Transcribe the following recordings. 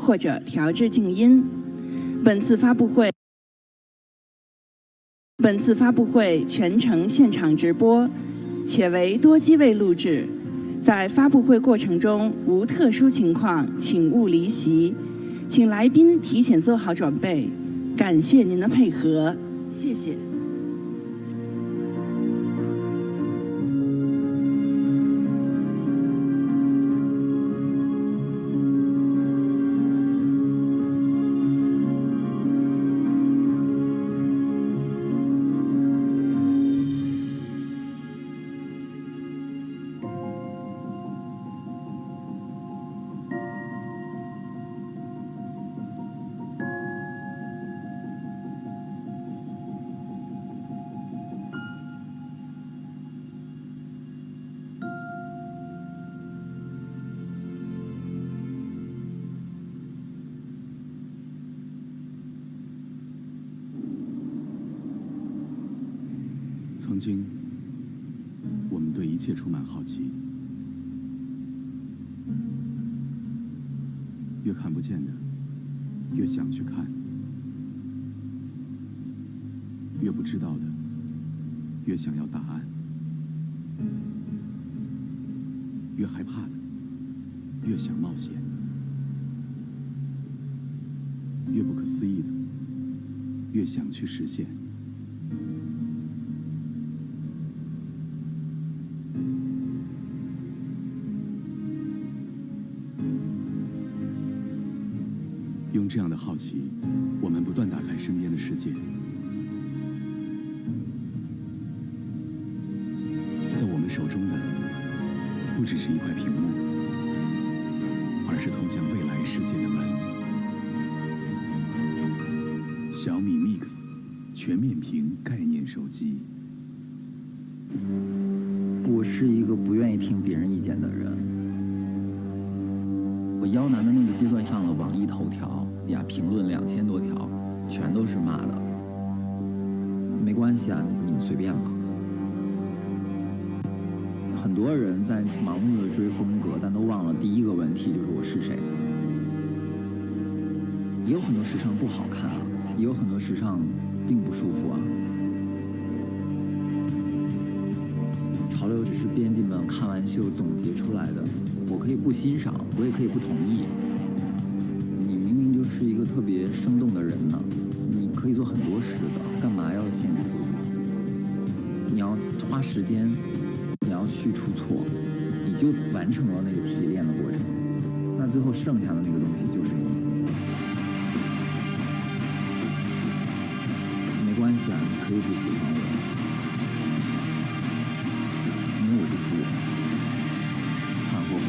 或者调至静音。本次发布会全程现场直播，且为多机位录制。在发布会过程中无特殊情况，请勿离席，请来宾提前做好准备。感谢您的配合，谢谢。曾经，我们对一切充满好奇，越看不见的，越想去看；越不知道的，越想要答案；越害怕的，越想冒险；越不可思议的，越想去实现。用这样的好奇，我们不断打开身边的世界。在我们手中的，不只是一块屏幕，而是通向未来世界的门。小米 Mix 全面屏概念手机。我是一个不愿意听别人意见的人。我腰男的那个阶段上了网易头条呀，评论2000多条，全都是骂的。没关系啊，你们随便吧。很多人在盲目的追风格，但都忘了第一个问题就是我是谁。也有很多时尚不好看啊，也有很多时尚并不舒服啊。潮流只是编辑们看完秀总结出来的，我可以不欣赏，我也可以不同意。你明明就是一个特别生动的人呢，你可以做很多事的，干嘛要限制住自己？你要花时间，你要去出错，你就完成了那个提炼的过程。那最后剩下的那个东西就是你。没关系啊，你可以不喜欢我。因为我就是我，看过没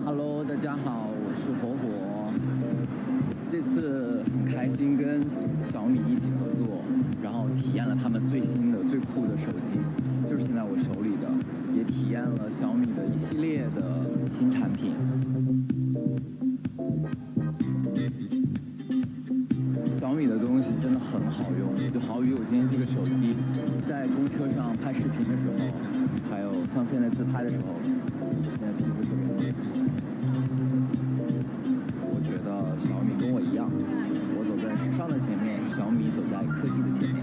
？Hello， 大家好，我是火火。这次很开心跟小米一起合作，然后体验了他们最新的、最酷的手机，就是现在我手里的，也体验了小米的一系列的新产品。小米的东西真的很好用，就好比我今天这个手机，在公车上拍视频的时候，还有像现在自拍的时候，现在皮肤特别好。我觉得小米跟我一样，我走在时尚的前面，小米走在科技的前面。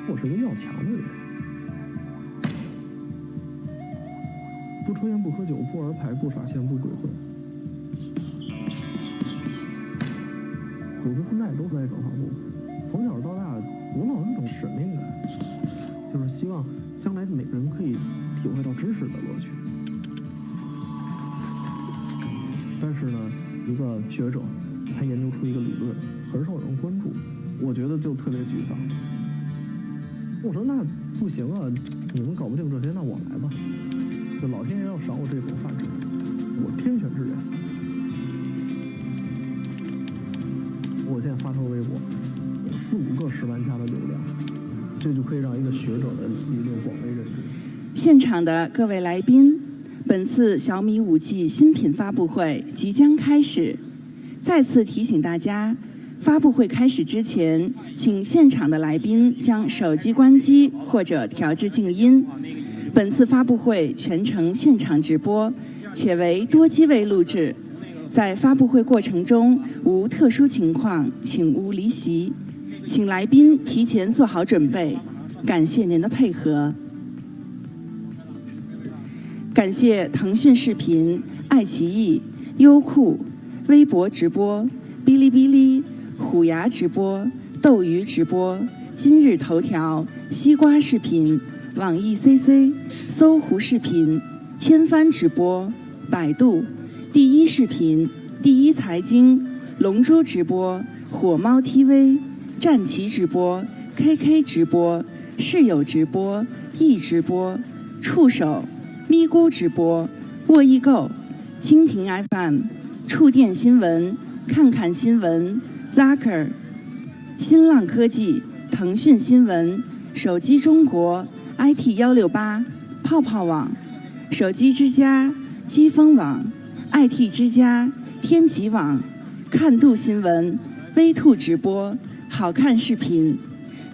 我是个要强的人，不抽烟不喝酒不玩牌不耍钱不鬼混。祖孙代都在转化部，从小到大，我老有一种使命感，就是希望将来每个人可以体会到知识的乐趣。但是呢，一个学者他研究出一个理论，很少有人关注，我觉得就特别沮丧。我说那不行啊，你们搞不定这些，那我来吧。就老天爷要赏我这口饭吃，我天选之人。我现在发条微博，4、5个10万加的流量，这就可以让一个学者的理论广为人知。现场的各位来宾，本次小米5G 新品发布会即将开始，再次提醒大家，发布会开始之前，请现场的来宾将手机关机或者调至静音。本次发布会全程现场直播，且为多机位录制。在发布会过程中无特殊情况，请勿离席，请来宾提前做好准备。感谢您的配合。感谢腾讯视频、爱奇艺、优酷、微博直播、哔哩哔哩、虎牙直播、斗鱼直播、今日头条、西瓜视频、网易 CC、搜狐视频、千帆直播、百度、第一视频、第一财经、龙珠直播、火猫 TV、战旗直播、KK 直播、室友直播、易直播、触手、咪咕直播、沃易购、蜻蜓 FM、触电新闻、看看新闻、Zaker、新浪科技、腾讯新闻、手机中国、IT168、泡泡网、手机之家、机锋网、IT 之家、天极网、看度新闻、微兔直播、好看视频、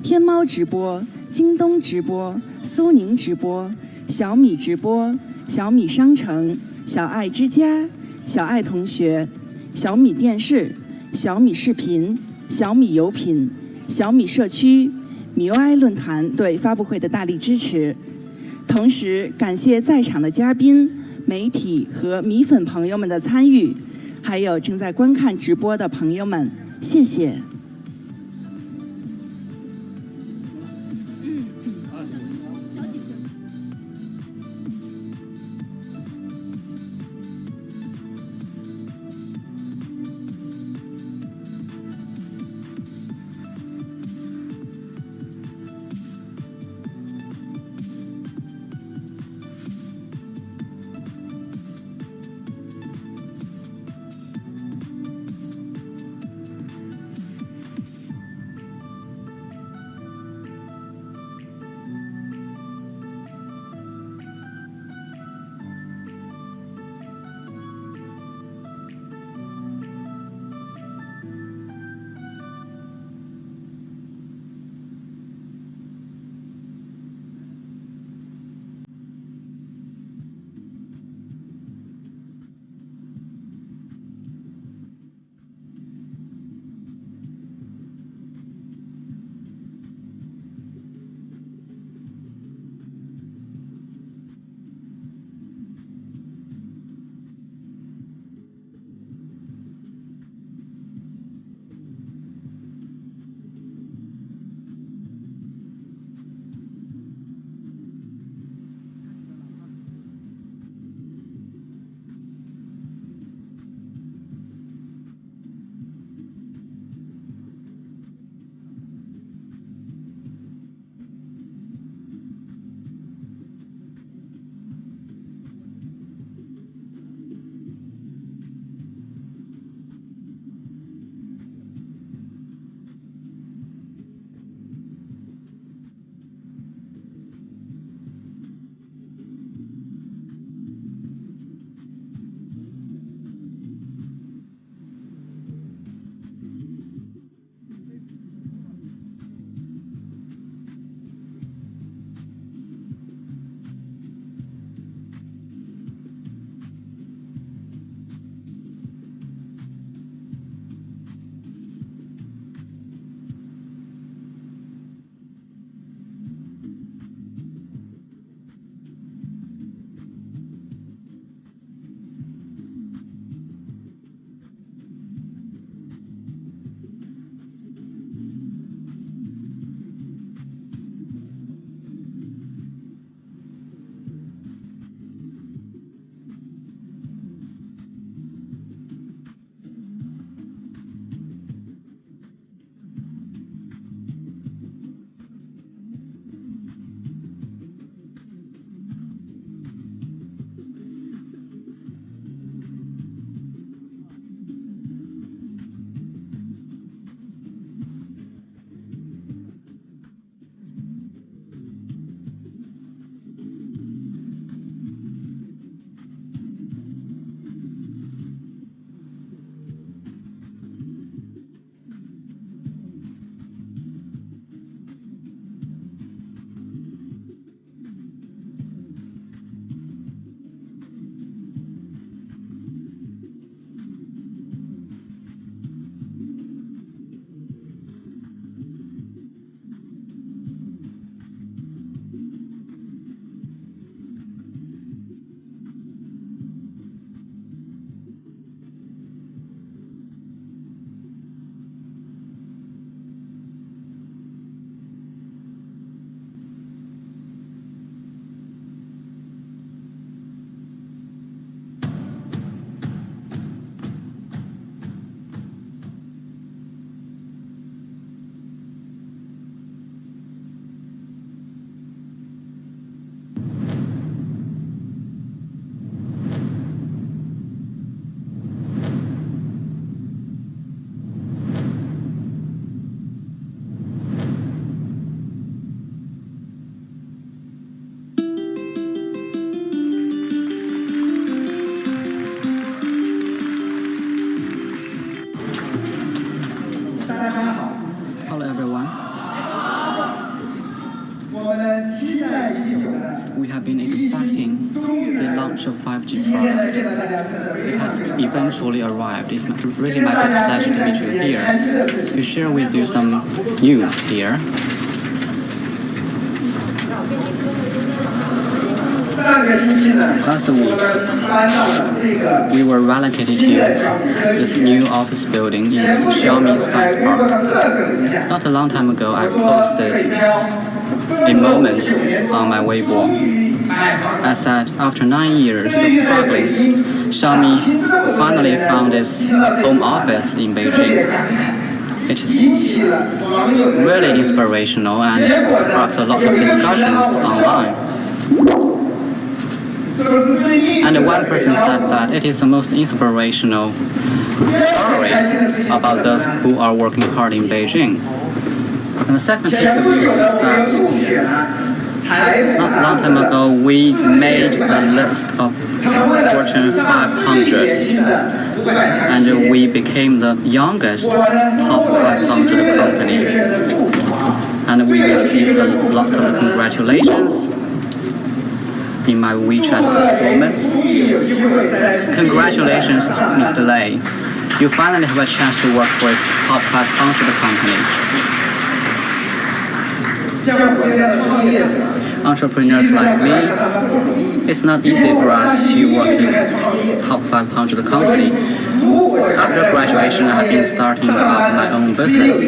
天猫直播、京东直播、苏宁直播、小米直播、小米商城、小爱之家、小爱同学、小米电视、小米视频、小米有品、小米社区、MIUI 论坛对发布会的大力支持。同时感谢在场的嘉宾、媒体和米粉朋友们的参与，还有正在观看直播的朋友们，谢谢。5G product. It has eventually arrived. It's really my pleasure to meet you here, to share with you some news here. Last week, we were relocated to this new office building in Xiaomi Science Park. Not a long time ago, I posted a moment on my Weibo. I said, after 9 years of struggling, Xiaomi finally found its home office in Beijing. It's really inspirational and sparked a lot of discussions online. And one person said that it is the most inspirational story about those who are working hard in Beijing. And the second piece of news is that not a long time ago we made a list of Fortune 500, and we became the youngest top 500 company. And we received a lot of congratulations in my WeChat performance. Congratulations, Mr. Lei. You finally have a chance to work for a top 500 company. Entrepreneurs like me, it's not easy for us to work in top 500 company. After graduation, I have been starting up my own business.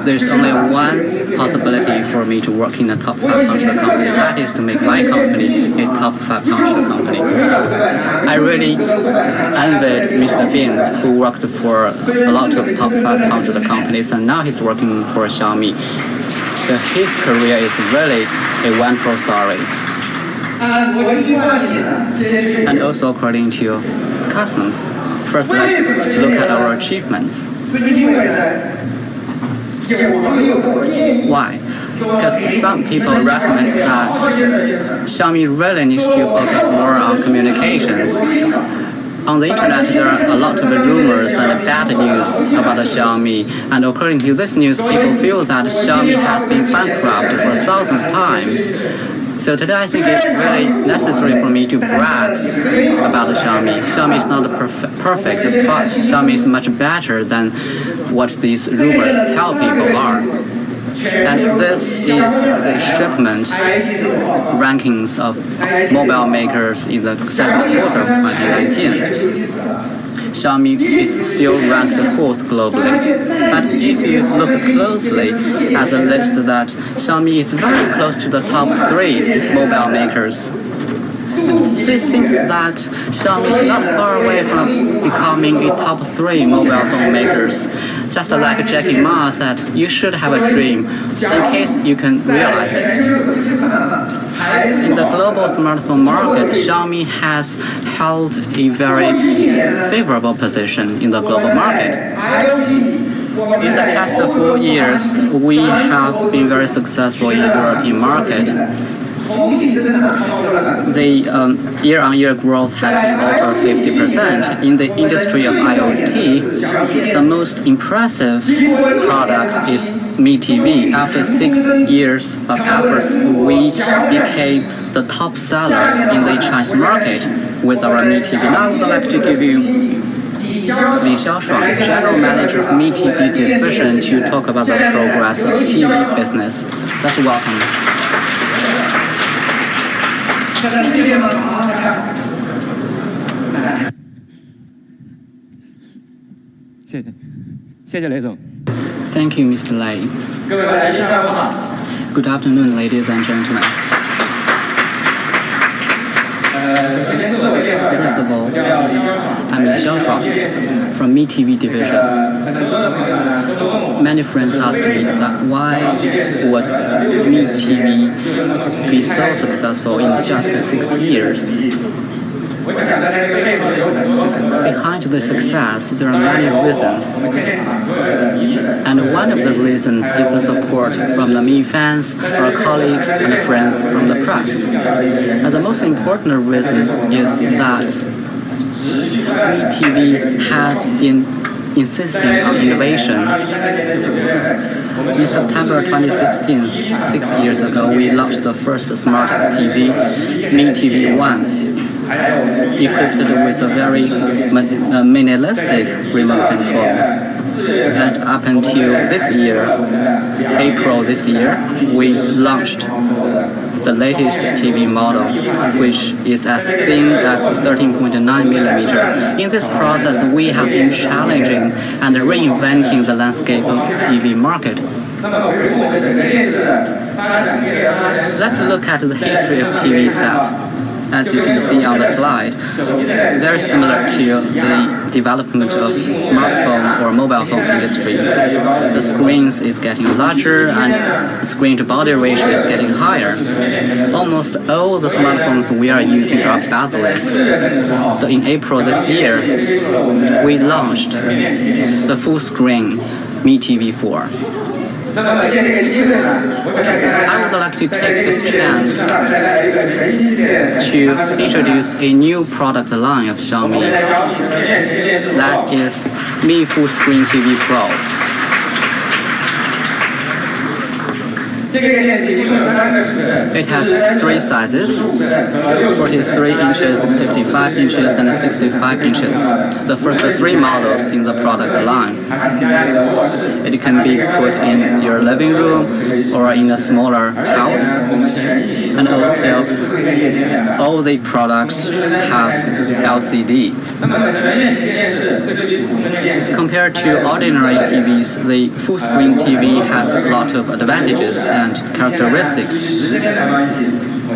There's only one possibility for me to work in a top 500 company. That is to make my company a top 500 company. I really envied Mr. Bin, who worked for a lot of top 500 companies, and now he's working for Xiaomi. So his career is really a wonderful story. And also according to customs. First, let's look at our achievements. Why? Because some people recommend that Xiaomi really needs to focus more on communications. On the internet, there are a lot of rumors and bad news about Xiaomi, and according to this news, people feel that Xiaomi has been bankrupt for 1,000 times. So today I think it's really necessary for me to brag about Xiaomi. Xiaomi is not perfect, but Xiaomi is much better than what these rumors tell people are. And this is the shipment rankings of mobile makers in the second quarter of 2019. Xiaomi is still ranked 4th globally. But if you look closely at the list, that Xiaomi is very close to the top 3 mobile makers. So it seems that Xiaomi is not far away from becoming a top 3 mobile phone makers. Just like Jackie Ma said, you should have a dream in case you can realize it. In the global smartphone market, Xiaomi has held a very favorable position in the global market. In the past 4 years, we have been very successful in the European market. The year-on-year growth has been over 50%. In the industry of IoT, the most impressive product is Mi TV. After 6 years of efforts, we became the top seller in the Chinese market with our Mi TV. Now I would like to give you Li Xiaoshuang, General Manager of Mi TV Division, to talk about the progress of TV business. Let's welcome him. 谢谢雷总。 Thank you, Mr. Lei. 各位来宾，下午好。 Good afternoon, ladies and gentlemen. 首先自我介绍一下， First of all, 我叫李潇爽， I'm Li Xiaoshuang from Mi TV Division. 很多的朋友呢都问我， Many friends ask me that why would Mi TV be so successful in just 6 years? 我想大家这个背后有很多 Behind the success, there are many reasons. 我们现场所有的米粉， And one of the reasons is the support from the Mi fans, our colleagues, and friends from the press. And the most important reason is that Mi TV has been insisting on innovation. In September 2016, 6 years ago, we launched the first smart TV, Mi TV 1. equipped with a very minimalistic remote control. And up until this year, April this year, we launched the latest TV model, which is as thin as 13.9 millimeter. In this process, we have been challenging and reinventing the landscape of TV market. Let's look at the history of TV set. As you can see on the slide, very similar to the development of smartphone or mobile phone industries. The screens is getting larger and the screen-to-body ratio is getting higher. Almost all the smartphones we are using are bezel-less. So in April this year, we launched the full-screen Mi TV 4. I would like to take this chance to introduce a new product line of Xiaomi. That is Mi Full Screen TV Pro. It has three sizes, 43 inches, 55 inches, and 65 inches. The first three models in the product line. It can be put in your living room or in a smaller house. And also, all the products have LCD. Compared to ordinary TVs, the full-screen TV has a lot of advantages and characteristics.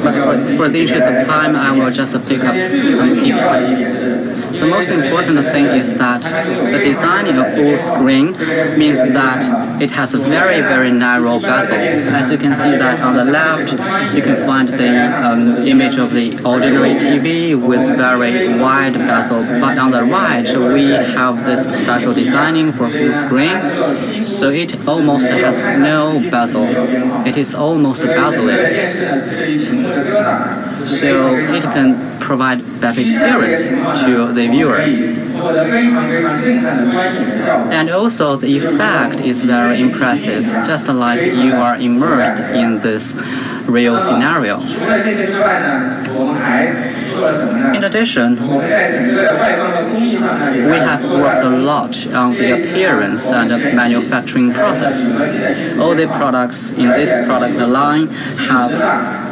But for the interest of time, I will just pick up some key points. The most important thing is that the designing of full screen means that it has a very, very narrow bezel. As you can see that on the left, you can find the image of the ordinary TV with very wide bezel. But on the right, we have this special designing for full screen. So it almost has no bezel. It is almost bezel-less. So it can provide better experience to the viewers. And also the effect is very impressive, just like you are immersed in this real scenario. In addition, we have worked a lot on the appearance and manufacturing process. All the products in this product line have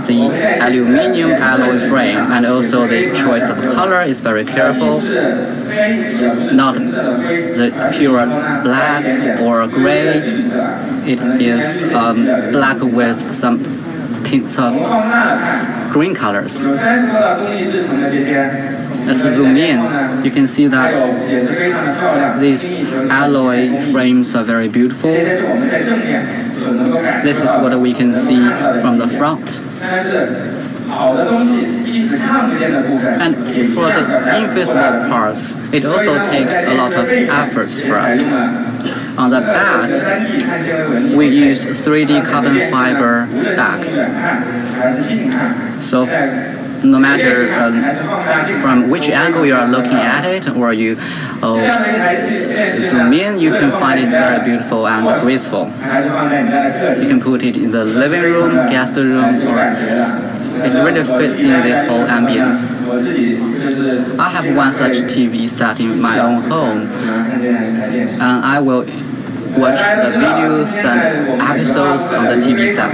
the aluminium alloy frame, and also the choice of color is very careful. Not the pure black or gray. It is black with some tints of green colors. Let's zoom in. You can see that these alloy frames are very beautiful. This is what we can see from the front. And for the invisible parts, it also takes a lot of efforts for us. On the back, we use 3D carbon fiber back. So no matter from which angle you are looking at it, or you zoom in, you can find it's very beautiful and graceful. You can put it in the living room, guest room, or it really fits in the whole ambience. I have one such TV set in my own home, and I will watch the videos and episodes on the TV set.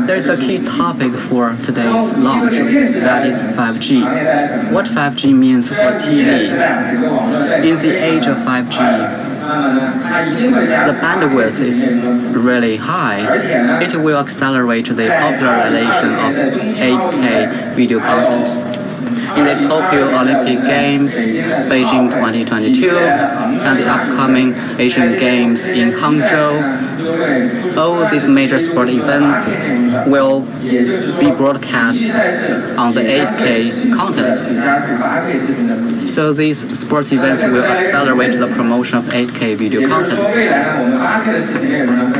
There is a key topic for today's launch, that is 5G. What 5G means for TV? In the age of 5G, the bandwidth is really high. It will accelerate the popularization of 8K video content. In the Tokyo Olympic Games, Beijing 2022, and the upcoming Asian Games in Hangzhou, all these major sport events will be broadcast on the 8K content. So these sports events will accelerate the promotion of 8K video content.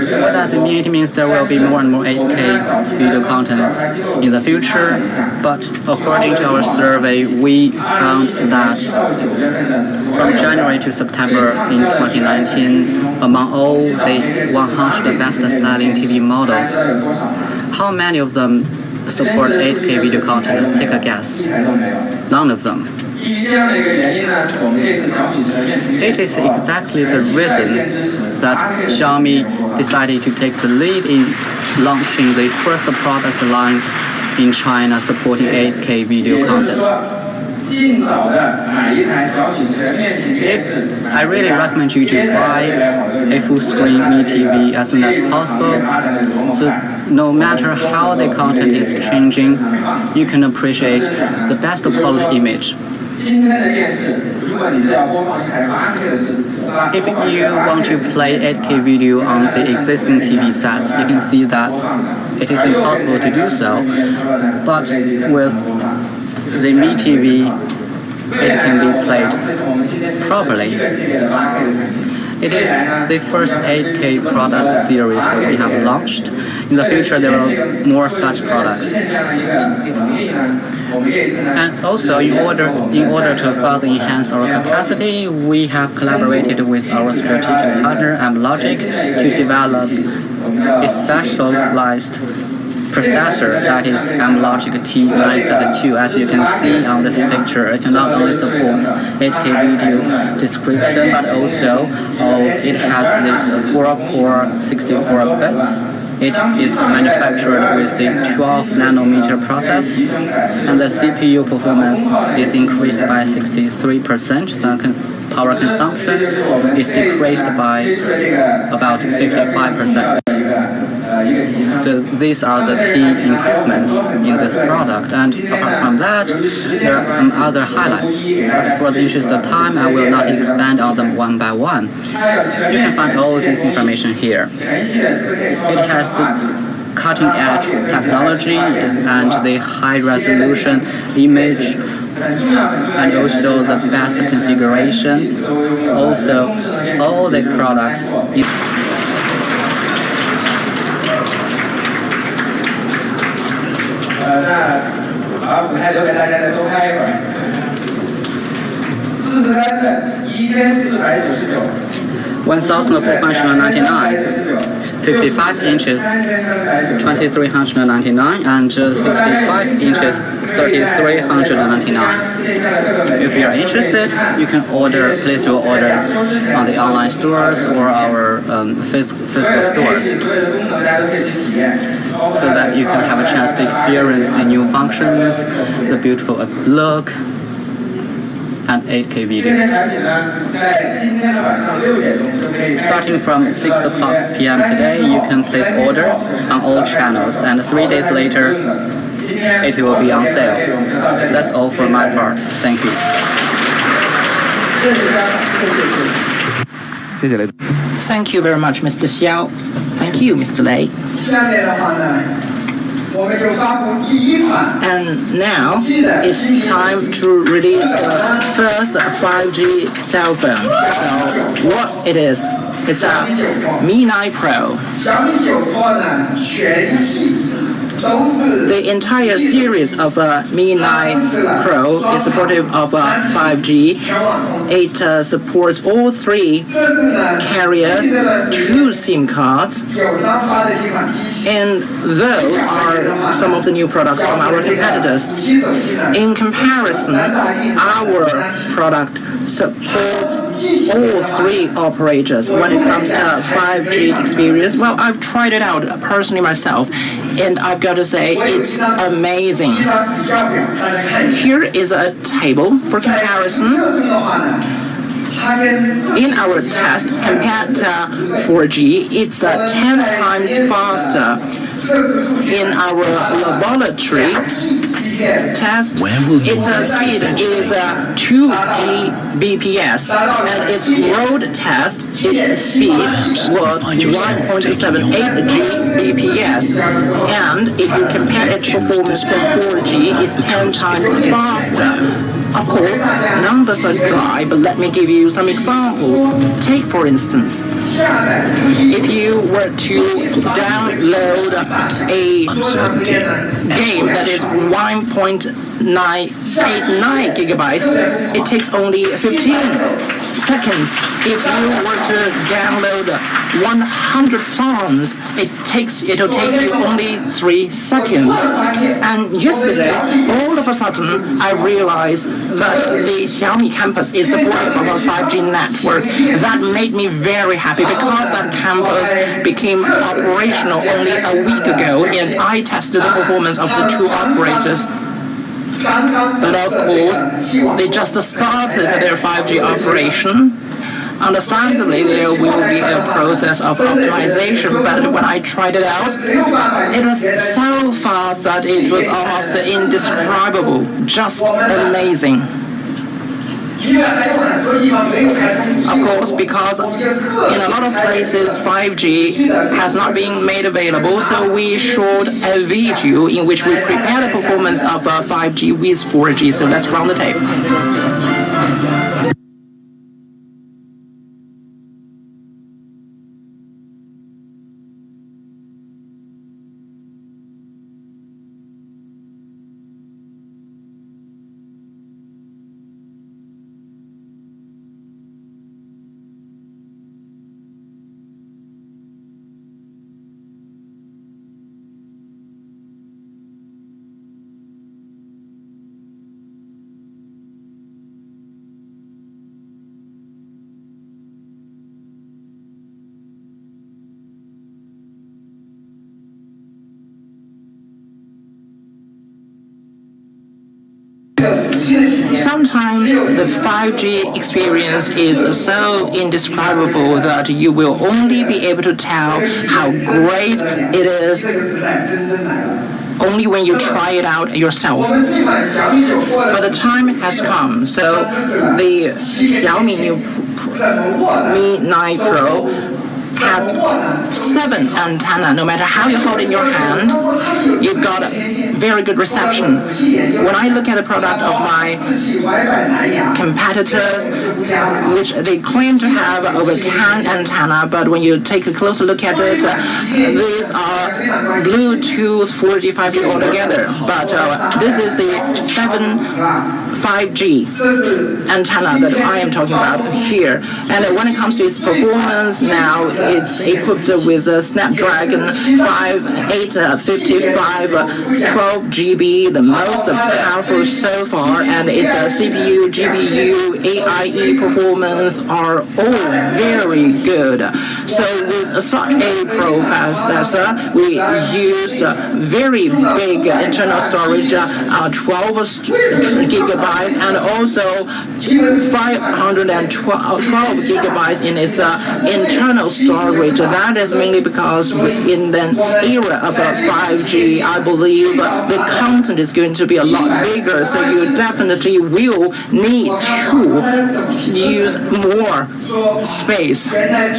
So what does it mean? It means there will be more and more 8K video contents in the future, but according to our survey, we found that from January to September in 2019, among all the 100 best-selling TV models, how many of them support 8K video content? Take a guess. None of them. It is exactly the reason that Xiaomi decided to take the lead in launching the first product line in China supporting 8K video content. I really recommend you to buy a full-screen Mi TV as soon as possible. So no matter how the content is changing, you can appreciate the best quality image. If you want to play 8K video on the existing TV sets, you can see that it is impossible to do so. But with the Mi TV, it can be played properly. It is the first 8K product series that we have launched. In the future, there are more such products. And also, in order to further enhance our capacity, we have collaborated with our strategic partner, Amlogic, to develop a specialized processor that is Amlogic T972. As you can see on this picture, it not only supports 8K video description, but also it has this 4-core 64 bits. It is manufactured with the 12 nanometer process, and the CPU performance is increased by 63%. The power consumption is decreased by about 55%. So these are the key improvements in this product, and apart from that, there are some other highlights. But for the interest of time, I will not expand on them one by one. You can find all this information here. It has the cutting-edge technology and the high-resolution image, and also the best configuration. Also, all the products. $1,499, 55 inches, 2,399, and 65 inches, 3,399. If you are interested, you can place your orders on the online stores or our physical stores, so that you can have a chance to experience the new functions, the beautiful look, and 8K videos. Starting from 6 o'clock p.m. today, you can place orders on all channels, and 3 days later, it will be on sale. That's all for my part. Thank you. Thank you very much, Mr. Xiao. Thank you, Mr. Lei. And now it's time to release the first 5G cell phone. So what it is? It's a Mi 9 Pro. The entire series of Mi 9 Pro is supportive of 5G. It supports all 3 carriers, 2 SIM cards, and those are some of the new products from our competitors. In comparison, our product supports all 3 operators when it comes to 5G experience. Well, I've tried it out personally myself, and I've got to say it's amazing. Here is a table for comparison. In our test, compared to 4G, it's 10 times faster. In our laboratory test, its speed is 2 Gbps, and its road test, its speed was 1.78 Gbps, and if you compare its performance to 4G, it's 10 times faster. Of course, numbers are dry, but let me give you some examples. Take, for instance, if you were to download a game that is 1.989 gigabytes, it takes only 15. seconds. If you were to download 100 songs, it'll take you only 3 seconds. And yesterday, all of a sudden, I realized that the Xiaomi campus is supported by a 5G network. That made me very happy because that campus became operational only a week ago, and I tested the performance of the 2 operators. But of course, they just started their 5G operation. Understandably, there will be a process of optimization, but when I tried it out, it was so fast that it was almost indescribable, just amazing. Of course, because in a lot of places 5G has not been made available, so we showed a video in which we prepare the performance of 5G with 4G. So let's run the tape. Sometimes the 5G experience is so indescribable that you will only be able to tell how great it is only when you try it out yourself. But the time has come, so the Xiaomi Mi 9 Pro has 7 antennas. No matter how you hold in your hand, you've got very good reception. When I look at the product of my competitors, which they claim to have over 10 antennas, but when you take a closer look at it, these are Bluetooth 4G, 5G altogether. But this is the 7 5G antenna that I am talking about here. And when it comes to its performance, now it's equipped with a Snapdragon 5855 12GB, the most powerful so far, and its CPU, GPU, AIE performance are all very good. So with such a processor, we used very big internal storage, 12 gigabytes, and also 512 gigabytes in its internal storage. That is mainly because in the era of 5G, I believe the content is going to be a lot bigger, so you definitely will need to use more space.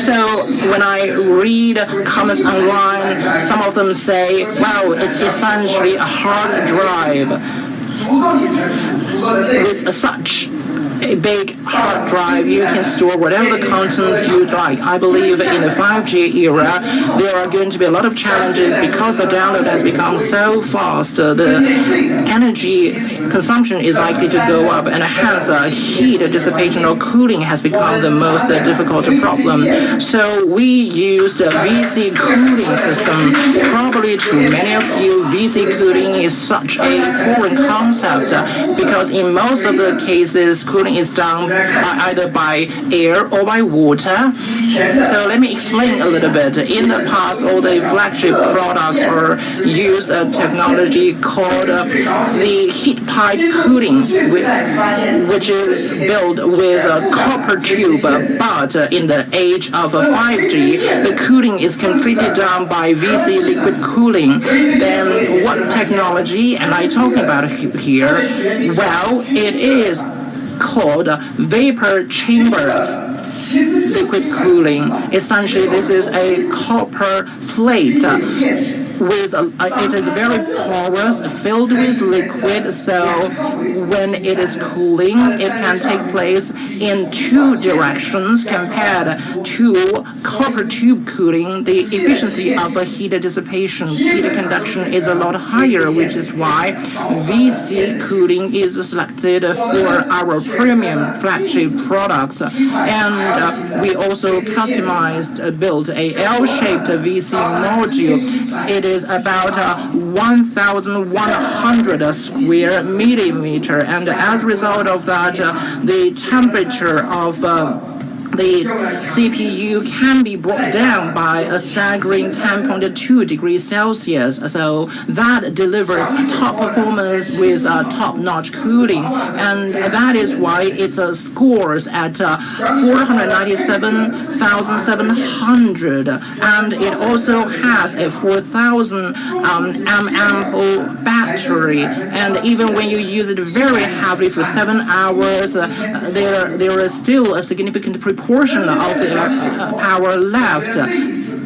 So when I read comments online, some of them say, well, it's essentially a hard drive. With such a big hard drive, you can store whatever content you like. I believe in the 5G era, there are going to be a lot of challenges because the download has become so fast. The energy consumption is likely to go up, and hence heat dissipation or cooling has become the most difficult problem. So we used a VC cooling system. Probably to many of you, VC cooling is such a foreign concept because in most of the cases, cooling is done either by air or by water. So let me explain a little bit. In the past, all the flagship products used a technology called the heat pipe cooling, which is built with a copper tube. But in the age of 5G, the cooling is completely done by VC liquid cooling. Then what technology am I talking about here? Well, it is called vapor chamber liquid cooling. Essentially, this is a copper plate it is very porous, filled with liquid, so when it is cooling, it can take place in two directions compared to copper tube cooling. The efficiency of heat dissipation, heat conduction is a lot higher, which is why VC cooling is selected for our premium flagship products. And we also built a L-shaped VC module. It is about 1,100 square millimeter, and as a result of that, the temperature of the CPU can be brought down by a staggering 10.2 degrees Celsius. So that delivers top performance with top-notch cooling, and that is why it scores at 497,700, and it also has a 4,000 mAh battery. And even when you use it very heavily for 7 hours, there is still a significant proportion of the power left,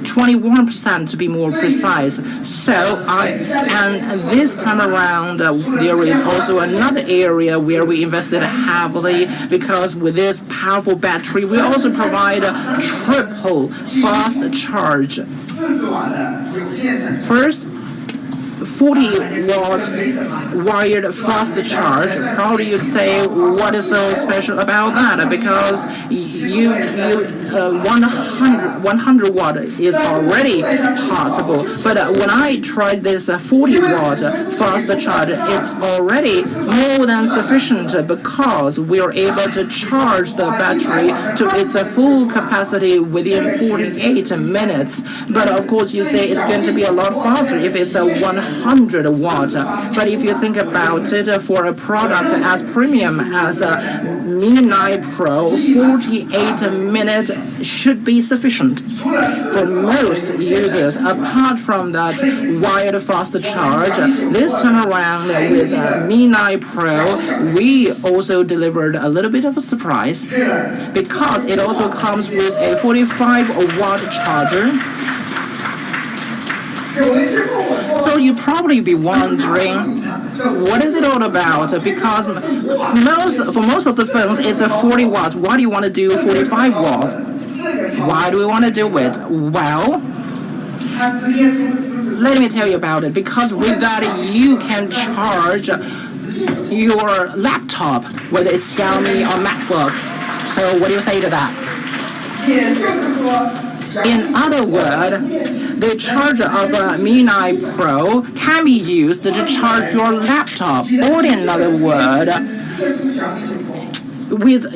21% to be more precise. So, and this time around, there is also another area where we invested heavily, because with this powerful battery, we also provide a triple fast charge. First, 40-watt wired fast charge. Probably you'd say, what is so special about that? Because 100 watt is already possible. But when I tried this 40-watt fast charge, it's already more than sufficient, because we are able to charge the battery to its full capacity within 48 minutes. But of course, you say it's going to be a lot faster if it's a 100 watt. But if you think about it, for a product as premium as a Mi 9 Pro, 48 minutes should be sufficient. For most users, apart from that wired fast charge, this time around with Mi 9 Pro, we also delivered a little bit of a surprise, because it also comes with a 45-watt charger. So you probably be wondering, what is it all about? Because for most of the phones, it's a 40 watts. Why do you want to do 45 watts? Why do we want to do it? Well, let me tell you about it. Because with that, you can charge your laptop, whether it's Xiaomi or MacBook. So what do you say to that? In other words, the charger of a Mi 9 Pro can be used to charge your laptop. Or in other words, with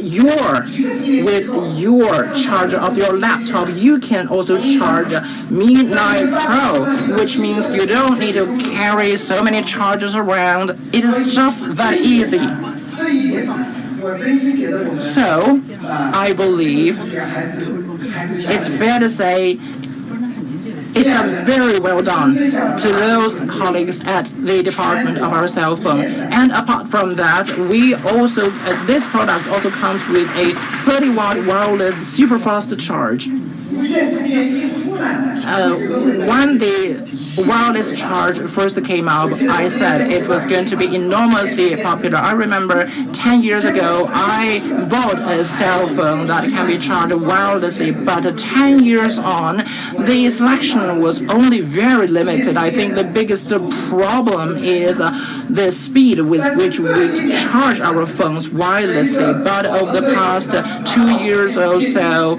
your charger of your laptop, you can also charge Mi 9 Pro, which means you don't need to carry so many chargers around. It is just that easy. So, I believe it's fair to say it's very well done to those colleagues at the department of our cell phone. And apart from that, we also this product also comes with a 30-watt wireless super fast charge. When the wireless charge first came out, I said it was going to be enormously popular. I remember 10 years ago, I bought a cell phone that can be charged wirelessly, but 10 years on, the selection was only very limited. I think the biggest problem is the speed with which we charge our phones wirelessly. But over the past 2 years or so,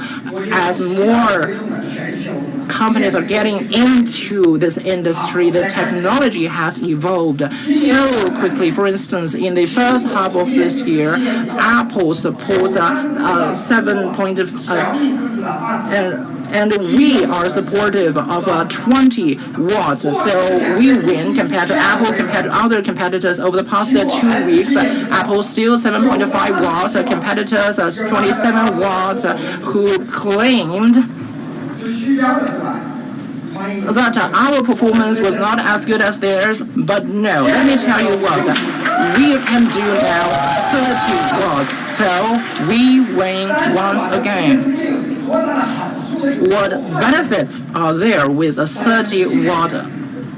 as more companies are getting into this industry, the technology has evolved so quickly. For instance, in the first half of this year, Apple supports 7.5 and we are supportive of 20 watts. So we win compared to Apple, compared to other competitors over the past 2 weeks. Apple still 7.5 watts, competitors 27 watts, who claimed that our performance was not as good as theirs. But no, let me tell you what, we can do now 30 watts. So we win once again. What benefits are there with a 30-watt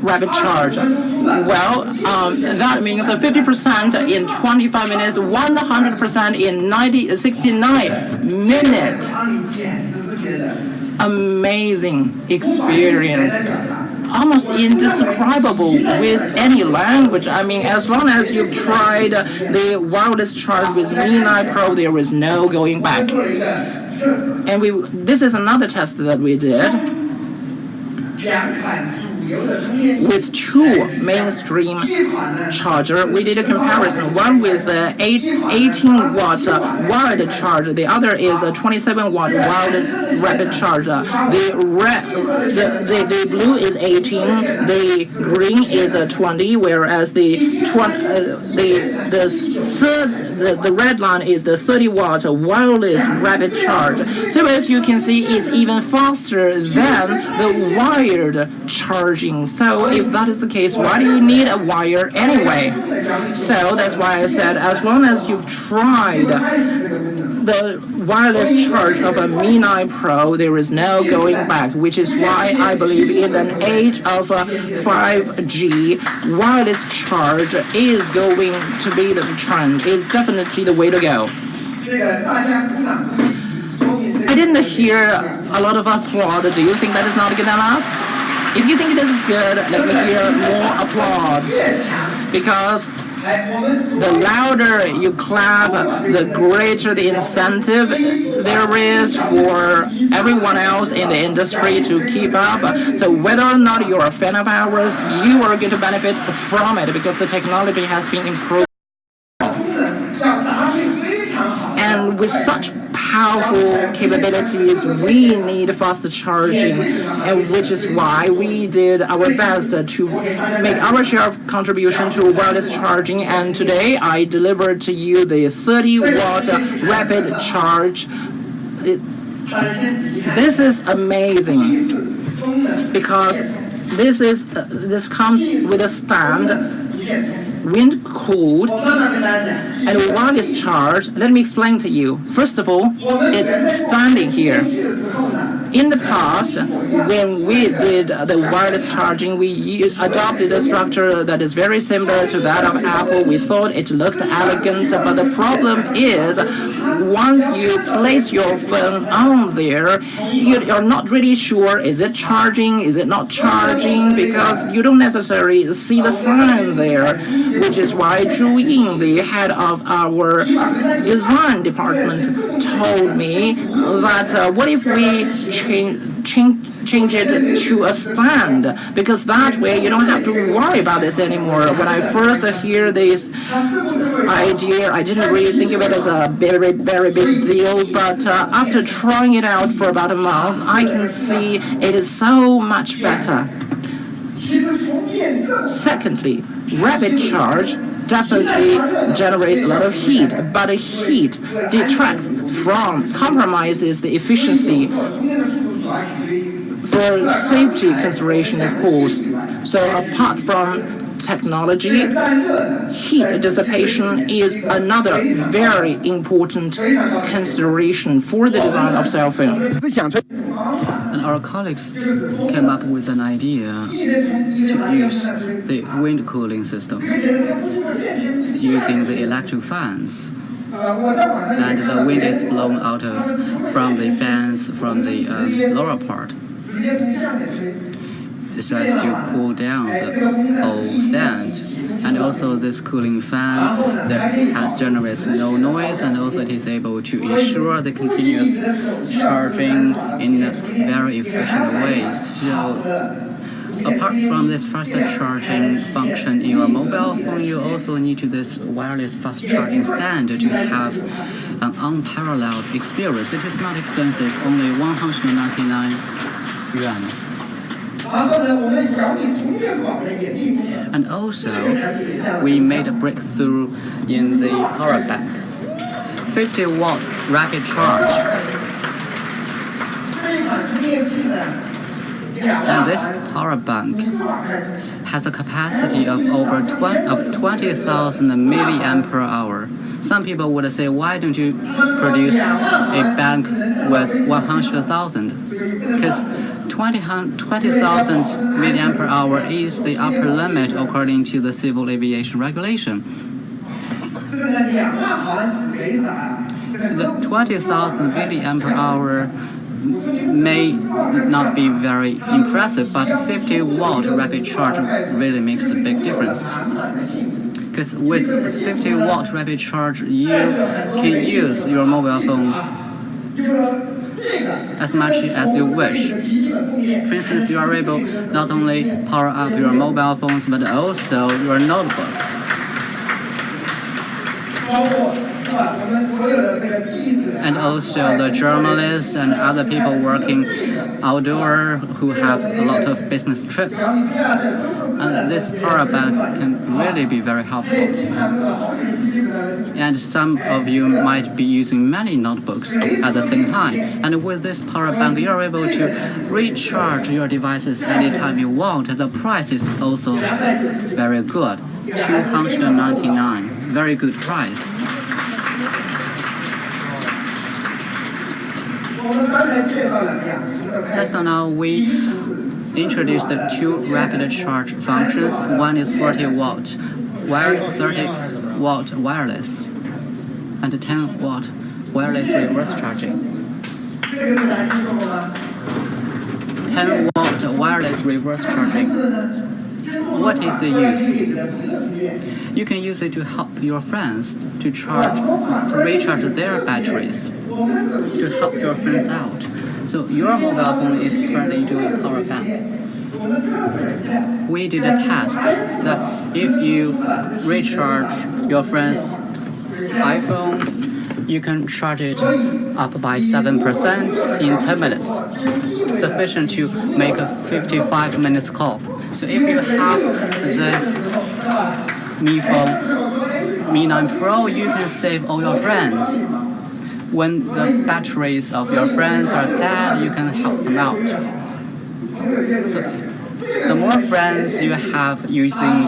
rapid charge. Well, that means 50% in 25 minutes, 100% in 69 minutes. Amazing experience. Almost indescribable with any language. I mean, as long as you've tried the wireless charge with Mi 9 Pro, there is no going back. And this is another test that we did with two mainstream charger. We did a comparison. One with the 18-watt wired charge. The other is a 27-watt wired rapid charge. The blue is 18. The green is 20. Whereas the red line is the 30-watt wireless rapid charge. So as you can see, it's even faster than the wired charging. So if that is the case, why do you need a wire anyway? So that's why I said, as long as you've tried the wireless charge of a Mi 9 Pro, there is no going back, which is why I believe in an age of 5G, wireless charge is going to be the trend. It's definitely the way to go. I didn't hear a lot of applause. Do you think that is not good enough? If you think this is good, let me hear more applause. Because the louder you clap, the greater the incentive there is for everyone else in the industry to keep up. So whether or not you're a fan of ours, you are going to benefit from it because the technology has been improved. And with such powerful capabilities, we need faster charging, and which is why we did our best to make our share of contribution to wireless charging. And today I delivered to you the 30-watt rapid charge. This is amazing because this comes with a stand, wind cooled, and wireless charge. Let me explain to you. First of all, it's standing here. In the past, when we did the wireless charging, we adopted a structure that is very similar to that of Apple. We thought it looked elegant, but the problem is once you place your phone on there, you're not really sure, is it charging, is it not charging, because you don't necessarily see the sign there, which is why Zhu Ying, the head of our design department, told me that what if we change it to a stand, because that way you don't have to worry about this anymore. When I first hear this idea, I didn't really think of it as a very, very big deal, but after trying it out for about a month, I can see it is so much better. Secondly, rapid charge definitely generates a lot of heat, but the heat compromises the efficiency for safety consideration, of course. So apart from technology, heat dissipation is another very important consideration for the design of cell phone. And our colleagues came up with an idea to use the wind cooling system using the electric fans. And the wind is blown out from the fans from the lower part. This has to cool down the whole stand. And also this cooling fan that generates no noise, and also it is able to ensure the continuous charging in a very efficient way. So apart from this faster charging function in your mobile phone, you also need this wireless fast charging stand to have an unparalleled experience. It is not expensive, only 199 yuan. And also, we made a breakthrough in the power bank. 50-watt rapid charge. And this power bank has a capacity of over 20,000 milliampere hour. Some people would say, why don't you produce a bank with 100,000? Because 20,000 milliampere hour is the upper limit according to the civil aviation regulation. So the 20,000 milliampere hour may not be very impressive, but 50-watt rapid charge really makes a big difference. Because with 50-watt rapid charge, you can use your mobile phones as much as you wish. For instance, you are able not only power up your mobile phones, but also your notebooks. And also the journalists and other people working outdoor who have a lot of business trips. And this power bank can really be very helpful. And some of you might be using many notebooks at the same time. And with this power bank, you are able to recharge your devices anytime you want. The price is also very good, $299. Very good price. Just now we introduced the two rapid charge functions. One is 40-watt, 30-watt wireless, and 10-watt wireless reverse charging. 10-watt wireless reverse charging. What is the use? You can use it to help your friends to recharge their batteries, to help your friends out. So your mobile phone is turned into a power bank. We did a test that if you recharge your friend's iPhone, you can charge it up by 7% in 10 minutes, sufficient to make a 55 minutes call. So if you have this Mi Phone, Mi 9 Pro, you can save all your friends. When the batteries of your friends are dead, you can help them out. So the more friends you have using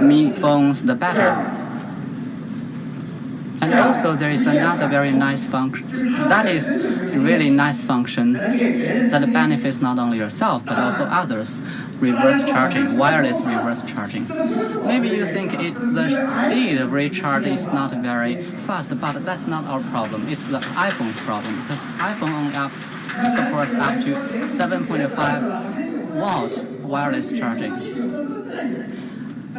Mi phones, the better. And also there is another very nice function. That is a really nice function that benefits not only yourself but also others. Reverse charging, wireless reverse charging. Maybe you think the speed of recharge is not very fast, but that's not our problem. It's the iPhone's problem, because iPhone only supports up to 7.5-watt wireless charging.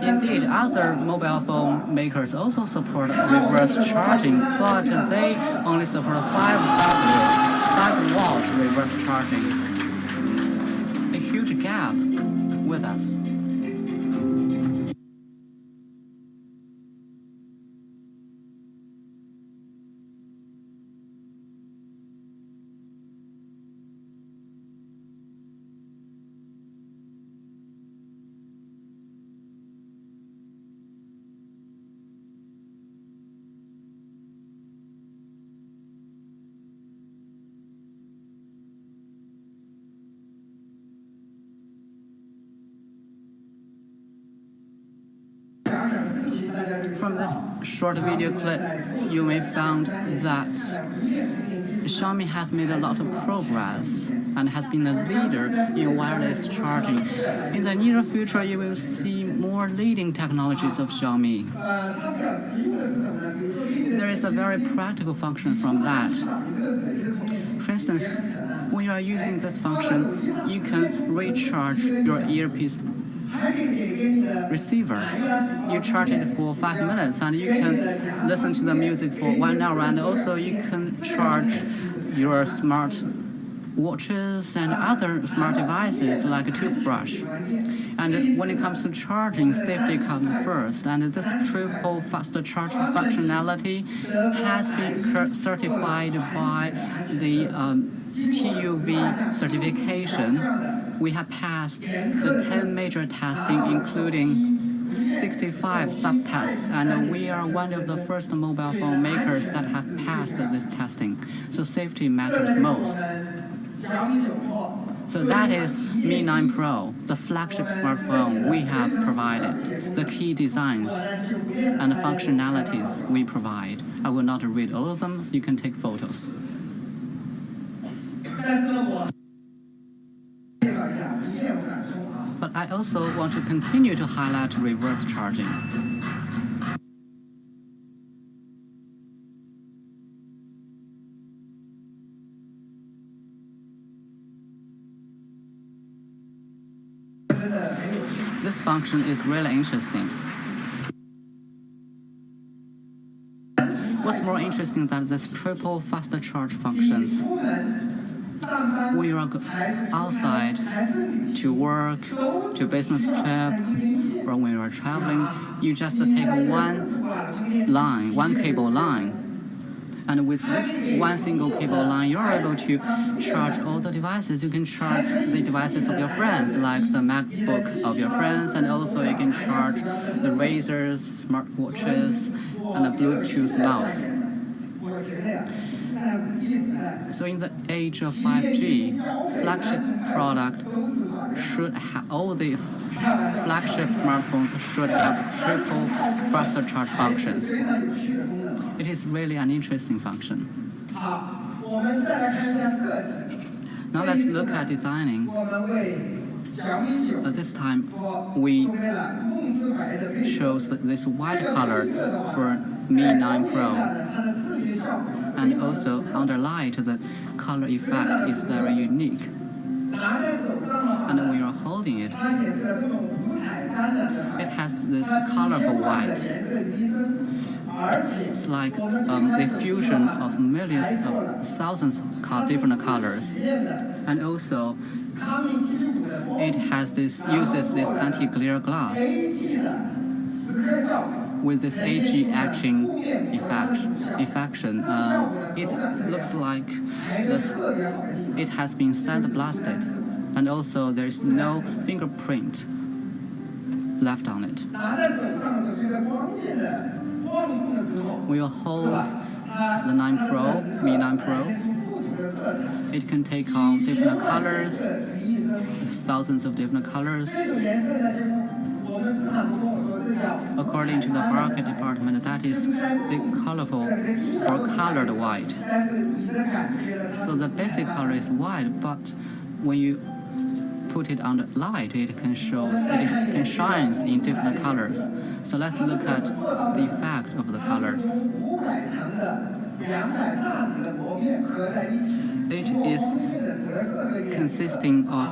Indeed, other mobile phone makers also support reverse charging, but they only support 5-watt reverse charging. A huge gap with us. From this short video clip, you may find that Xiaomi has made a lot of progress and has been a leader in wireless charging. In the near future, you will see more leading technologies of Xiaomi. There is a very practical function from that. For instance, when you are using this function, you can recharge your earpiece receiver. You charge it for 5 minutes and you can listen to the music for 1 hour, and also you can charge your smart watches and other smart devices like a toothbrush. And when it comes to charging, safety comes first, and this triple fast charge functionality has been certified by the TUV certification. We have passed the 10 major testing, including 65 sub-tests, and we are one of the first mobile phone makers that have passed this testing. So safety matters most. So that is Mi 9 Pro, the flagship smartphone we have provided, the key designs and functionalities we provide. I will not read all of them, you can take photos. But I also want to continue to highlight reverse charging. This function is really interesting. What's more interesting than this triple faster charge function? When you are outside to work, to business trip, or when you are traveling, you just take one cable line. And with this one single cable line, you're able to charge all the devices. You can charge the devices of your friends, like the MacBook of your friends, and also you can charge the razors, smartwatches, and a Bluetooth mouse. So in the age of 5G, flagship product should have, all the flagship smartphones should have triple faster charge functions. It is really an interesting function. Now let's look at designing. This time we chose this white color for Mi 9 Pro. And also under light, the color effect is very unique. And when you are holding it, it has this colorful white. It's like the fusion of millions of thousands of different colors. And also, it has uses this anti-glare glass with this AG etching effection. It looks like it has been sandblasted, and also there is no fingerprint left on it. We'll hold the 9 Pro, Mi 9 Pro. It can take on different colors, thousands of different colors. According to the market department, that is the colorful or colored white. So the basic color is white, but when you put it under light, it can shine in different colors. So let's look at the effect of the color. It is consisting of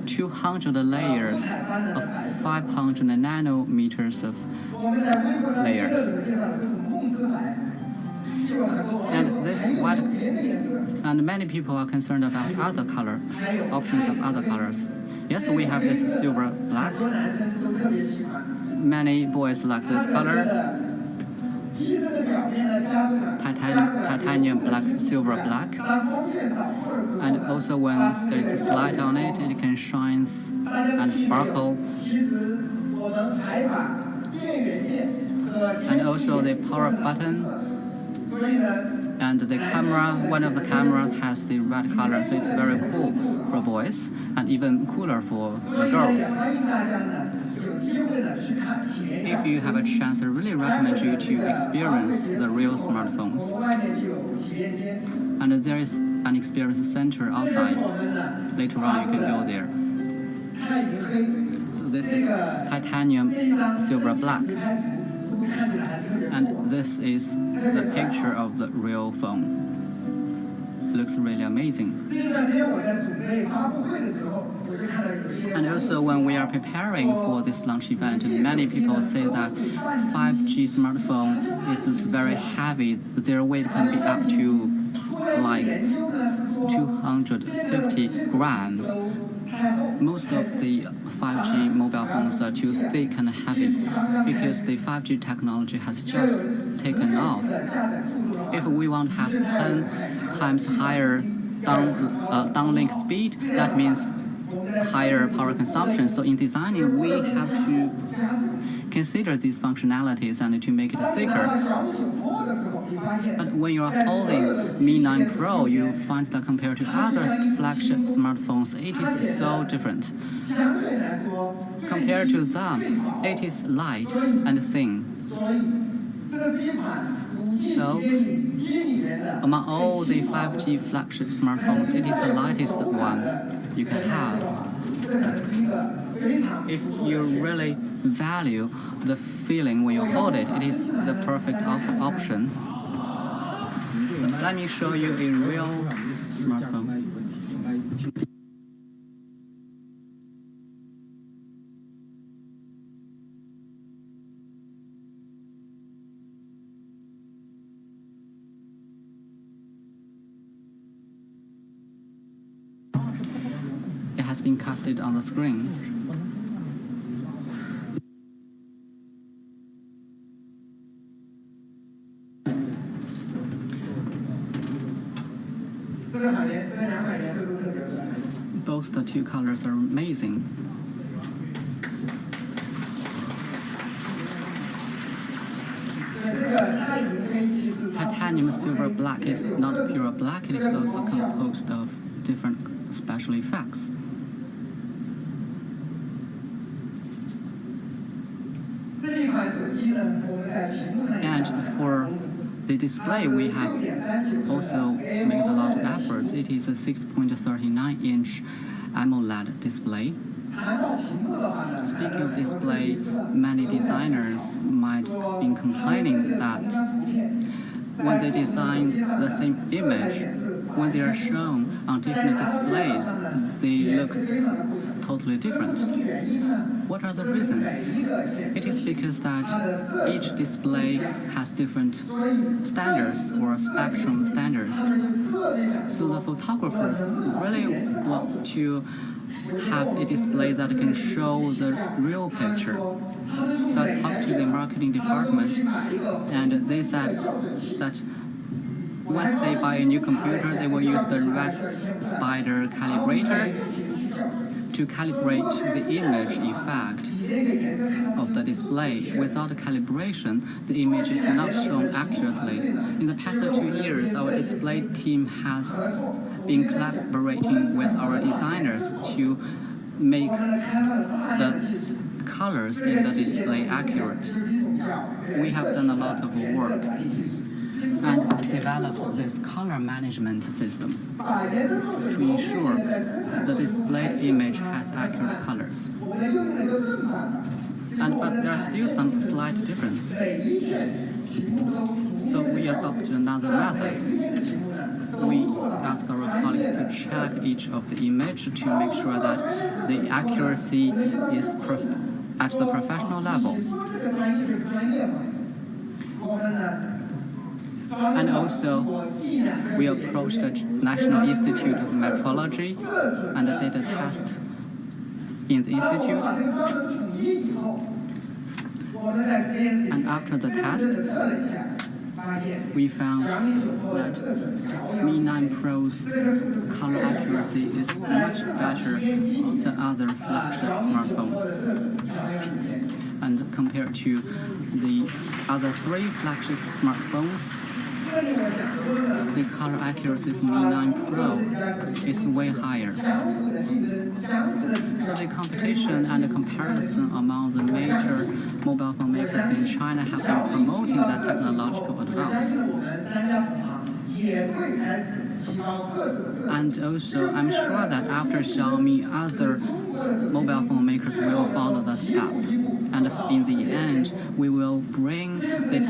200 layers of 500 nanometers of layers. And this white, and many people are concerned about other colors, options of other colors. Yes, we have this silver black. Many boys like this color. Titanium black, silver black. And also when there is a slide on it, it can shine and sparkle. And also the power button. And the camera, one of the cameras has the red color, so it's very cool for boys and even cooler for the girls. If you have a chance, I really recommend you to experience the real smartphones. And there is an experience center outside. Later on, you can go there. So this is titanium silver black. And this is the picture of the real phone. It looks really amazing. And also when we are preparing for this launch event, many people say that 5G smartphone is very heavy. Their weight can be up to like 250 grams. Most of the 5G mobile phones are too thick and heavy because the 5G technology has just taken off. If we want to have 10 times higher downlink speed, that means higher power consumption. So in designing, we have to consider these functionalities and to make it thicker. But when you are holding Mi 9 Pro, you find that compared to other flagship smartphones, it is so different. Compared to them, it is light and thin. So, among all the 5G flagship smartphones, it is the lightest one you can have. if you really value the feeling when you hold it, it is the perfect option. So let me show you a real smartphone. It has been casted on the screen. Both the two colors are amazing. Titanium silver black is not pure black, it is also composed of different special effects. And for the display, we have also made a lot of efforts. It is a 6.39-inch AMOLED display. Speaking of display, many designers might be complaining that when they design the same image, when they are shown on different displays, they look totally different. What are the reasons? It is because that each display has different standards or spectrum standards. So the photographers really want to have a display that can show the real picture. So I talked to the marketing department, and they said that once they buy a new computer, they will use the red spider calibrator to calibrate the image effect of the display. Without calibration, the image is not shown accurately. In the past 2 years, our display team has been collaborating with our designers to make the colors in the display accurate. We have done a lot of work and developed this color management system to ensure the display image has accurate colors. But there are still some slight difference. So we adopted another method. We ask our colleagues to check each of the image to make sure that the accuracy is at the professional level. And also, we approached the National Institute of Metrology and did a test in the institute. And after the test, we found that Mi 9 Pro's color accuracy is much better than other flagship smartphones. And compared to the other 3 flagship smartphones, the color accuracy of Mi 9 Pro is way higher. So the competition and the comparison among the major mobile phone makers in China have been promoting that technological advance. And also, I'm sure that after Xiaomi, other mobile phone makers will follow the step. And in the end, we will bring the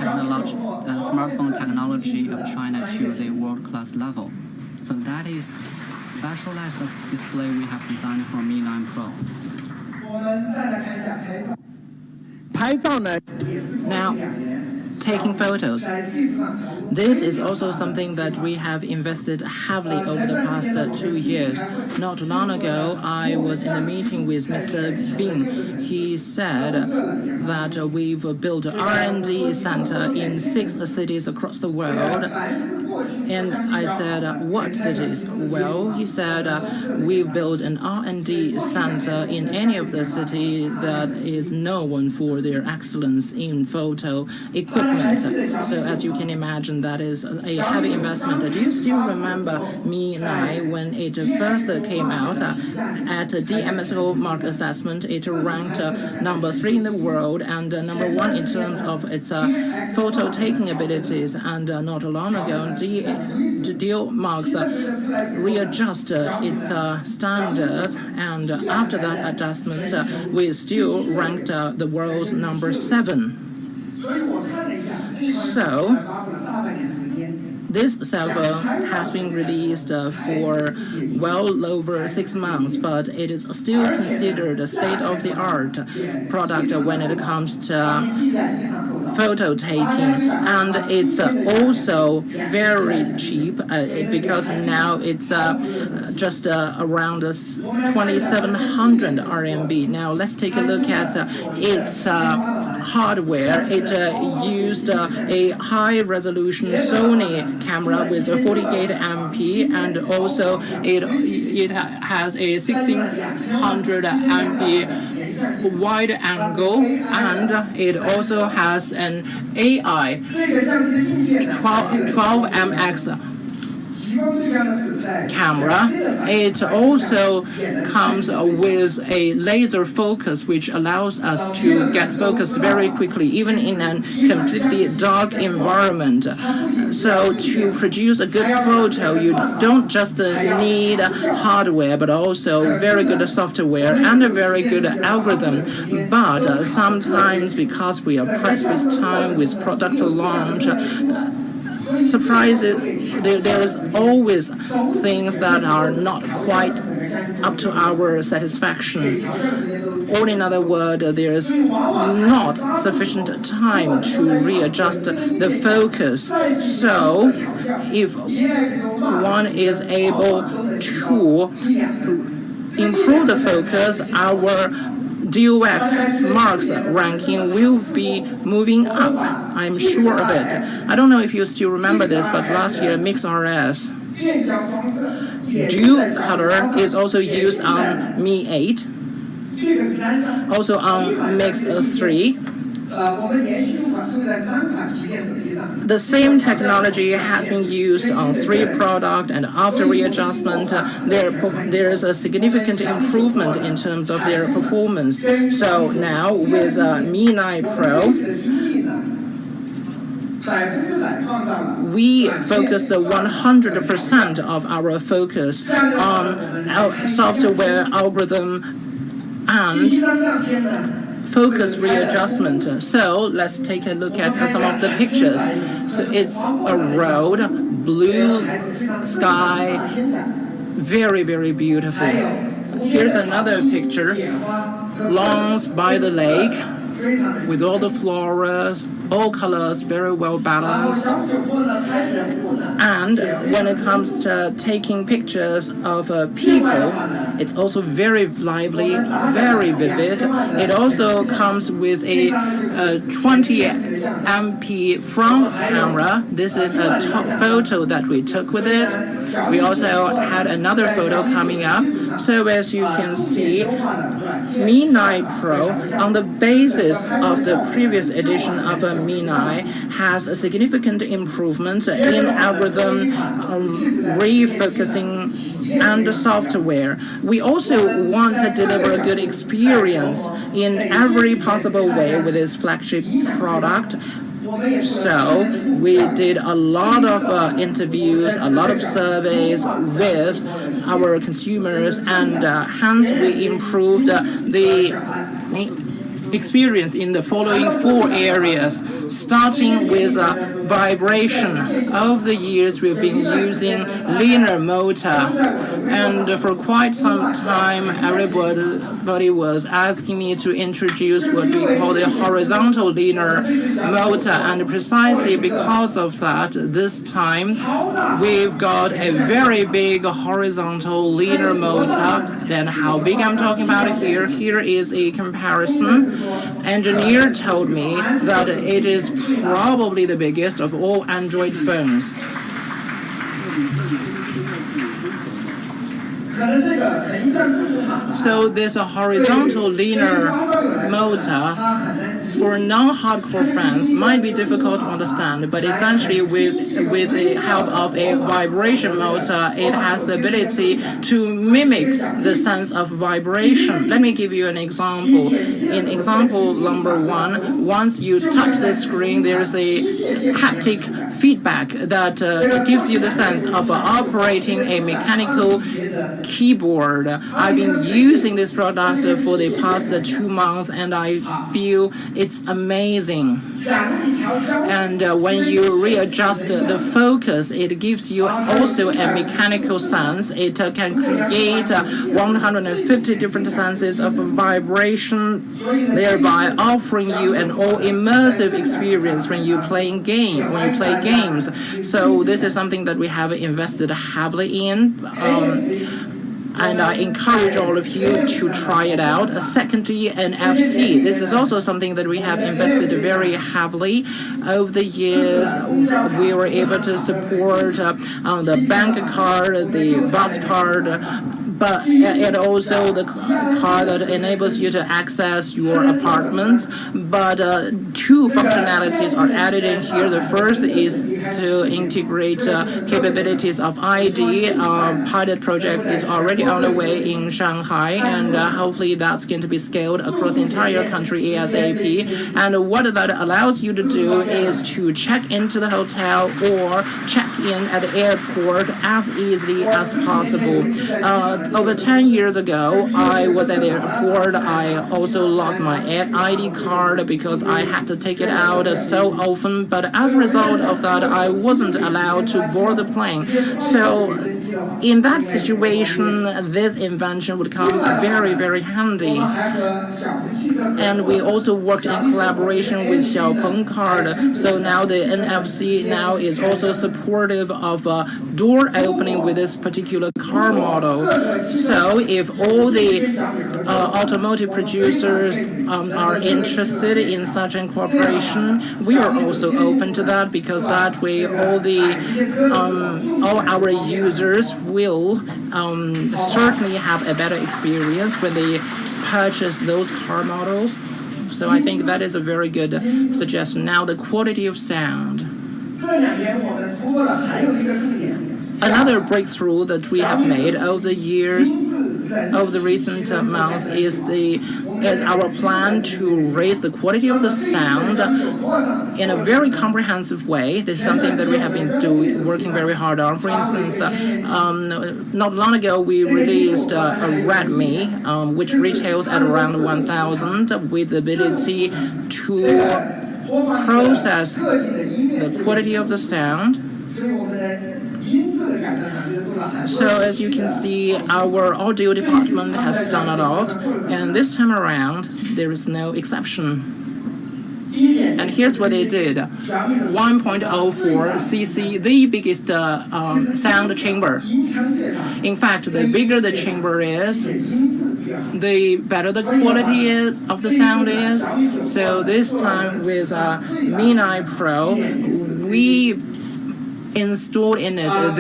smartphone technology of China to the world-class level. So that is specialized display we have designed for Mi 9 Pro. Now, taking photos. This is also something that we have invested heavily over the past 2 years. Not long ago, I was in a meeting with Mr. Bing. He said that we've built an R&D center in 6 cities across the world. And I said, what cities? Well, he said, we've built an R&D center in any of the city that is known for their excellence in photo equipment. So as you can imagine, that is a heavy investment. Do you still remember Mi 9 when it first came out? At DMSO market assessment, it ranked number 3 in the world and number 1 in terms of its photo taking abilities. And not long ago, the deal marks readjust its standards, and after that adjustment, we still ranked the world's number 7. So, this cell phone has been released for well over 6 months, but it is still considered a state-of-the-art product when it comes to photo taking, and it's also very cheap because now it's just around 2,700 RMB. Now let's take a look at its hardware. It used a high-resolution Sony camera with a 48 MP, and also it has a 1600 MP wide angle, and it also has an AI 12MX camera. It also comes with a laser focus, which allows us to get focus very quickly, even in a completely dark environment. So to produce a good photo, you don't just need hardware, but also very good software and a very good algorithm. But sometimes, because we are pressed with time with product launch, surprises, there's always things that are not quite up to our satisfaction. Or in other words, there's not sufficient time to readjust the focus. So if one is able to improve the focus, our DOX marks ranking will be moving up. I'm sure of it. I don't know if you still remember this, but last year MixRS dual color is also used on Mi 8, also on Mix 3. The same technology has been used on 3 products, and after readjustment, there is a significant improvement in terms of their performance. So now with Mi 9 Pro, we focus the 100% of our focus on our software algorithm and focus readjustment. So let's take a look at some of the pictures. So it's a road, blue sky, very, very beautiful. Here's another picture, lawns by the lake with all the flora, all colors very well balanced. And when it comes to taking pictures of people, it's also very lively, very vivid. It also comes with a 20 MP front camera. This is a top photo that we took with it. We also had another photo coming up. So as you can see, Mi 9 Pro, on the basis of the previous edition of a Mi 9, has a significant improvement in algorithm, refocusing, and software. We also want to deliver a good experience in every possible way with this flagship product. So we did a lot of interviews, a lot of surveys with our consumers, and hence we improved the experience in the following 4 areas, starting with vibration. Over the years, we've been using linear motor, and for quite some time, everybody was asking me to introduce what we call the horizontal linear motor, and precisely because of that, this time, we've got a very big horizontal linear motor. Then how big I'm talking about here? Here is a comparison. Engineer told me that it is probably the biggest of all Android phones. So there's a horizontal linear motor for non-hardcore fans might be difficult to understand, but essentially with the help of a vibration motor, it has the ability to mimic the sense of vibration. Let me give you an example. In example number 1, once you touch the screen, there is a haptic feedback that gives you the sense of operating a mechanical keyboard. I've been using this product for the past 2 months, and I feel it's amazing. And when you readjust the focus, it gives you also a mechanical sense. It can create 150 different senses of vibration, thereby offering you an all-immersive experience when you play games. So this is something that we have invested heavily in. And I encourage all of you to try it out. Secondly, NFC. This is also something that we have invested very heavily. Over the years, we were able to support the bank card, the bus card, but it also the card that enables you to access your apartments. But 2 functionalities are added in here. The first is to integrate capabilities of ID. Pilot project is already on the way in Shanghai, and hopefully that's going to be scaled across the entire country ASAP. And what that allows you to do is to check into the hotel or check in at the airport as easily as possible. Over 10 years ago, I was at the airport. I also lost my ID card because I had to take it out so often. But as a result of that, I wasn't allowed to board the plane. So in that situation, this invention would come very, very handy. And we also worked in collaboration with Xiaopeng Card. So now the NFC now is also supportive of door opening with this particular car model. So if all the automotive producers are interested in such a cooperation, we are also open to that, because that way all our users will certainly have a better experience when they purchase those car models. So I think that is a very good suggestion. Now, the quality of sound. Another breakthrough that we have made over the years, over the recent months, is our plan to raise the quality of the sound in a very comprehensive way. This is something that we have been working very hard on. For instance, not long ago we released a Redmi, which retails at around 1,000, with the ability to process the quality of the sound. So as you can see, our audio department has done a lot, and this time around there is no exception. And here's what they did. 1.04 cc, the biggest sound chamber. In fact, the bigger the chamber is, the better the quality is of the sound is. So this time with Mi 9 Pro, we installed in it the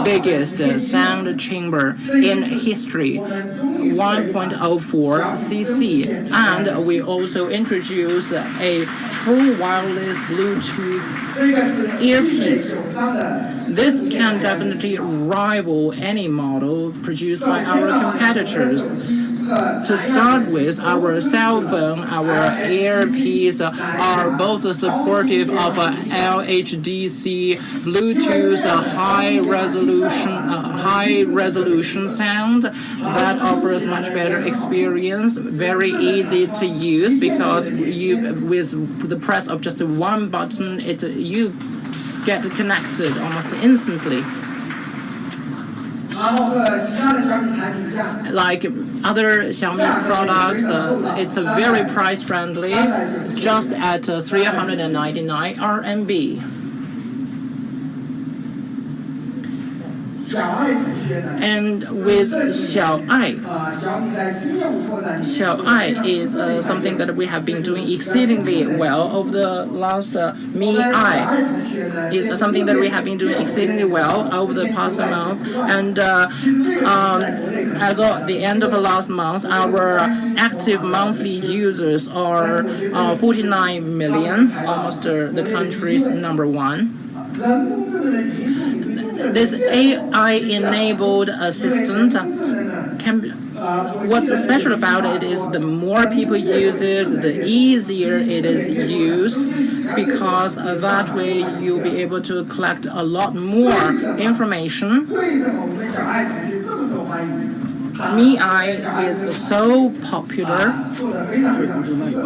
biggest sound chamber in history, 1.04 cc, and we also introduced a true wireless Bluetooth earpiece. This can definitely rival any model produced by our competitors. To start with, our cell phone, our earpiece are both supportive of LHDC, Bluetooth, high resolution sound that offers much better experience. Very easy to use, because with the press of just one button, you get connected almost instantly. Like other Xiaomi products, it's very price friendly, just at 399 RMB. And with Xiaoai, Xiaoai is something that we have been doing exceedingly well over the last MiAi is something that we have been doing exceedingly well over the past month. And as of the end of the last month, our active monthly users are 49 million, almost the country's #1. This AI-enabled assistant what's special about it is the more people use it, the easier it is used, because that way you'll be able to collect a lot more information. MiAi is so popular.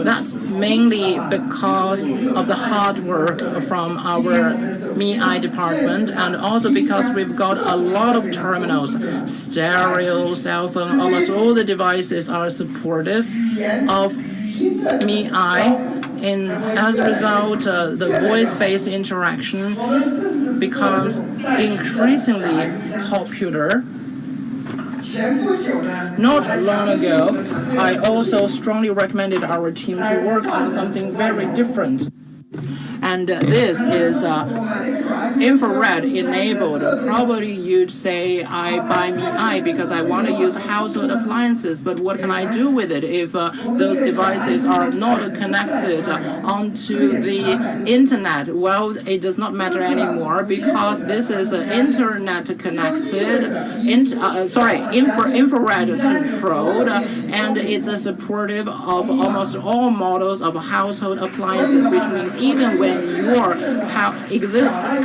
That's mainly because of the hard work from our MiAi department, and also because we've got a lot of terminals, stereo, cell phone, almost all the devices are supportive of MiAi. And as a result, the voice-based interaction becomes increasingly popular. Not long ago, I also strongly recommended our team to work on something very different. And this is infrared enabled. Probably you'd say I buy MiAi because I want to use household appliances, but what can I do with it if those devices are not connected onto the internet? Well, it does not matter anymore, because this is internet connected, infrared controlled, and it's supportive of almost all models of household appliances, which means even when your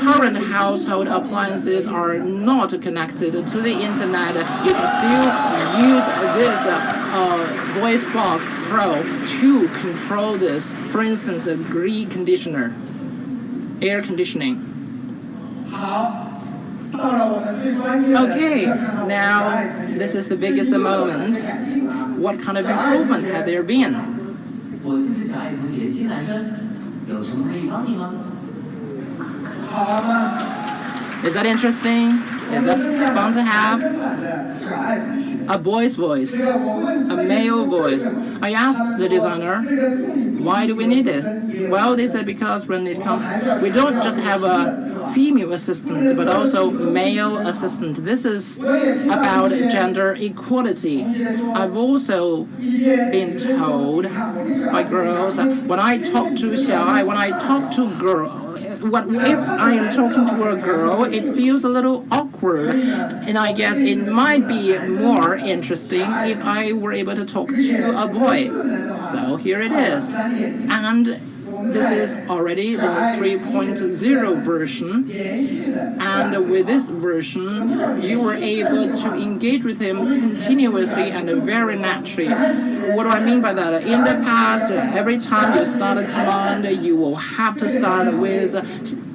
current household appliances are not connected to the internet, you can still use this Voice Box Pro to control this. For instance, a air conditioning. Okay, now this is the biggest moment. What kind of improvement have there been? Is that interesting? Is that fun to have? A boy's voice, a male voice. I asked the designer, why do we need it? Well, they said because when it comes, we don't just have a female assistant, but also male assistant. This is about gender equality. I've also been told by girls, when I talk to Xiaoai, when I talk to girls, if I am talking to a girl, it feels a little awkward, and I guess it might be more interesting if I were able to talk to a boy. So here it is, and this is already the 3.0 version, and with this version you were able to engage with him continuously and very naturally. What do I mean by that? In the past, every time you start a command, you will have to start with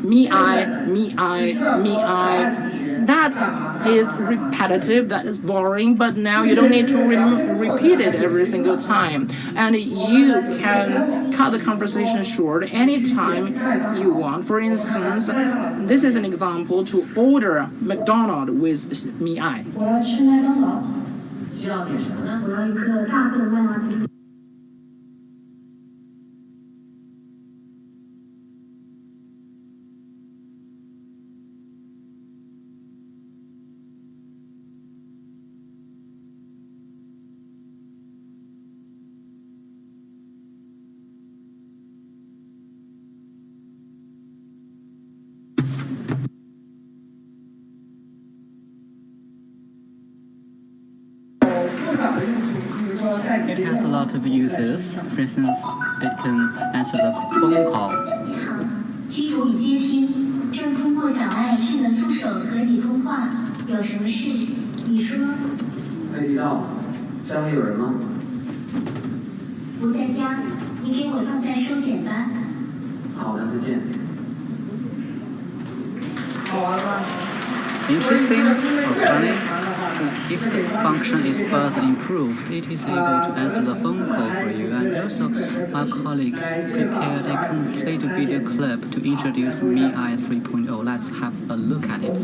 MiAi, MiAi, MiAi. That is repetitive, that is boring, but now you don't need to repeat it every single time. And you can cut the conversation short anytime you want. For instance, this is an example to order McDonald's with MiAi. 我要吃麦当劳。需要点什么呢？我要一颗大份麦辣鸡。It has a lot of uses. For instance, it can answer the phone call. 你好，基础已接听，正通过小爱智能助手和你通话，有什么事？你说。快递到，家里有人吗？不在家，你给我放在收点吧。好的，再见。 Interesting or funny? If the function is further improved, it is able to answer the phone call for you. And also, our colleague prepared a complete video clip to introduce MiAi 3.0. Let's have a look at it.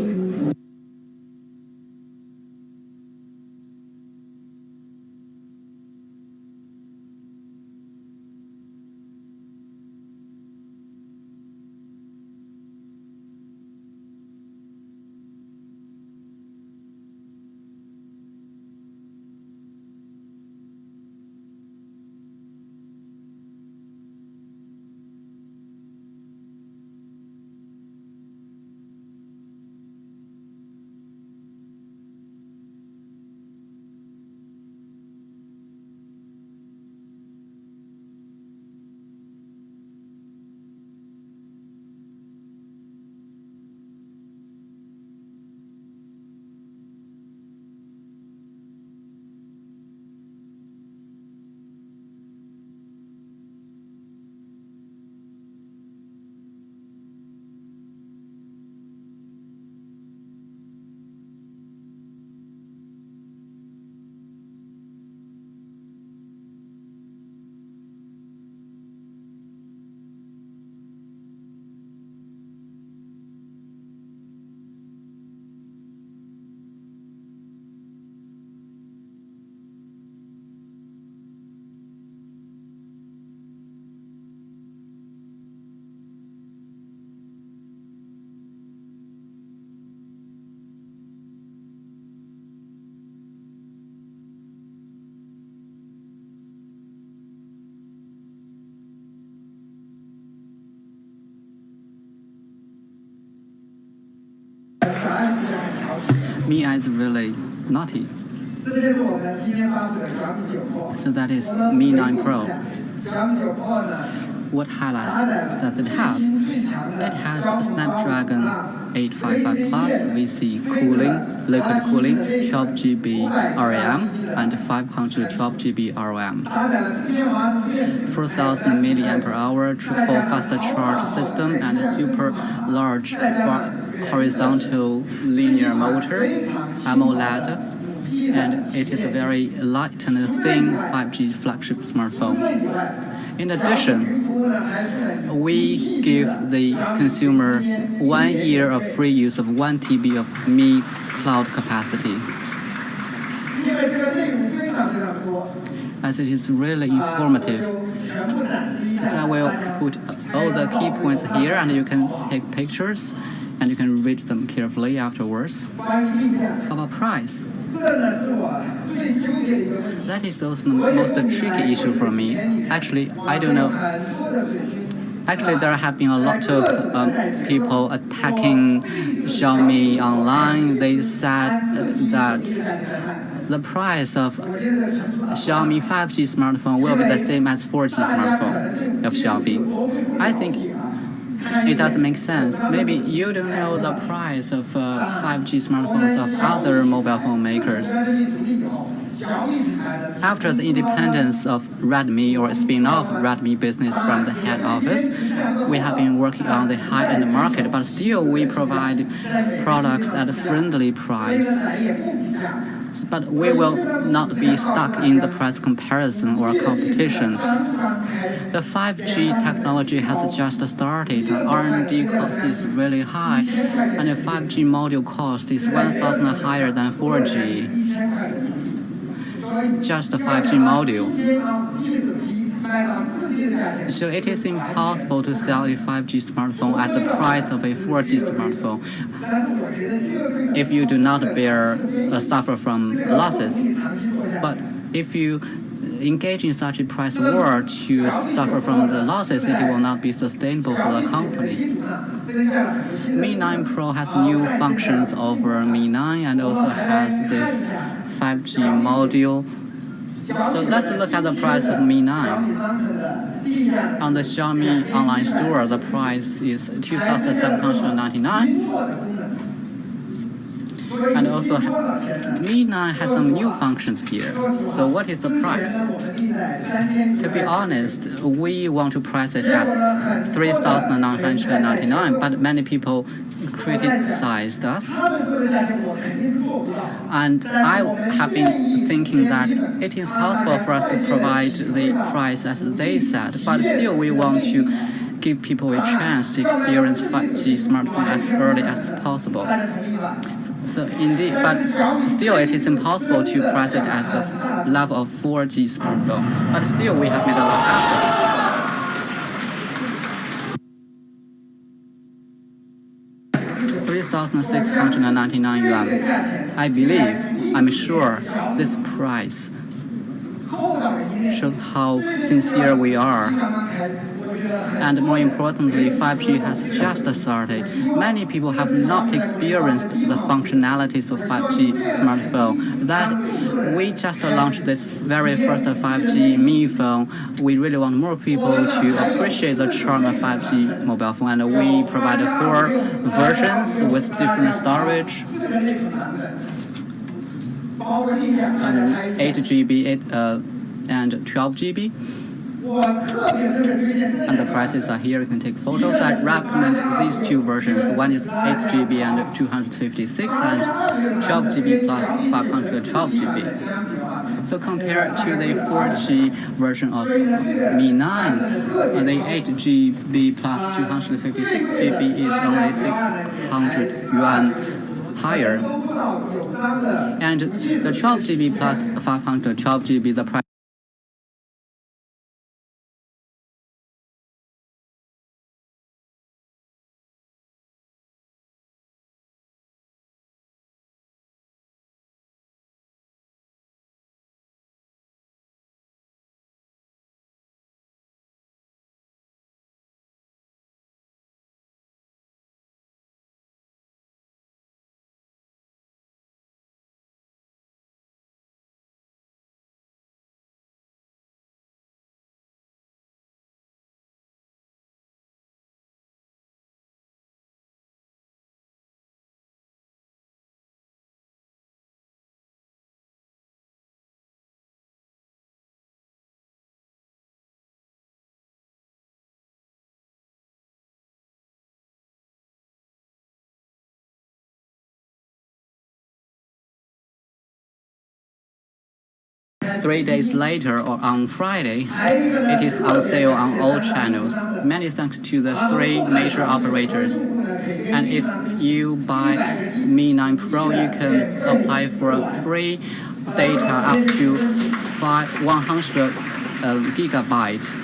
Mi is really naughty. So that is Mi 9 Pro. What highlights does it have? It has Snapdragon 855 Plus VC cooling, liquid cooling, 12 GB RAM, and 512 GB ROM. 4,000 mAh triple fast charge system and a super large horizontal linear motor, AMOLED, and it is a very light and thin 5G flagship smartphone. In addition, we give the consumer 1 year of free use of 1 TB of Mi cloud capacity. As it is really informative, so I will put all the key points here and you can take pictures and you can read them carefully afterwards. How about price? That is also the most tricky issue for me. Actually, I don't know. Actually, there have been a lot of people attacking Xiaomi online. They said that the price of Xiaomi 5G smartphone will be the same as 4G smartphone of Xiaomi. I think it doesn't make sense. Maybe you don't know the price of 5G smartphones of other mobile phone makers. After the independence of Redmi or spin-off Redmi business from the head office, we have been working on the high-end market, but still we provide products at a friendly price. But we will not be stuck in the price comparison or competition. The 5G technology has just started. R&D cost is really high, and the 5G module cost is 1,000 higher than 4G. Just a 5G module. So it is impossible to sell a 5G smartphone at the price of a 4G smartphone if you do not suffer from losses. But if you engage in such a price war to suffer from the losses, it will not be sustainable for the company. Mi 9 Pro has new functions over Mi 9 and also has this 5G module. So let's look at the price of Mi 9. On the Xiaomi online store, the price is $2,799. And also, Mi 9 has some new functions here. So what is the price? To be honest, we want to price it at $3,999, but many people criticized us. And I have been thinking that it is possible for us to provide the price as they said, but still we want to give people a chance to experience 5G smartphone as early as possible. So indeed, but still it is impossible to price it as a level of 4G smartphone. But still we have made a lot of efforts. $3,699. I believe, I'm sure, this price shows how sincere we are. And more importantly, 5G has just started. Many people have not experienced the functionalities of 5G smartphone. That we just launched this very first 5G Mi phone. We really want more people to appreciate the charm of 5G mobile phone, and we provide 4 versions with different storage. 8 GB and 12 GB. And the prices are here. You can take photos. I recommend these 2 versions. One is 8 GB and 256, and 12 GB plus 512 GB. So compared to the 4G version of Mi 9, the 8 GB plus 256 GB is only 600 yuan higher. And the 12 GB plus 512 GB, the price 3 days later or on Friday, it is on sale on all channels. Many thanks to the 3 major operators. And if you buy Mi 9 Pro, you can apply for a free data up to 100 gigabytes.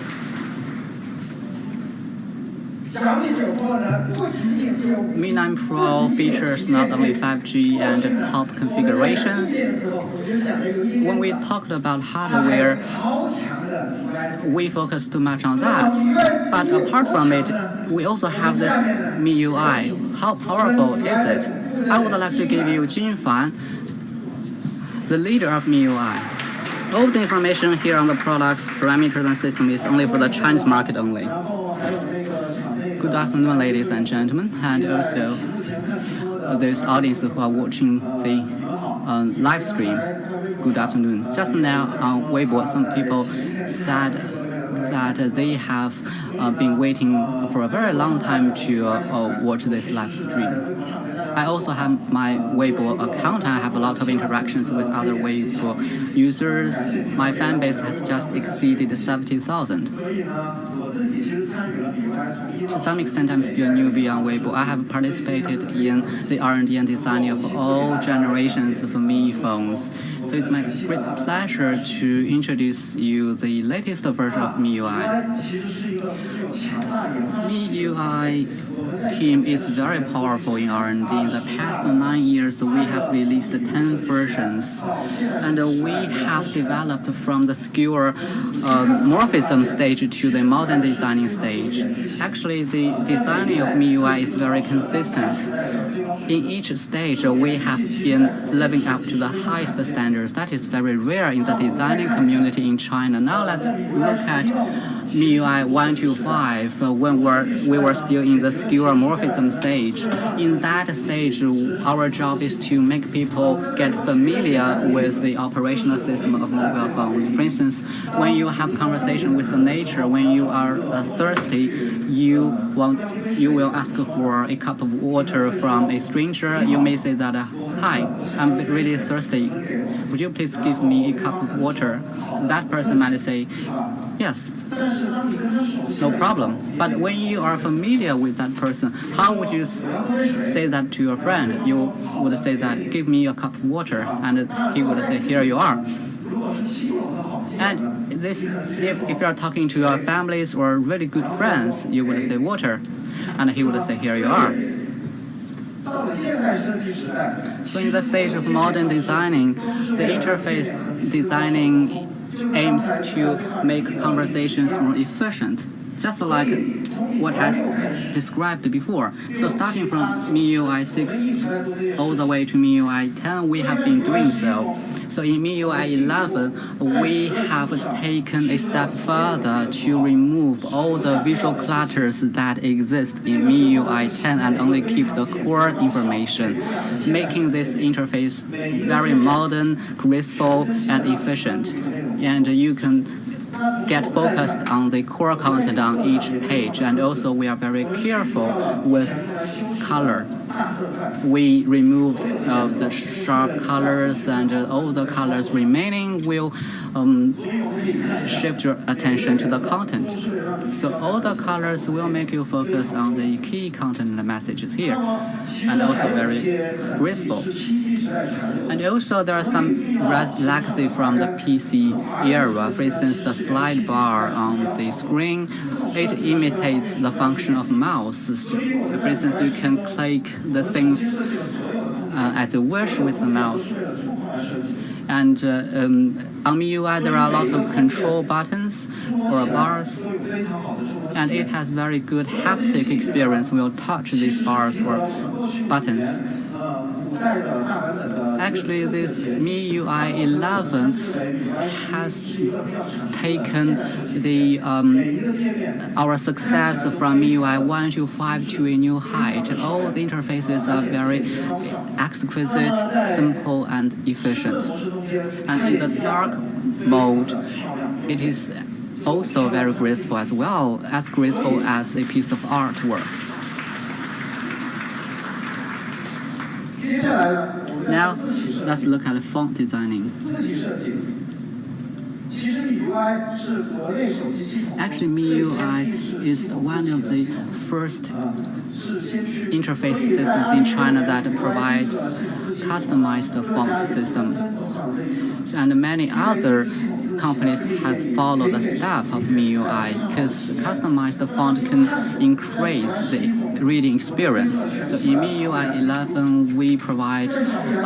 Mi 9 Pro features not only 5G and top configurations. When we talked about hardware, we focus too much on that. But apart from it, we also have this MIUI. How powerful is it? I would like to give you Jin Fan, the leader of MIUI. All the information here on the products, parameters, and system is only for the Chinese market only. Good afternoon, ladies and gentlemen, and also those audience who are watching the live stream. Good afternoon. Just now on Weibo, some people said that they have been waiting for a very long time to watch this live stream. I also have my Weibo account. I have a lot of interactions with other Weibo users. My fan base has just exceeded 70,000. To some extent, I'm still a newbie on Weibo. I have participated in the R&D and design of all generations of Mi phones. So it's my great pleasure to introduce you the latest version of MIUI. MIUI team is very powerful in R&D. In the past 9 years, we have released 10 versions, and we have developed from the skewer morphism stage to the modern designing stage. Actually, the designing of MIUI is very consistent. In each stage, we have been living up to the highest standards. That is very rare in the designing community in China. Now let's look at MIUI 125 when we were still in the skewer morphism stage. In that stage, our job is to make people get familiar with the operational system of mobile phones. For instance, when you have conversation with the nature, when you are thirsty, you will ask for a cup of water from a stranger. You may say that, "Hi, I'm really thirsty. Would you please give me a cup of water?" That person might say, "Yes, no problem." But when you are familiar with that person, how would you say that to your friend? You would say that, "Give me a cup of water," and he would say, "Here you are." And this, if you are talking to your families or really good friends, you would say water, and he would say, "Here you are." So in the stage of modern designing, the interface designing aims to make conversations more efficient, just like what I described before. So starting from MIUI 6 all the way to MIUI 10, we have been doing so. So in MIUI 11, we have taken a step further to remove all the visual clutters that exist in MIUI 10 and only keep the core information, making this interface very modern, graceful, and efficient. And you can get focused on the core content on each page. And also we are very careful with color. We removed the sharp colors, and all the colors remaining will shift your attention to the content. So all the colors will make you focus on the key content and the messages here, and also very graceful. And also there are some legacy from the PC era. For instance, the slide bar on the screen, it imitates the function of mouse. For instance, you can click the things as you wish with the mouse. And on MIUI, there are a lot of control buttons or bars, and it has very good haptic experience when you touch these bars or buttons. Actually, this MIUI 11 has taken the our success from MIUI 1 to 5 to a new height. All the interfaces are very exquisite, simple, and efficient. And in the dark mode, it is also very graceful as well, as graceful as a piece of artwork. Now, let's look at font designing. Actually, MIUI is one of the first interface systems in China that provides customized font system. And many other companies have followed the step of MIUI because customized font can increase the reading experience. So in MIUI 11, we provide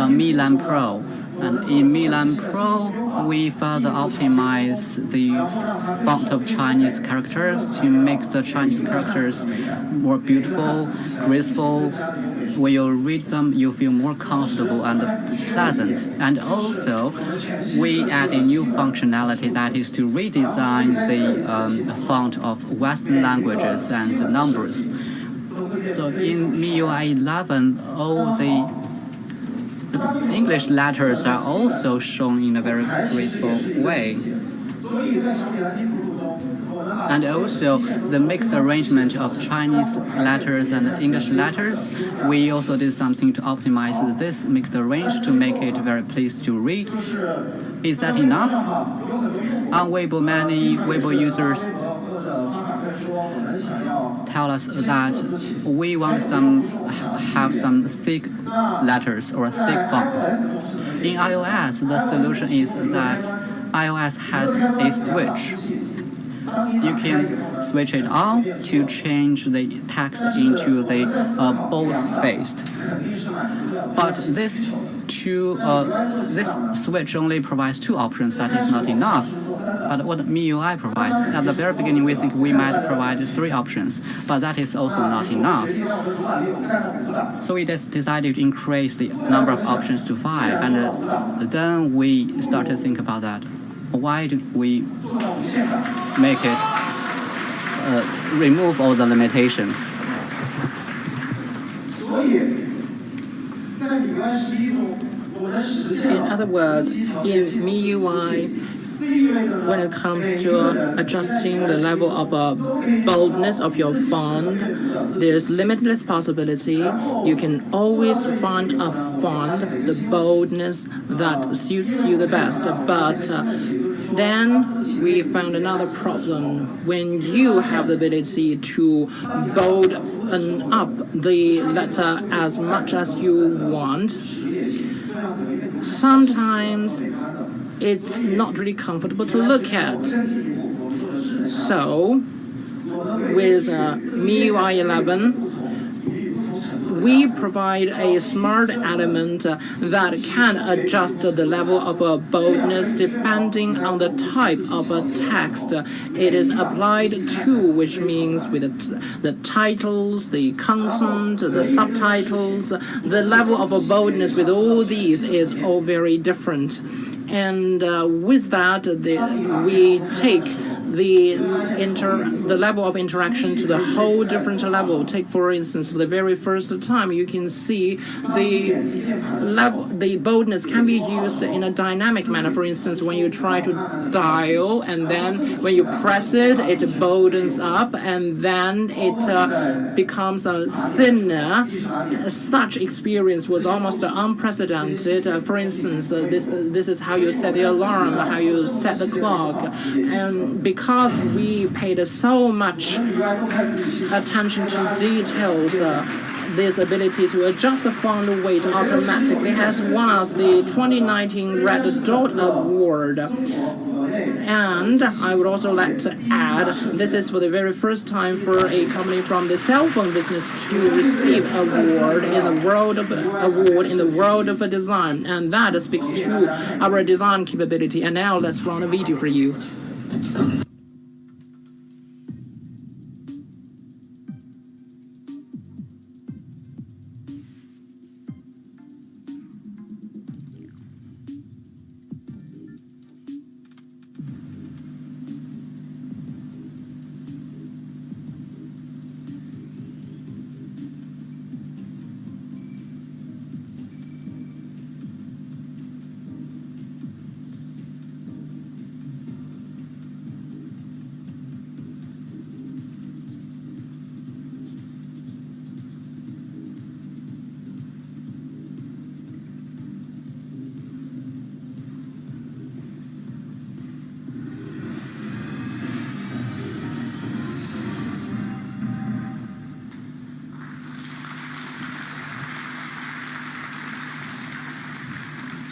Milan Pro. And in Milan Pro, we further optimize the font of Chinese characters to make the Chinese characters more beautiful, graceful. When you read them, you feel more comfortable and pleasant. And also, we add a new functionality that is to redesign the font of Western languages and numbers. So in MIUI 11, all the English letters are also shown in a very graceful way. And also the mixed arrangement of Chinese letters and English letters, we also did something to optimize this mixed arrange to make it very pleasant to read. Is that enough? On Weibo, many Weibo users tell us that we want have some thick letters or thick font. In iOS, the solution is that iOS has a switch. You can switch it on to change the text into the bold-faced. But this switch only provides two options. That is not enough. But what MIUI provides, at the very beginning, we think we might provide three options, but that is also not enough. So we decided to increase the number of options to 5, and then we started to think about that. Why do we make it remove all the limitations? In other words, in MIUI, when it comes to adjusting the level of boldness of your font, there's limitless possibility. You can always find a font, the boldness that suits you the best. But then we found another problem. When you have the ability to bold up the letter as much as you want, sometimes it's not really comfortable to look at. So, with MIUI 11, we provide a smart element that can adjust the level of boldness depending on the type of text it is applied to, which means with the titles, the content, the subtitles, the level of boldness with all these is all very different. And with that, we take the level of interaction to the whole different level. Take, for instance, for the very first time, you can see the boldness can be used in a dynamic manner. For instance, when you try to dial, and then when you press it, it boldens up, and then it becomes thinner. Such experience was almost unprecedented. For instance, this is how you set the alarm, how you set the clock, and because we paid so much attention to details, this ability to adjust the font weight automatically has won us the 2019 Red Dot Award. And I would also like to add, this is for the very first time for a company from the cell phone business to receive award in the world of design, and that speaks to our design capability. And now let's run a video for you.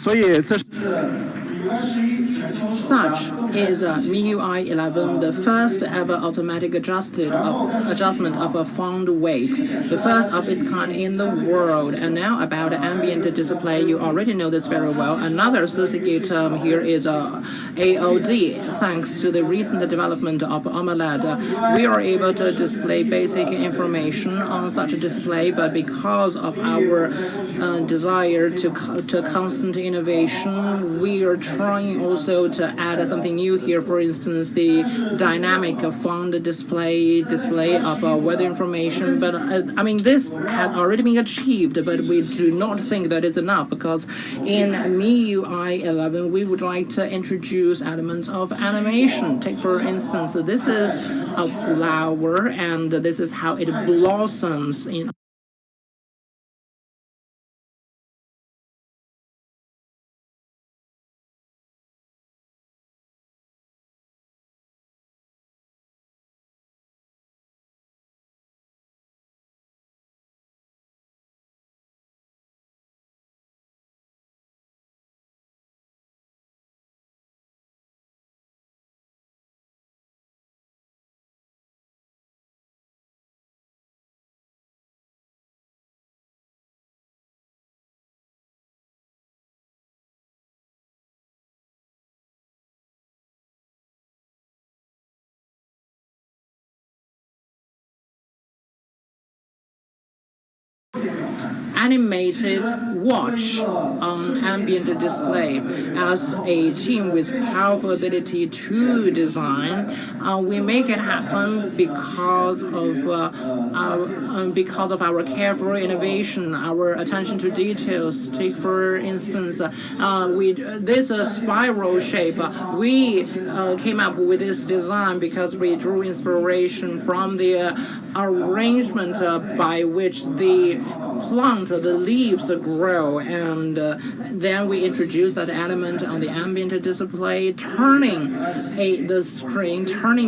所以这是。Such is MIUI 11, the first ever automatic adjustment of a found weight, the first of its kind in the world. And now about ambient display, you already know this very well. Another associated term here is AOD. Thanks to the recent development of AMOLED, we are able to display basic information on such a display, but because of our desire to constant innovation, we are trying also to add something new here. For instance, the dynamic found display of weather information. But I mean, this has already been achieved, but we do not think that is enough, because in MIUI 11 we would like to introduce elements of animation. Take for instance, this is a flower, and this is how it blossoms in animated watch on ambient display. As a team with powerful ability to design, we make it happen because of our careful innovation, our attention to details. Take for instance, this spiral shape. We came up with this design because we drew inspiration from the arrangement by which the plant, the leaves grow, and then we introduce that element on the ambient display, turning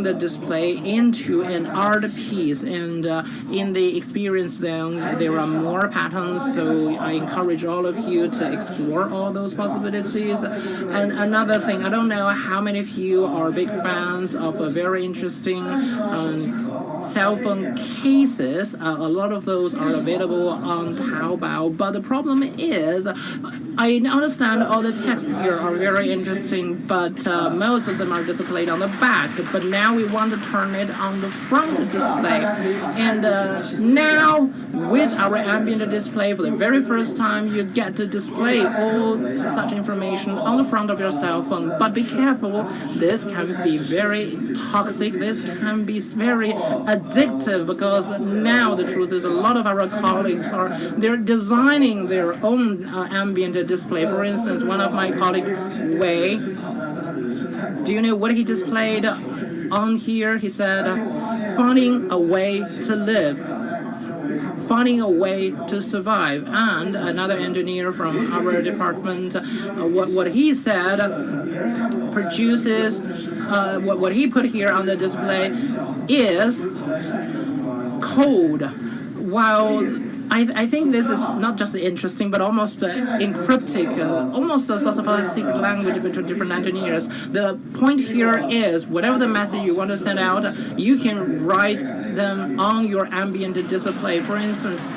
the display into an art piece. And in the experience zone, there are more patterns, so I encourage all of you to explore all those possibilities. And another thing, I don't know how many of you are big fans of a very interesting cell phone cases. A lot of those are available on Taobao, but the problem is, I understand all the texts here are very interesting, but most of them are displayed on the back. But now we want to turn it on the front display. And now, with our ambient display, for the very first time, you get to display all such information on the front of your cell phone. But be careful, this can be very toxic, this can be very addictive, because now the truth is a lot of our colleagues they're designing their own ambient display. For instance, one of my colleagues, Wei, do you know what he displayed on here? He said, finding a way to live, finding a way to survive. And another engineer from our department, what he said produces, what he put here on the display is code. While I think this is not just interesting, but almost encryptic, almost a sort of a secret language between different engineers. The point here is, whatever the message you want to send out, you can write them on your ambient display. For instance,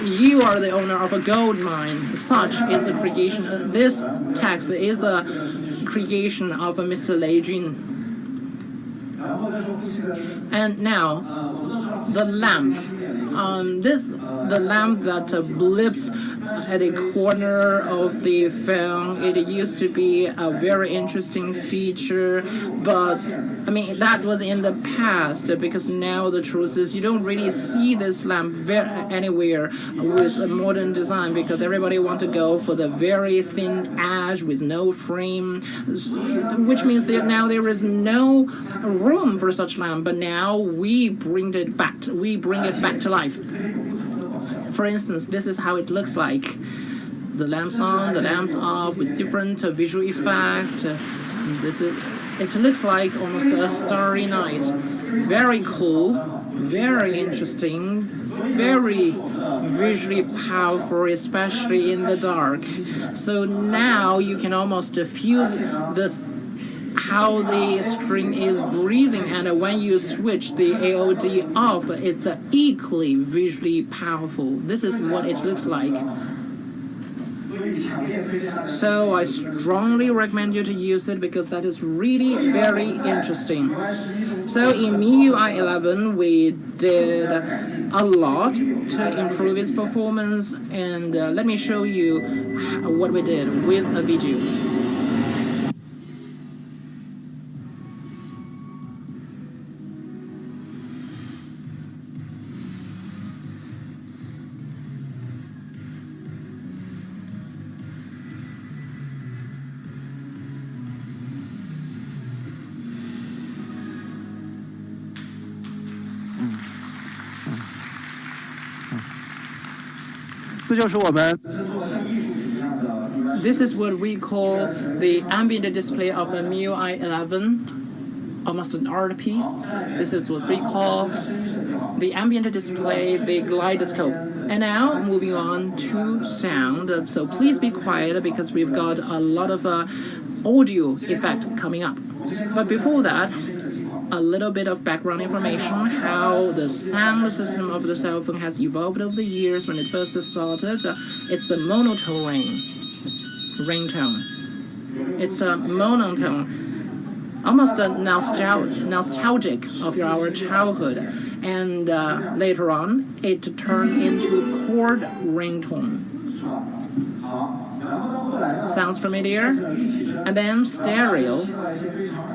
you are the owner of a gold mine. Such is the creation. This text is the creation of Mr. Lei Jun. And now, the lamp. The lamp that blips at the corner of the film. It used to be a very interesting feature, but I mean that was in the past, because now the truth is you don't really see this lamp anywhere with a modern design, because everybody wants to go for the very thin edge with no frame, which means that now there is no room for such lamp. But now we bring it back to life. For instance, this is how it looks like. The lamps on, the lamps off, with different visual effect. It looks like almost a starry night. Very cool, very interesting. very visually powerful, especially in the dark. So now you can almost feel this how the string is breathing, and when you switch the AOD off, it's equally visually powerful. This is what it looks like. So I strongly recommend you to use it because that is really very interesting. So in MIUI 11 we did a lot to improve its performance, and let me show you what we did with a video. This is what we call the ambient display of the MIUI 11, almost an art piece. This is what we call the ambient display, the kaleidoscope. And now moving on to sound. So please be quiet because we've got a lot of audio effect coming up. But before that, a little bit of background information, how the sound system of the cell phone has evolved over the years. When it first started, it's the monotone ringtone. It's a monotone, almost nostalgic of our childhood. And later on, it turned into chord ringtone. Sounds familiar? And then stereo,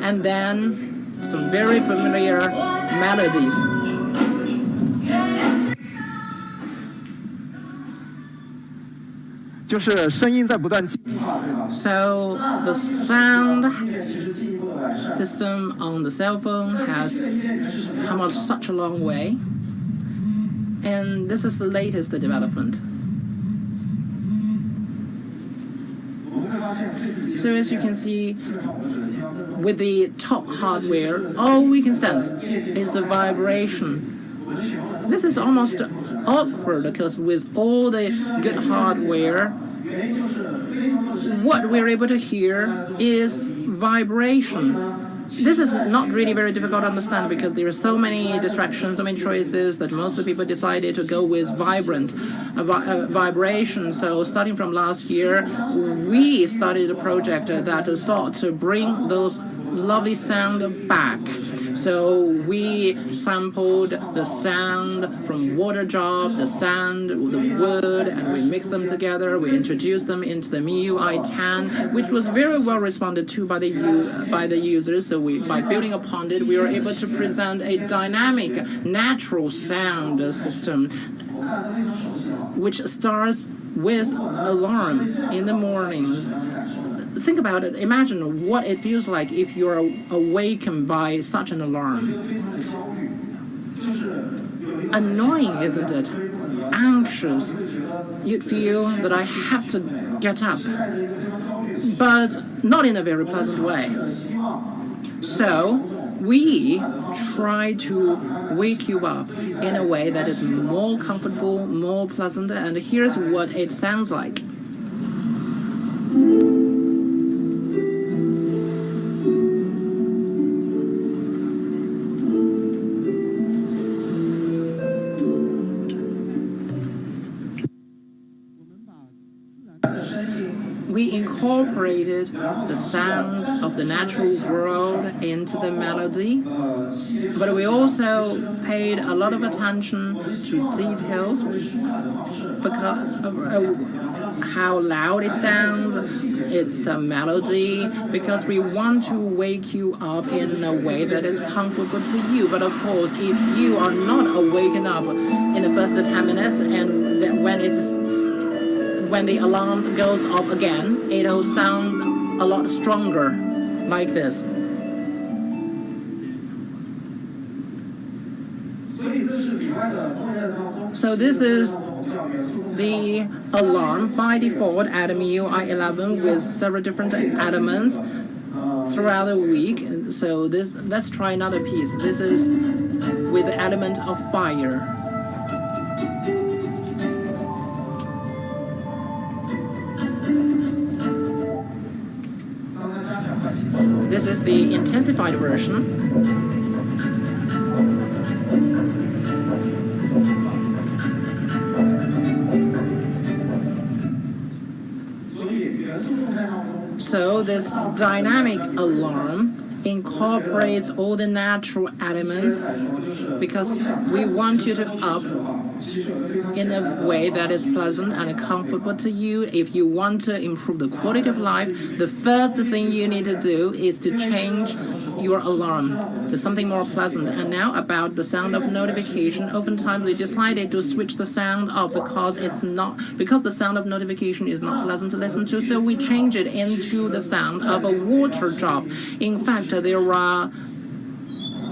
and then some very familiar melodies. So the sound system on the cell phone has come out such a long way, and this is the latest development. So as you can see, with the top hardware, all we can sense is the vibration. This is almost awkward because with all the good hardware, what we're able to hear is vibration. This is not really very difficult to understand because there are so many distractions, so many choices that most of the people decided to go with vibration. So starting from last year, we started a project that sought to bring those lovely sound back. So we sampled the sound from water drop, the sand, the wood, and we mixed them together. We introduced them into the MIUI 10, which was very well responded to by the users. So by building upon it, we were able to present a dynamic, natural sound system, which starts with alarm in the mornings. Think about it. Imagine what it feels like if you're awakened by such an alarm. Annoying, isn't it? Anxious. You'd feel that I have to get up, but not in a very pleasant way. So we try to wake you up in a way that is more comfortable, more pleasant, and here's what it sounds like. We incorporated the sounds of the natural world into the melody, but we also paid a lot of attention to details, because of how loud it sounds, its a melody, because we want to wake you up in a way that is comfortable to you. But of course, if you are not awakened up in the first 10 minutes, and when the alarm goes off again, it'll sound a lot stronger, like this. So this is the alarm by default at MIUI 11 with several different elements throughout the week. So let's try another piece. This is with the element of fire. This is the intensified version. So this dynamic alarm incorporates all the natural elements because we want you to up in a way that is pleasant and comfortable to you. If you want to improve the quality of life, the first thing you need to do is to change your alarm to something more pleasant. And now about the sound of notification, oftentimes we decided to switch the sound off because the sound of notification is not pleasant to listen to, so we change it into the sound of a water drop. In fact, there are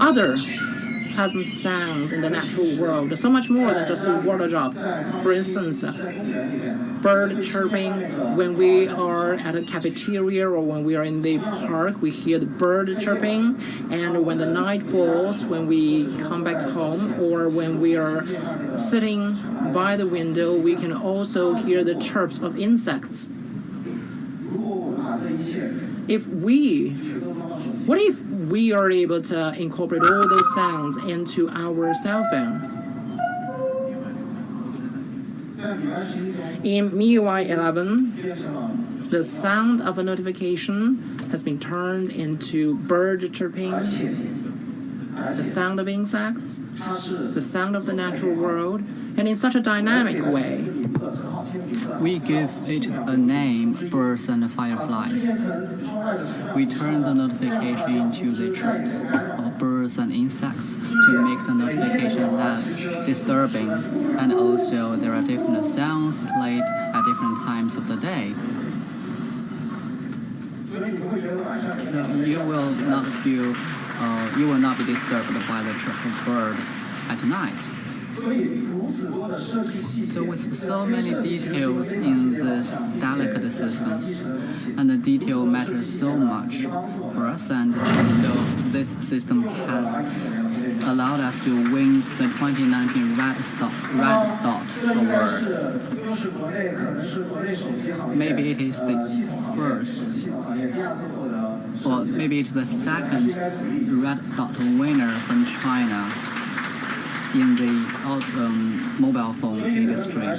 other pleasant sounds in the natural world, so much more than just a water drop. For instance, bird chirping. When we are at a cafeteria or when we are in the park, we hear the bird chirping. And when the night falls, when we come back home, or when we are sitting by the window, we can also hear the chirps of insects. What if we are able to incorporate all those sounds into our cell phone? In MIUI 11, the sound of a notification has been turned into bird chirping, the sound of insects, the sound of the natural world, and in such a dynamic way. We give it a name, birds and fireflies. We turn the notification into the chirps of birds and insects to make the notification less disturbing. And also there are different sounds played at different times of the day. So you will not be disturbed by the chirp of bird at night. So with so many details in this delicate system, and the detail matters so much for us, and so this system has allowed us to win the 2019 Red Dot Award. Maybe it is the first, or maybe it's the second Red Dot winner from China in the mobile phone industry.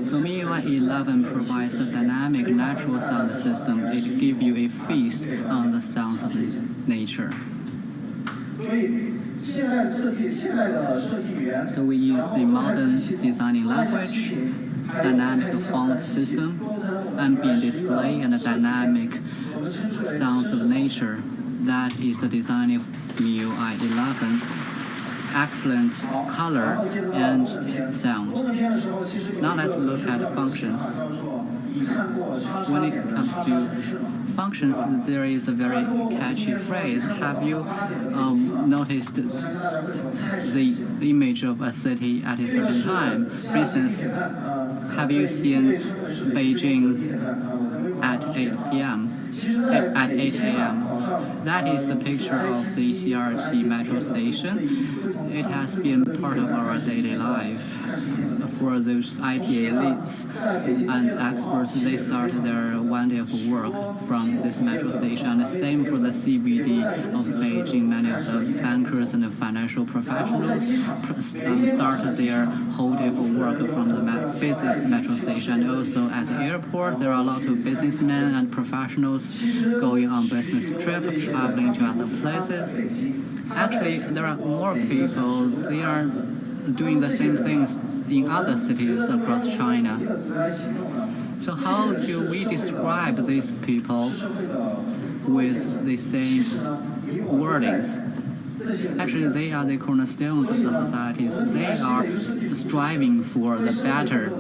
So MIUI 11 provides the dynamic natural sound system. It gives you a feast on the sounds of nature. So we use the modern designing language, dynamic font system, ambient display, and the dynamic sounds of nature. That is the design of MIUI 11. Excellent color and sound. Now let's look at functions. When it comes to functions, there is a very catchy phrase. Have you noticed the image of a city at a certain time? For instance, have you seen Beijing at 8 p.m.? At 8 a.m. That is the picture of the CRT metro station. It has been part of our daily life. For those IT elites and experts, they start their one day of work from this metro station. And the same for the CBD of Beijing. Many of the bankers and the financial professionals start their whole day of work from the basic metro station. Also at the airport, there are a lot of businessmen and professionals going on business trip, traveling to other places. Actually, there are more people. They are doing the same things in other cities across China. So how do we describe these people with the same wordings? Actually, they are the cornerstones of the societies. They are striving for the better.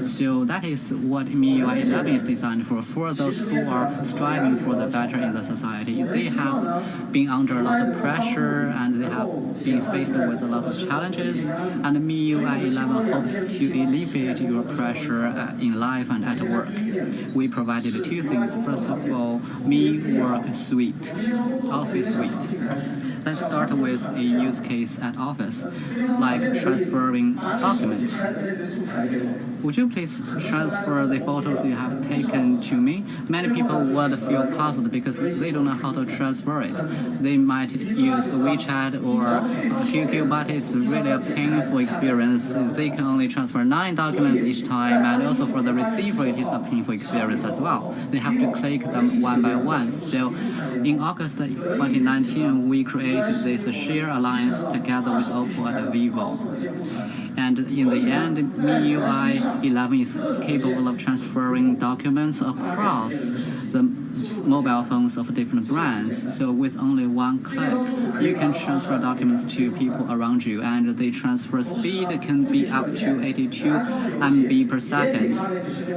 So that is what MIUI 11 is designed for those who are striving for the better in the society. They have been under a lot of pressure and they have been faced with a lot of challenges. And MIUI 11 hopes to alleviate your pressure in life and at work. We provided two things. First of all, Mi Work Suite, Office Suite. Let's start with a use case at office, like transferring documents. Would you please transfer the photos you have taken to me? Many people would feel puzzled because they don't know how to transfer it. They might use WeChat or QQ, but it's really a painful experience. They can only transfer 9 documents each time, and also for the receiver, it is a painful experience as well. They have to click them one by one. So in August 2019, we created this Share Alliance together with Oppo and Vivo. And in the end, MIUI 11 is capable of transferring documents across the mobile phones of different brands. So with only one click, you can transfer documents to people around you, and the transfer speed can be up to 82 MB per second.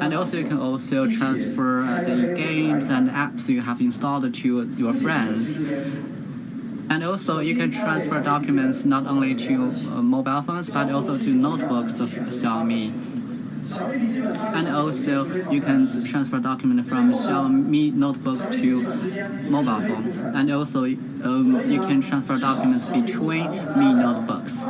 And also you can also transfer the games and apps you have installed to your friends. And also, you can transfer documents not only to mobile phones, but also to notebooks of Xiaomi. And also, you can transfer documents from Xiaomi notebook to mobile phone. And also, you can transfer documents between Mi notebooks.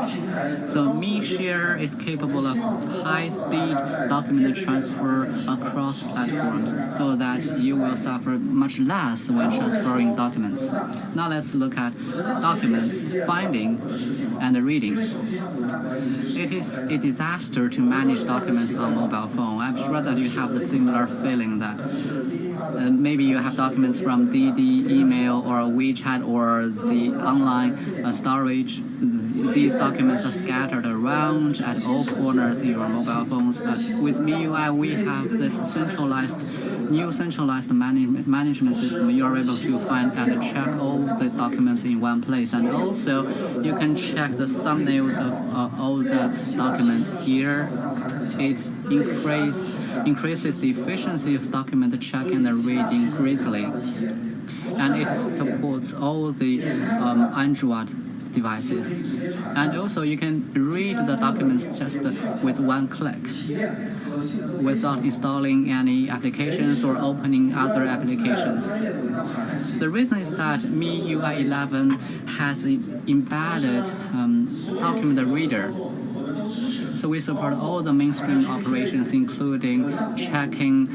So Mi Share is capable of high-speed document transfer across platforms, so that you will suffer much less when transferring documents. Now let's look at documents finding and reading. It is a disaster to manage documents on mobile phone. I'm sure that you have the similar feeling that maybe you have documents from DD, email, or WeChat, or the online storage. These documents are scattered around at all corners in your mobile phones. But with MIUI, we have this new centralized management system. You are able to find and check all the documents in one place, and also you can check the thumbnails of all the documents here. It increases the efficiency of document checking and reading greatly, and it supports all the Android devices. And also you can read the documents just with one click without installing any applications or opening other applications. The reason is that MIUI 11 has an embedded document reader. So we support all the mainstream operations, including checking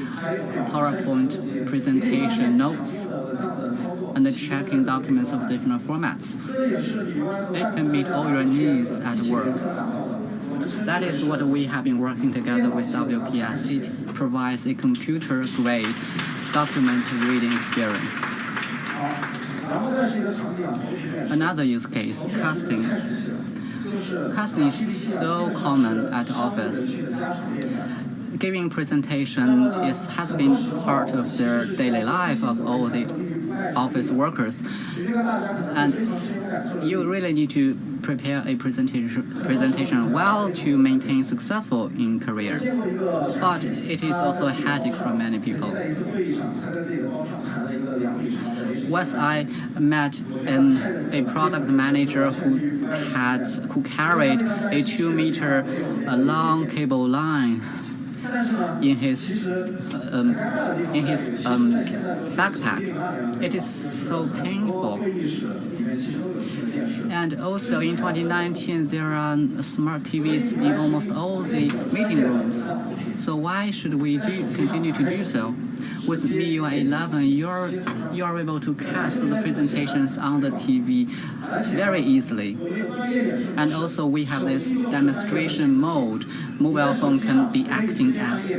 PowerPoint presentation notes and checking documents of different formats. It can meet all your needs at work. That is what we have been working together with WPS. It provides a computer-grade document reading experience. Another use case, casting. Casting is so common at office. Giving presentation has been part of their daily life of all the office workers, and you really need to prepare a presentation well to maintain successful in career. But it is also a headache for many people. Once I met a product manager who carried a 2-meter long cable line in his backpack. It is so painful. And also in 2019, there are smart TVs in almost all the meeting rooms. So why should we continue to do so? With MIUI 11, you are able to cast the presentations on the TV very easily. And also we have this demonstration mode. Mobile phone can be acting as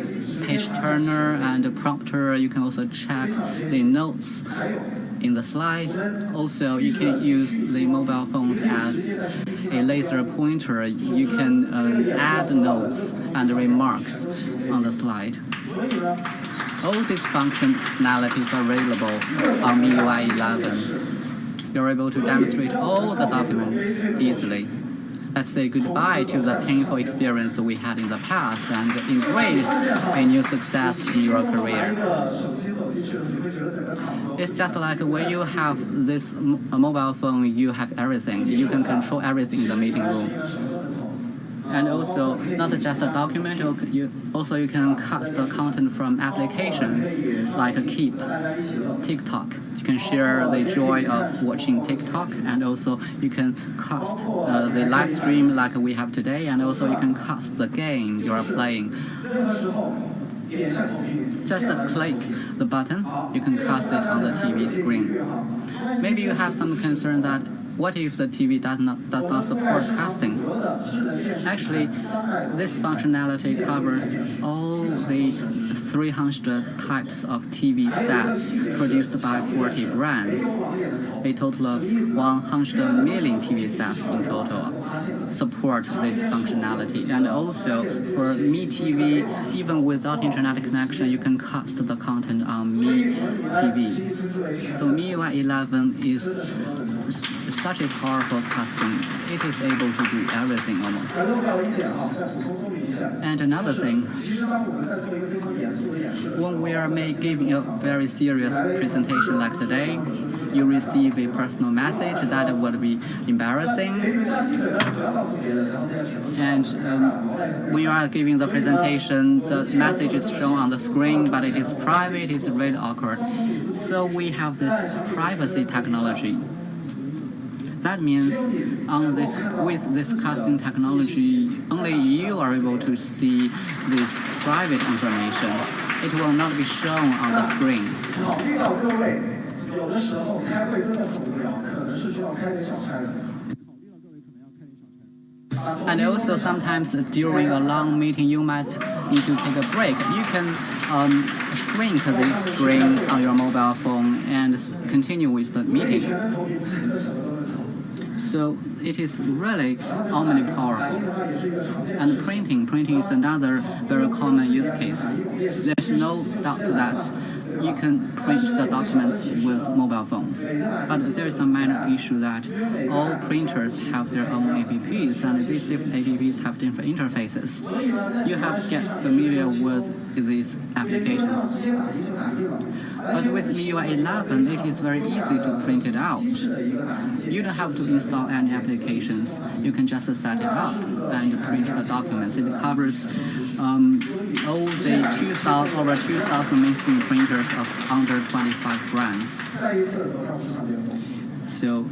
page turner and prompter. You can also check the notes in the slides. Also, you can use the mobile phones as a laser pointer. You can add notes and remarks on the slide. All these functionalities are available on MIUI 11. You're able to demonstrate all the documents easily. Let's say goodbye to the painful experience we had in the past and embrace a new success in your career. It's just like when you have this mobile phone, you have everything. You can control everything in the meeting room. And also, not just a document, you can cast the content from applications like Keep, TikTok. You can share the joy of watching TikTok, and also you can cast the live stream like we have today, and also you can cast the game you are playing. Just click the button, you can cast it on the TV screen. Maybe you have some concern that what if the TV does not support casting? Actually, this functionality covers all the 300 types of TV sets produced by 40 brands. A total of 100 million TV sets in total support this functionality. And also for Mi TV, even without internet connection, you can cast the content on Mi TV. So MIUI 11 is such a powerful casting. It is able to do everything almost. And another thing, when we are giving a very serious presentation like today, you receive a personal message that would be embarrassing. And when you are giving the presentation, the message is shown on the screen, but it is private, it's really awkward. So we have this privacy technology. That means with this casting technology, only you are able to see this private information. It will not be shown on the screen. And also sometimes during a long meeting you might need to take a break. You can shrink the screen on your mobile phone and continue with the meeting. So it is really omnipowerful. And printing is another very common use case. There's no doubt that you can print the documents with mobile phones. But there is a minor issue that all printers have their own apps, and these different apps have different interfaces. You have to get familiar with these applications. But with MIUI 11, it is very easy to print it out. You don't have to install any applications. You can just set it up and print the documents. It covers all the over 2,000 mainstream printers of under 25 brands. So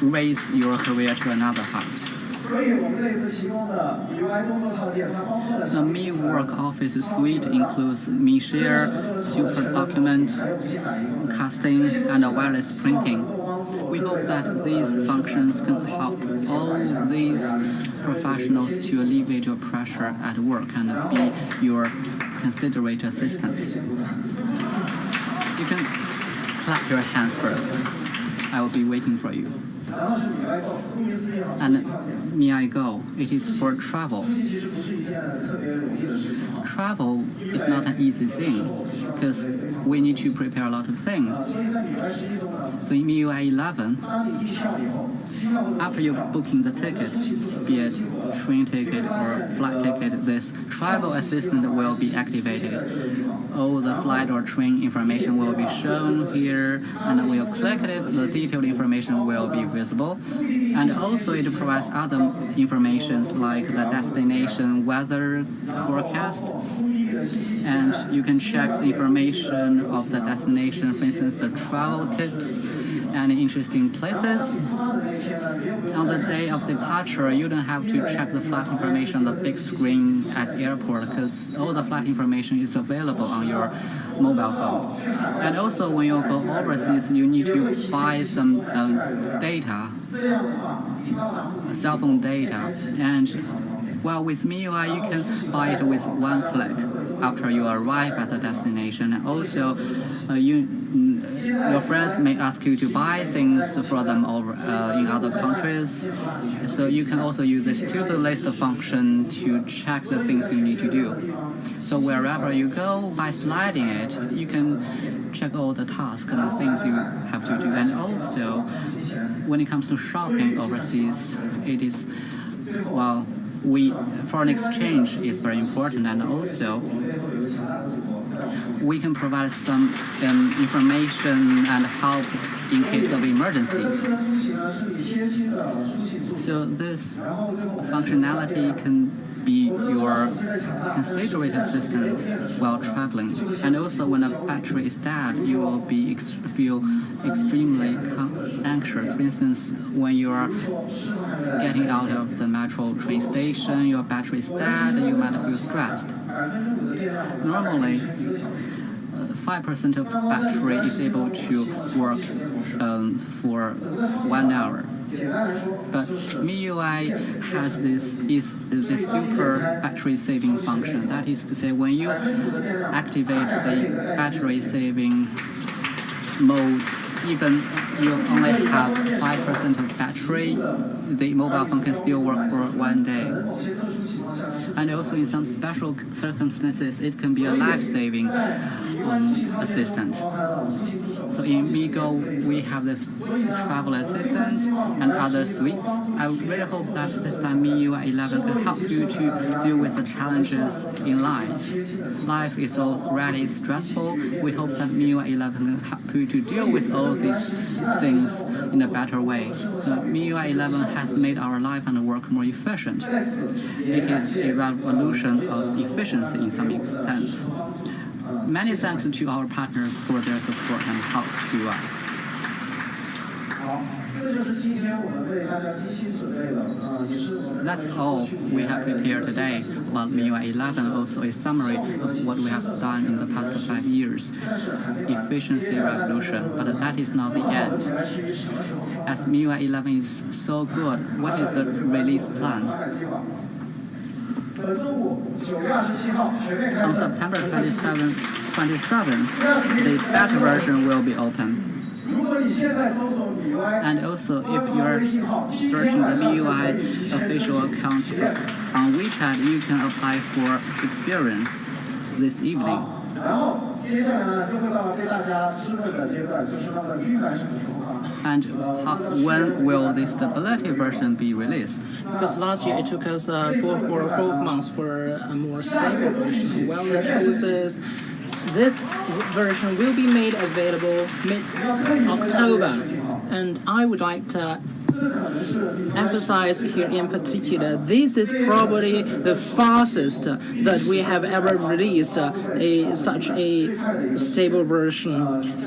raise your career to another height. The Mi Work Office suite includes Mi Share, Super Document, casting, and wireless printing. We hope that these functions can help all these professionals to alleviate your pressure at work and be your considerate assistant. You can clap your hands first. I will be waiting for you. And MIUI Go, it is for travel. Travel is not an easy thing because we need to prepare a lot of things. So in MIUI 11, after you're booking the ticket, be it train ticket or flight ticket, this travel assistant will be activated. All the flight or train information will be shown here, and when you click it, the detailed information will be visible. And also it provides other informations like the destination weather forecast, and you can check the information of the destination, for instance, the travel tips and interesting places. On the day of departure, you don't have to check the flight information on the big screen at the airport because all the flight information is available on your mobile phone. And also when you go overseas, you need to buy some data, cell phone data. And well, with MIUI, you can buy it with one click after you arrive at the destination. And also, your friends may ask you to buy things for them over in other countries. So you can also use this to-do list function to check the things you need to do. So wherever you go, by sliding it, you can check all the tasks and the things you have to do. And also, when it comes to shopping overseas, it is, well, foreign exchange is very important, and also we can provide some information and help in case of emergency. So this functionality can be your considerate assistant while traveling. And also, when a battery is dead, you will feel extremely anxious. For instance, when you are getting out of the metro train station, your battery is dead, you might feel stressed. Normally, 5% of battery is able to work for 1 hour. But MIUI has this super battery saving function. That is to say, when you activate the battery saving mode, even you only have 5% of battery, the mobile phone can still work for 1 day. And also in some special circumstances, it can be a life-saving assistant. So in MiGo, we have this travel assistant and other suites. I really hope that this time MIUI 11 can help you to deal with the challenges in life. Life is already stressful. We hope that MIUI 11 can help you to deal with all these things in a better way. So MIUI 11 has made our life and work more efficient. It is a revolution of efficiency in some extent. Many thanks to our partners for their support and help to us. That's all we have prepared today about MIUI 11, also a summary of what we have done in the past 5 years. Efficiency revolution, but that is not the end. As MIUI 11 is so good, what is the release plan? On September 27th, the beta version will be open. And also, if you are searching the MIUI official account on WeChat, you can apply for experience this evening. And when will the stability version be released? Because last year it took us 4 months for a more stable version. Well, the truth is, this version will be made available mid-October. And I would like to emphasize here in particular, this is probably the fastest that we have ever released such a stable version,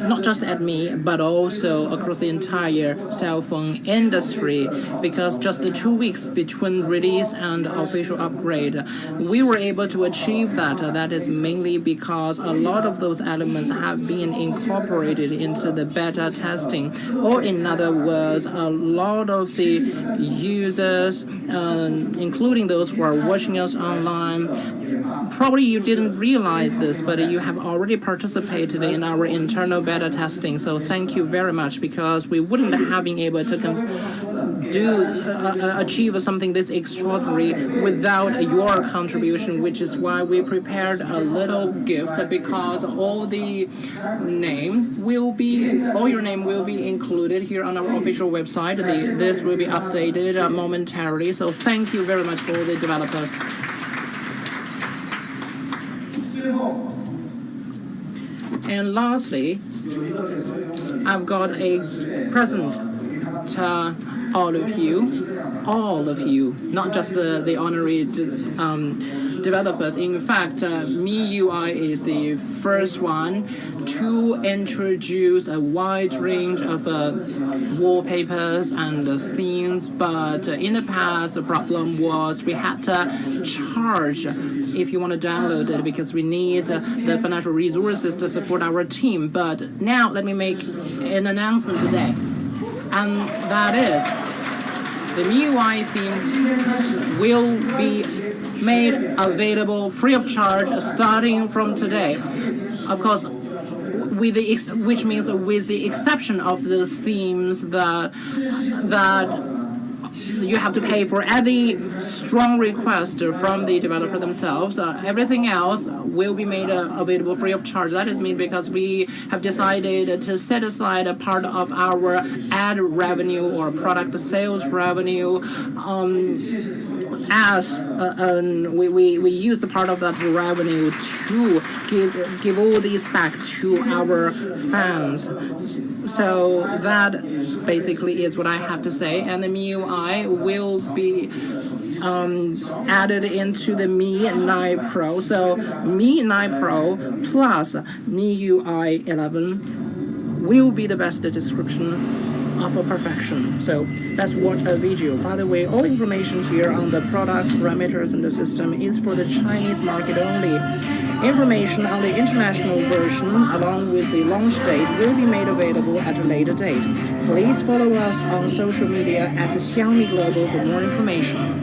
not just at me, but also across the entire cell phone industry, because just the 2 weeks between release and official upgrade, we were able to achieve that. That is mainly because a lot of those elements have been incorporated into the beta testing, or in other words, a lot of the users, including those who are watching us online, probably you didn't realize this, but you have already participated in our internal beta testing. So thank you very much, because we wouldn't have been able to achieve something this extraordinary without your contribution, which is why we prepared a little gift, because all your name will be included here on our official website. This will be updated momentarily. So thank you very much for the developers. And lastly, I've got a present to all of you, not just the honorary developers. In fact, MIUI is the first one to introduce a wide range of wallpapers and themes, but in the past the problem was we had to charge if you want to download it, because we need the financial resources to support our team. But now let me make an announcement today, and that is the MIUI theme will be made available free of charge starting from today. Of course, which means with the exception of the themes that you have to pay for at the strong request from the developer themselves. Everything else will be made available free of charge. That is mean because we have decided to set aside a part of our ad revenue or product sales revenue as we use the part of that revenue to give all these back to our fans. So that basically is what I have to say, and the MIUI will be added into the Mi 9 Pro. So Mi 9 Pro plus MIUI 11 will be the best description of a perfection. So let's watch a video. By the way, all information here on the products, parameters, and the system is for the Chinese market only. Information on the international version, along with the launch date, will be made available at a later date. Please follow us on social media at Xiaomi Global for more information.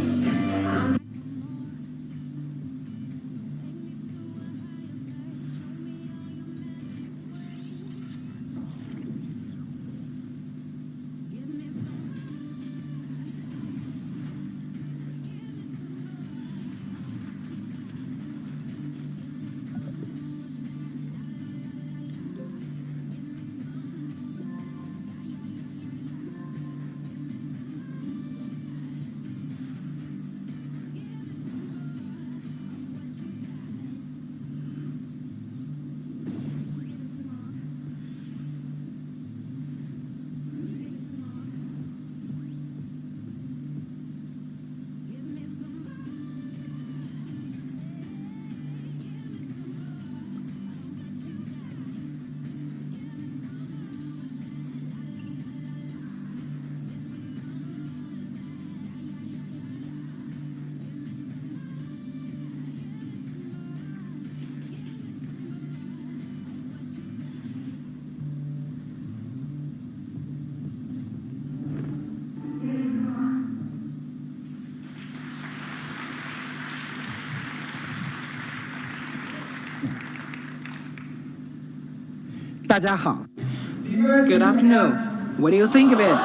Good afternoon. What do you think of it?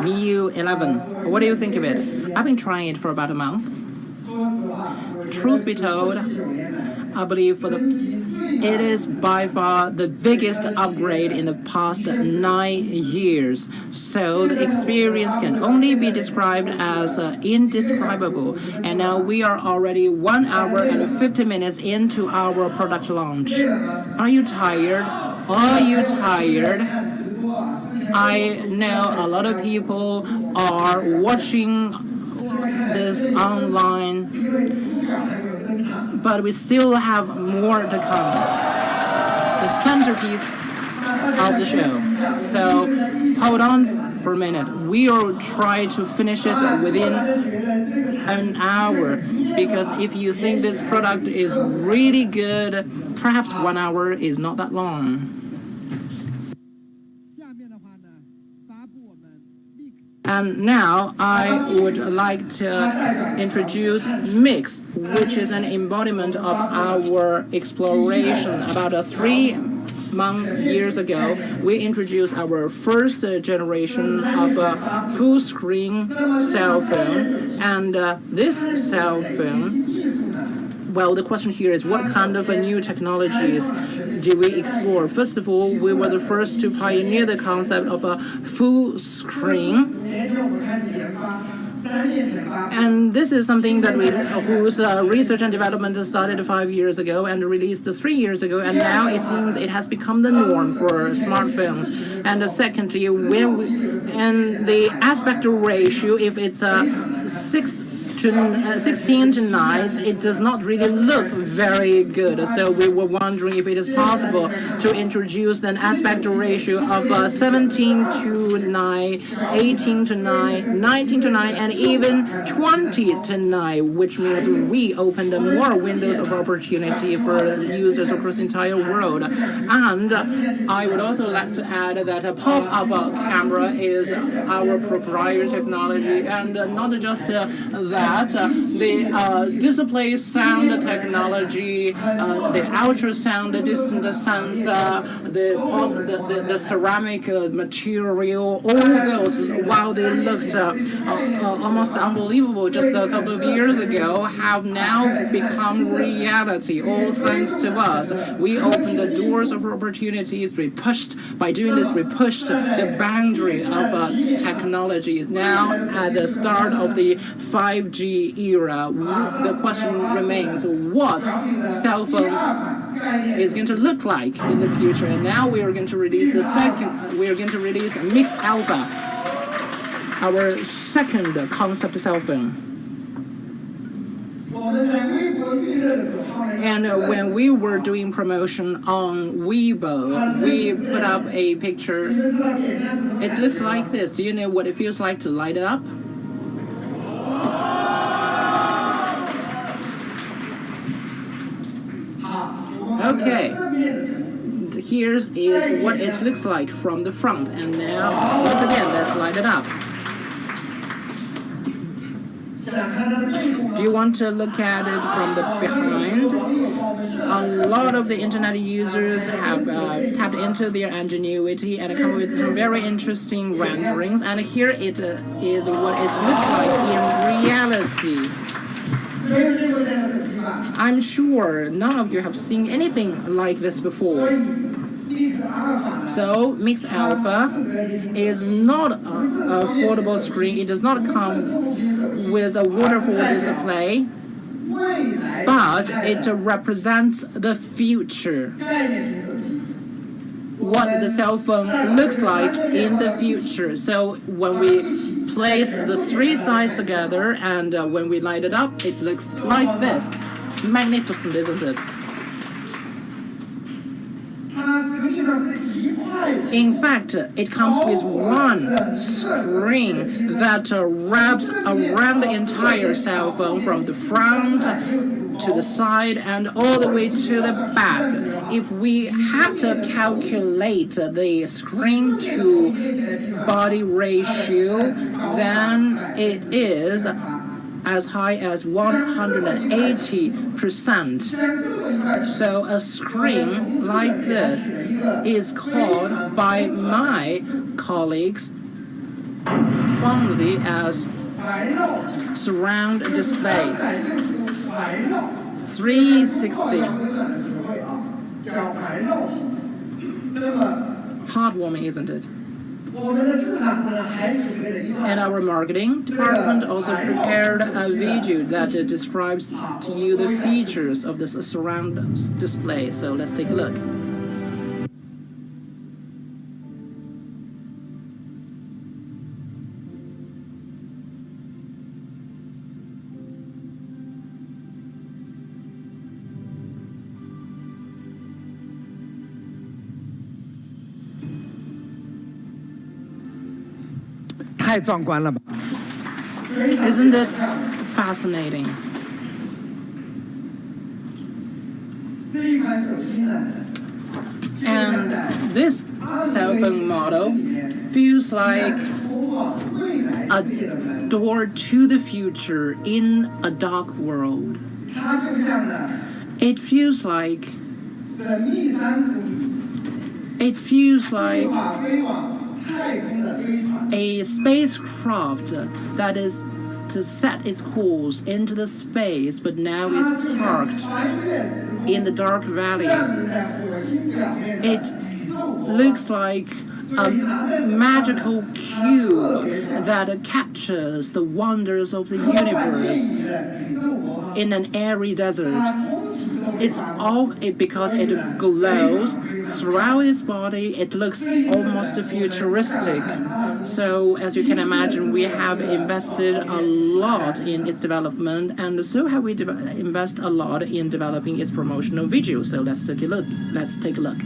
MIUI 11. What do you think of it? I've been trying it for about a month. Truth be told, I believe it is by far the biggest upgrade in the past 9 years. So the experience can only be described as indescribable. And now we are already 1 hour and 50 minutes into our product launch. Are you tired? Are you tired? I know a lot of people are watching this online, but we still have more to come. The centerpiece of the show. So hold on for a minute. We will try to finish it within an hour, because if you think this product is really good, perhaps 1 hour is not that long. And now I would like to introduce Mix, which is an embodiment of our exploration. About 3 years ago, we introduced our first generation of a full-screen cell phone. And this cell phone, well, the question here is what kind of new technologies do we explore? First of all, we were the first to pioneer the concept of a full screen. And this is something that whose research and development started 5 years ago and released 3 years ago, and now it seems it has become the norm for smartphones. And secondly, and the aspect ratio, if it's 16 to 9, it does not really look very good. So we were wondering if it is possible to introduce an aspect ratio of 17 to 9, 18 to 9, 19 to 9, and even 20 to 9, which means we opened more windows of opportunity for users across the entire world. And I would also like to add that a pop-up camera is our proprietary technology, and not just that. The display sound technology, the ultrasound distant sensor, the ceramic material, all those, while they looked almost unbelievable just a couple of years ago, have now become reality, all thanks to us. We opened the doors of opportunities. By doing this, we pushed the boundary of technologies. Now, at the start of the 5G era, the question remains what cell phone is going to look like in the future. And now we are going to release Mix Alpha, our second concept cell phone. And when we were doing promotion on Weibo, we put up a picture. It looks like this. Do you know what it feels like to light it up? Okay. Here's what it looks like from the front. And now, once again, let's light it up. Do you want to look at it from the behind? A lot of the internet users have tapped into their ingenuity and come with some very interesting renderings. And here it is what it looks like in reality. I'm sure none of you have seen anything like this before. So Mix Alpha is not a foldable screen. It does not come with a waterfall display, but it represents the future. What the cell phone looks like in the future. So when we place the three sides together and when we light it up, it looks like this. Magnificent, isn't it? In fact, it comes with one screen that wraps around the entire cell phone from the front to the side and all the way to the back. If we have to calculate the screen to body ratio, then it is as high as 180%. So a screen like this is called by my colleagues fondly as surround display 360. Heartwarming, isn't it? And our marketing department also prepared a video that describes to you the features of this surround display. So let's take a look. Isn't it fascinating? And this cell phone model feels like a door to the future in a dark world. It feels like a spacecraft that is to set its course into the space, but now is parked in the dark valley. It looks like a magical cube that captures the wonders of the universe in an airy desert. It's all because it glows throughout its body. It looks almost futuristic. So as you can imagine, we have invested a lot in its development, and so have we invested a lot in developing its promotional video. So let's take a look. Let's take a look.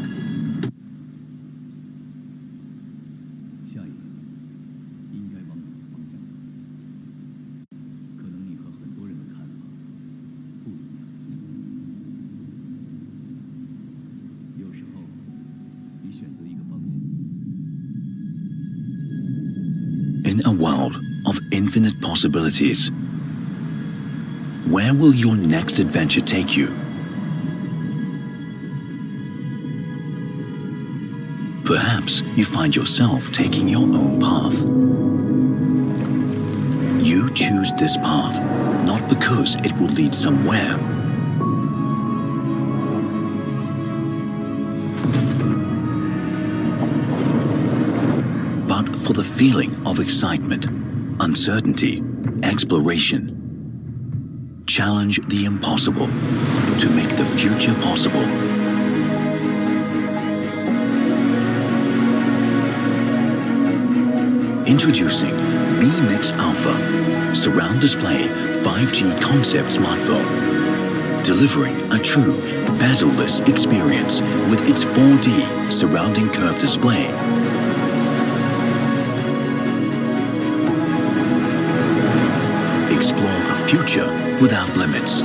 In a world of infinite possibilities, where will your next adventure take you? Perhaps you find yourself taking your own path. You choose this path, not because it will lead somewhere, but for the feeling of excitement, uncertainty, exploration. Challenge the impossible to make the future possible. Introducing Mi Mix Alpha, Surround Display 5G concept smartphone, delivering a true bezel-less experience with its 4D surrounding curved display. Explore a future without limits.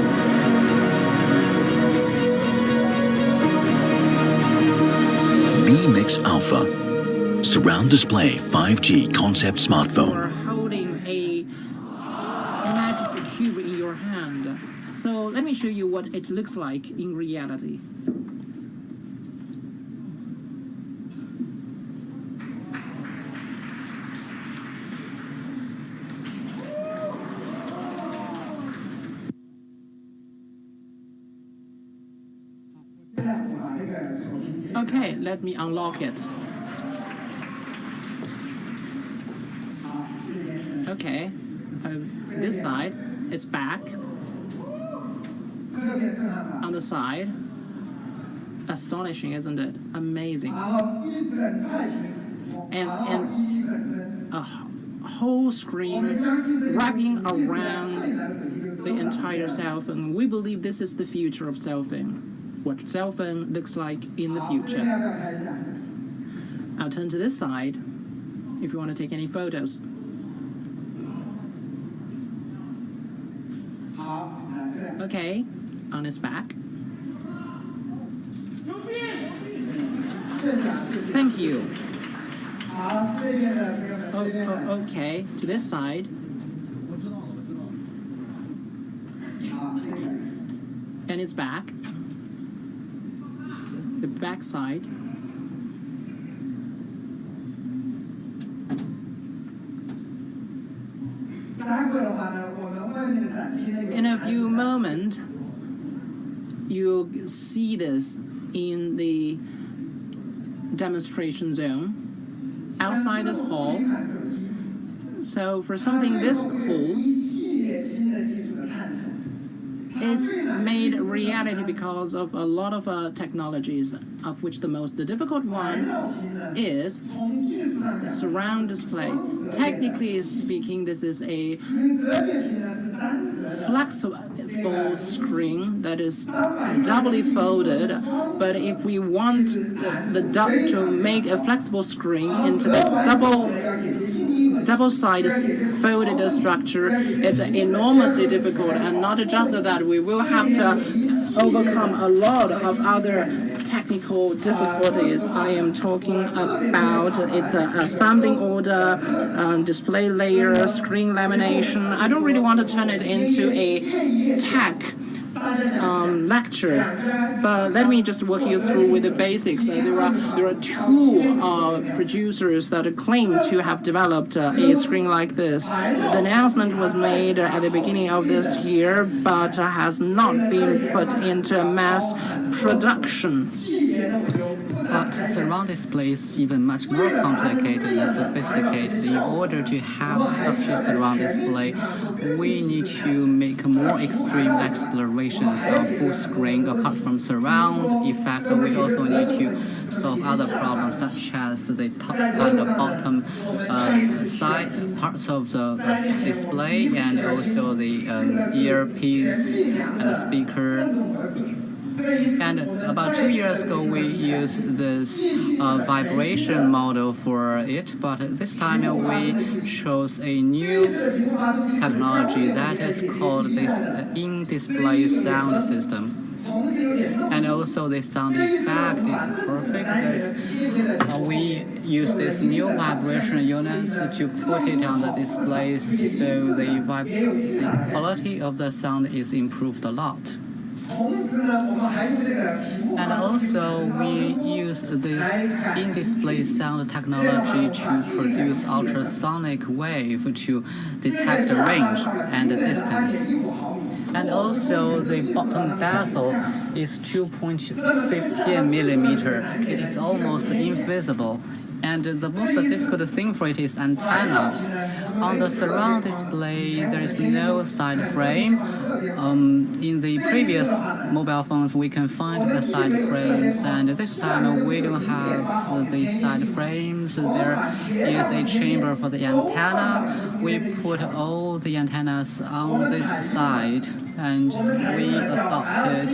Mi Mix Alpha, surround display 5G concept smartphone. You're holding a magic cube in your hand. So let me show you what it looks like in reality. Okay, let me unlock it. Okay, this side is back. On the side, astonishing, isn't it? Amazing. And a whole screen wrapping around the entire cell phone. We believe this is the future of cell phone. What cell phone looks like in the future. I'll turn to this side if you want to take any photos. Okay, on its back. Thank you. Okay, to this side. And its back. The back side. In a few moments, you'll see this in the demonstration zone outside this hall. So for something this cool, it's made reality because of a lot of technologies, of which the most difficult one is the surround display. Technically speaking, this is a flexible screen that is doubly folded, but if we want to make a flexible screen into this double-sided folded structure, it's enormously difficult. And not just that, we will have to overcome a lot of other technical difficulties. I am talking about its assembling order, display layer, screen lamination. I don't really want to turn it into a tech lecture, but let me just walk you through with the basics. There are two producers that claim to have developed a screen like this. The announcement was made at the beginning of this year, but has not been put into mass production. But surround display is even much more complicated and sophisticated. In order to have such a surround display, we need to make more extreme explorations on full screen. Apart from surround effect, we also need to solve other problems such as the top and the bottom side parts of the display, and also the earpiece and the speaker. And about 2 years ago, we used this vibration model for it, but this time we chose a new technology that is called this in-display sound system. And also the sound effect is perfect. We use this new vibration units to put it on the display, so the quality of the sound is improved a lot. And also we use this in-display sound technology to produce ultrasonic wave to detect the range and the distance. And also the bottom bezel is 2.15 millimeter. It is almost invisible. And the most difficult thing for it is antenna. On the surround display, there is no side frame. In the previous mobile phones, we can find the side frames, and this time we don't have the side frames. There is a chamber for the antenna. We put all the antennas on this side, and we adopted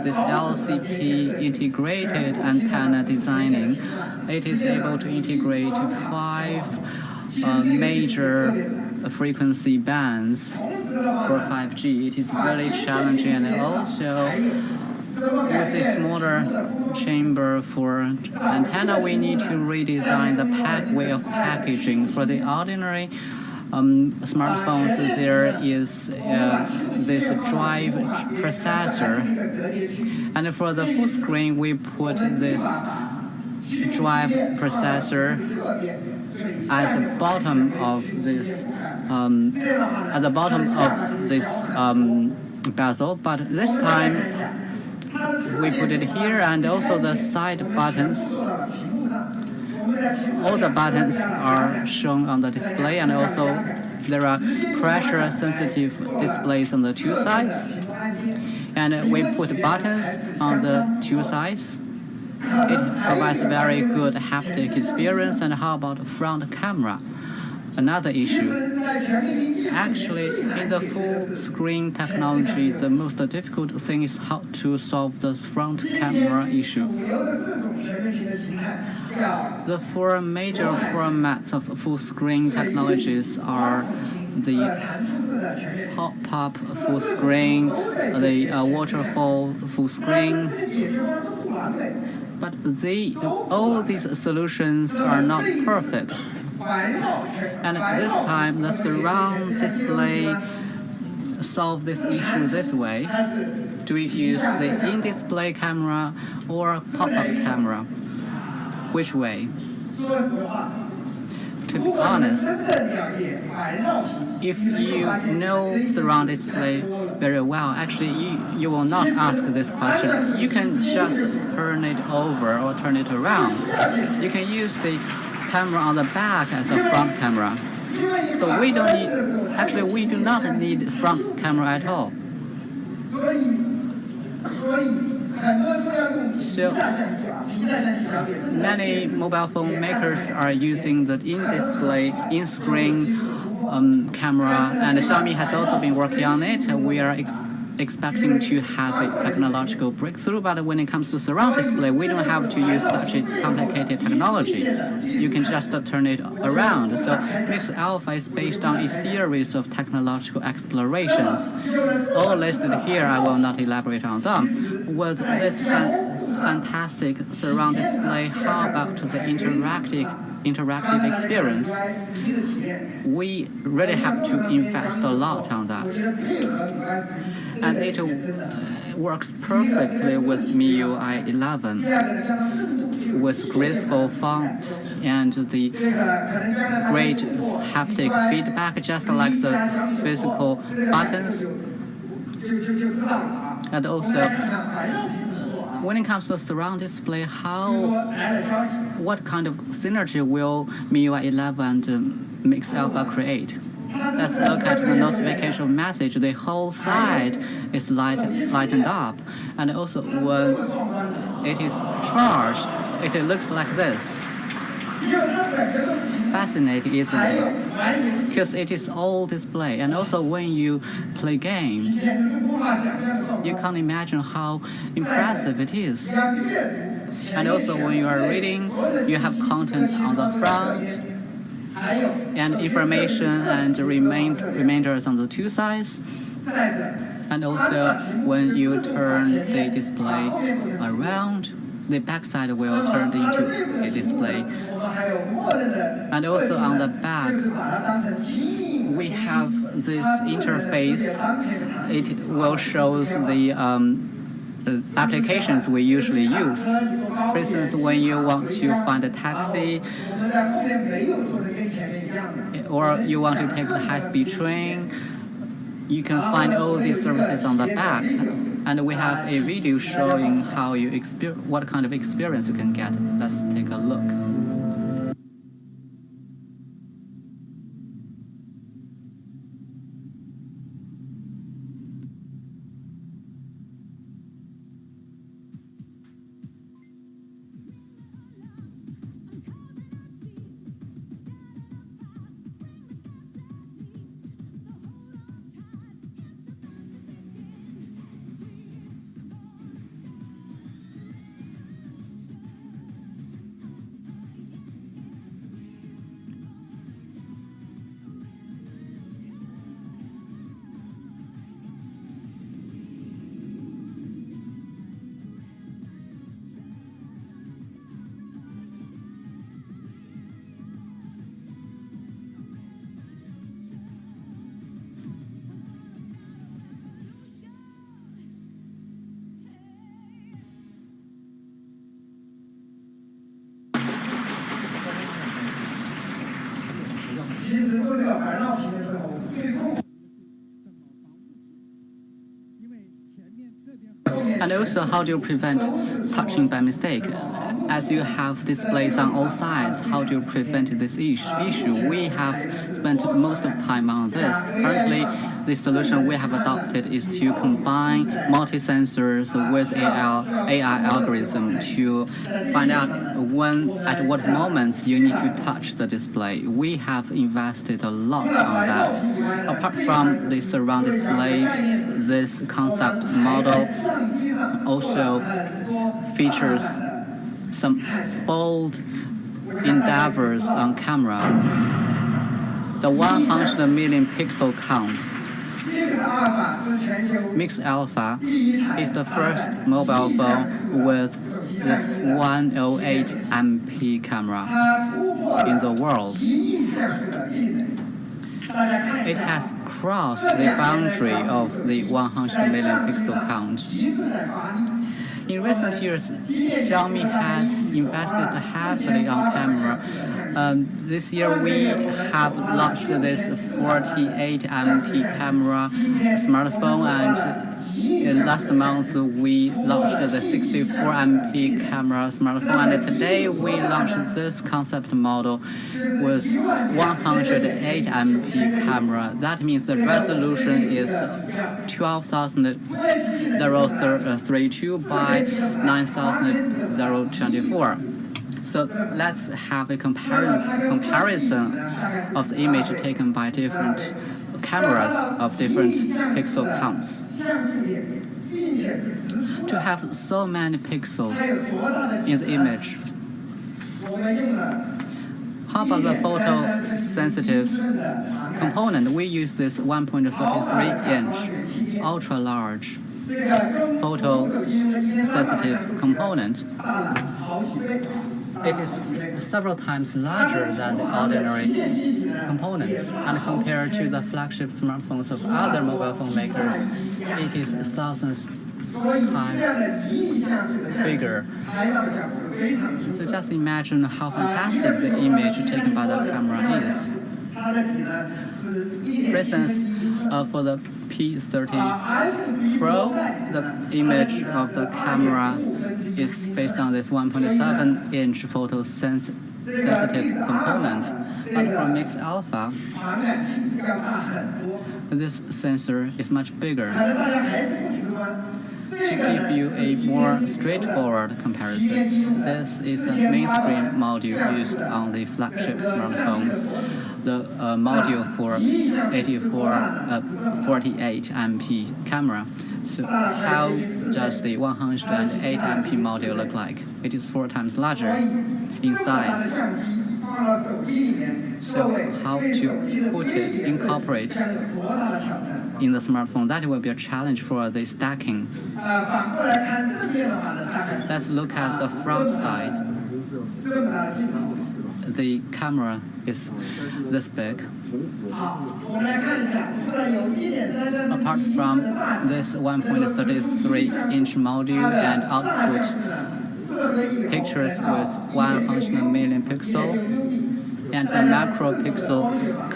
this LCP integrated antenna designing. It is able to integrate 5 major frequency bands for 5G. It is really challenging, and also with a smaller chamber for antenna, we need to redesign the way of packaging. For the ordinary smartphones, there is this Droid processor, and for the full screen, we put this Droid processor at the bottom of this bezel. But this time we put it here, and also the side buttons. All the buttons are shown on the display, and also there are pressure-sensitive displays on the 2 sides. And we put buttons on the 2 sides. It provides a very good haptic experience. And how about front camera? Another issue. Actually, in the full screen technology, the most difficult thing is how to solve the front camera issue. The 4 major formats of full screen technologies are the pop-up full screen, the waterfall full screen. But all these solutions are not perfect. And this time, the surround display solve this issue this way. Do we use the in-display camera or pop-up camera? Which way? To be honest, if you know surround display very well, actually you will not ask this question. You can just turn it over or turn it around. You can use the camera on the back as a front camera. So we do not need front camera at all. So many mobile phone makers are using the in-display, in-screen camera, and Xiaomi has also been working on it. We are expecting to have a technological breakthrough, but when it comes to surround display, we don't have to use such a complicated technology. You can just turn it around. So Mix Alpha is based on a series of technological explorations. All listed here, I will not elaborate on them. With this fantastic surround display, how about the interactive experience? We really have to invest a lot on that. And it works perfectly with MIUI 11 with graceful font and the great haptic feedback, just like the physical buttons. And also, when it comes to surround display, what kind of synergy will MIUI 11 and Mix Alpha create? Let's look at the notification message. The whole side is lightened up, and also when it is charged, it looks like this. Fascinating, isn't it? Because it is all display, and also when you play games, you can't imagine how impressive it is. And also when you are reading, you have content on the front, and information and remainders on the 2 sides. And also when you turn the display around, the back side will turn into a display. And also on the back, we have this interface. It will show the applications we usually use. For instance, when you want to find a taxi, or you want to take the high-speed train, you can find all these services on the back. And we have a video showing how what kind of experience you can get. Let's take a look. And also, how do you prevent touching by mistake? As you have displays on all sides, how do you prevent this issue? We have spent most of time on this. Currently, the solution we have adopted is to combine multi-sensors with AI algorithm to find out at what moments you need to touch the display. We have invested a lot on that. Apart from the surround display, this concept model also features some bold endeavors on camera. The 100 million pixel count. Mix Alpha is the first mobile phone with this 108 MP camera in the world. It has crossed the boundary of the 100 million pixel count. In recent years, Xiaomi has invested heavily on camera. This year we have launched this 48 MP camera smartphone, and last month we launched the 64 MP camera smartphone, and today we launched this concept model with 108 MP camera. That means the resolution is 12,032 by 9,024. So let's have a comparison of the image taken by different cameras of different pixel counts. To have so many pixels in the image, how about the photosensitive component? We use this 1.33-inch ultra-large photosensitive component. It is several times larger than the ordinary components, and compared to the flagship smartphones of other mobile phone makers, it is thousands times bigger. So just imagine how fantastic the image taken by the camera is. For instance, for the P30 Pro, the image of the camera is based on this 1.7-inch photosensitive component. But for Mix Alpha, this sensor is much bigger. To give you a more straightforward comparison, this is the mainstream module used on the flagship smartphones, the module for 48 MP camera. So how does the 108 MP module look like? It is 4 times larger in size. So how to put it, incorporate in the smartphone, that will be a challenge for the stacking. Let's look at the front side. The camera is this big. Apart from this 1.33-inch module and output pictures with 100 million pixel, and the macro pixel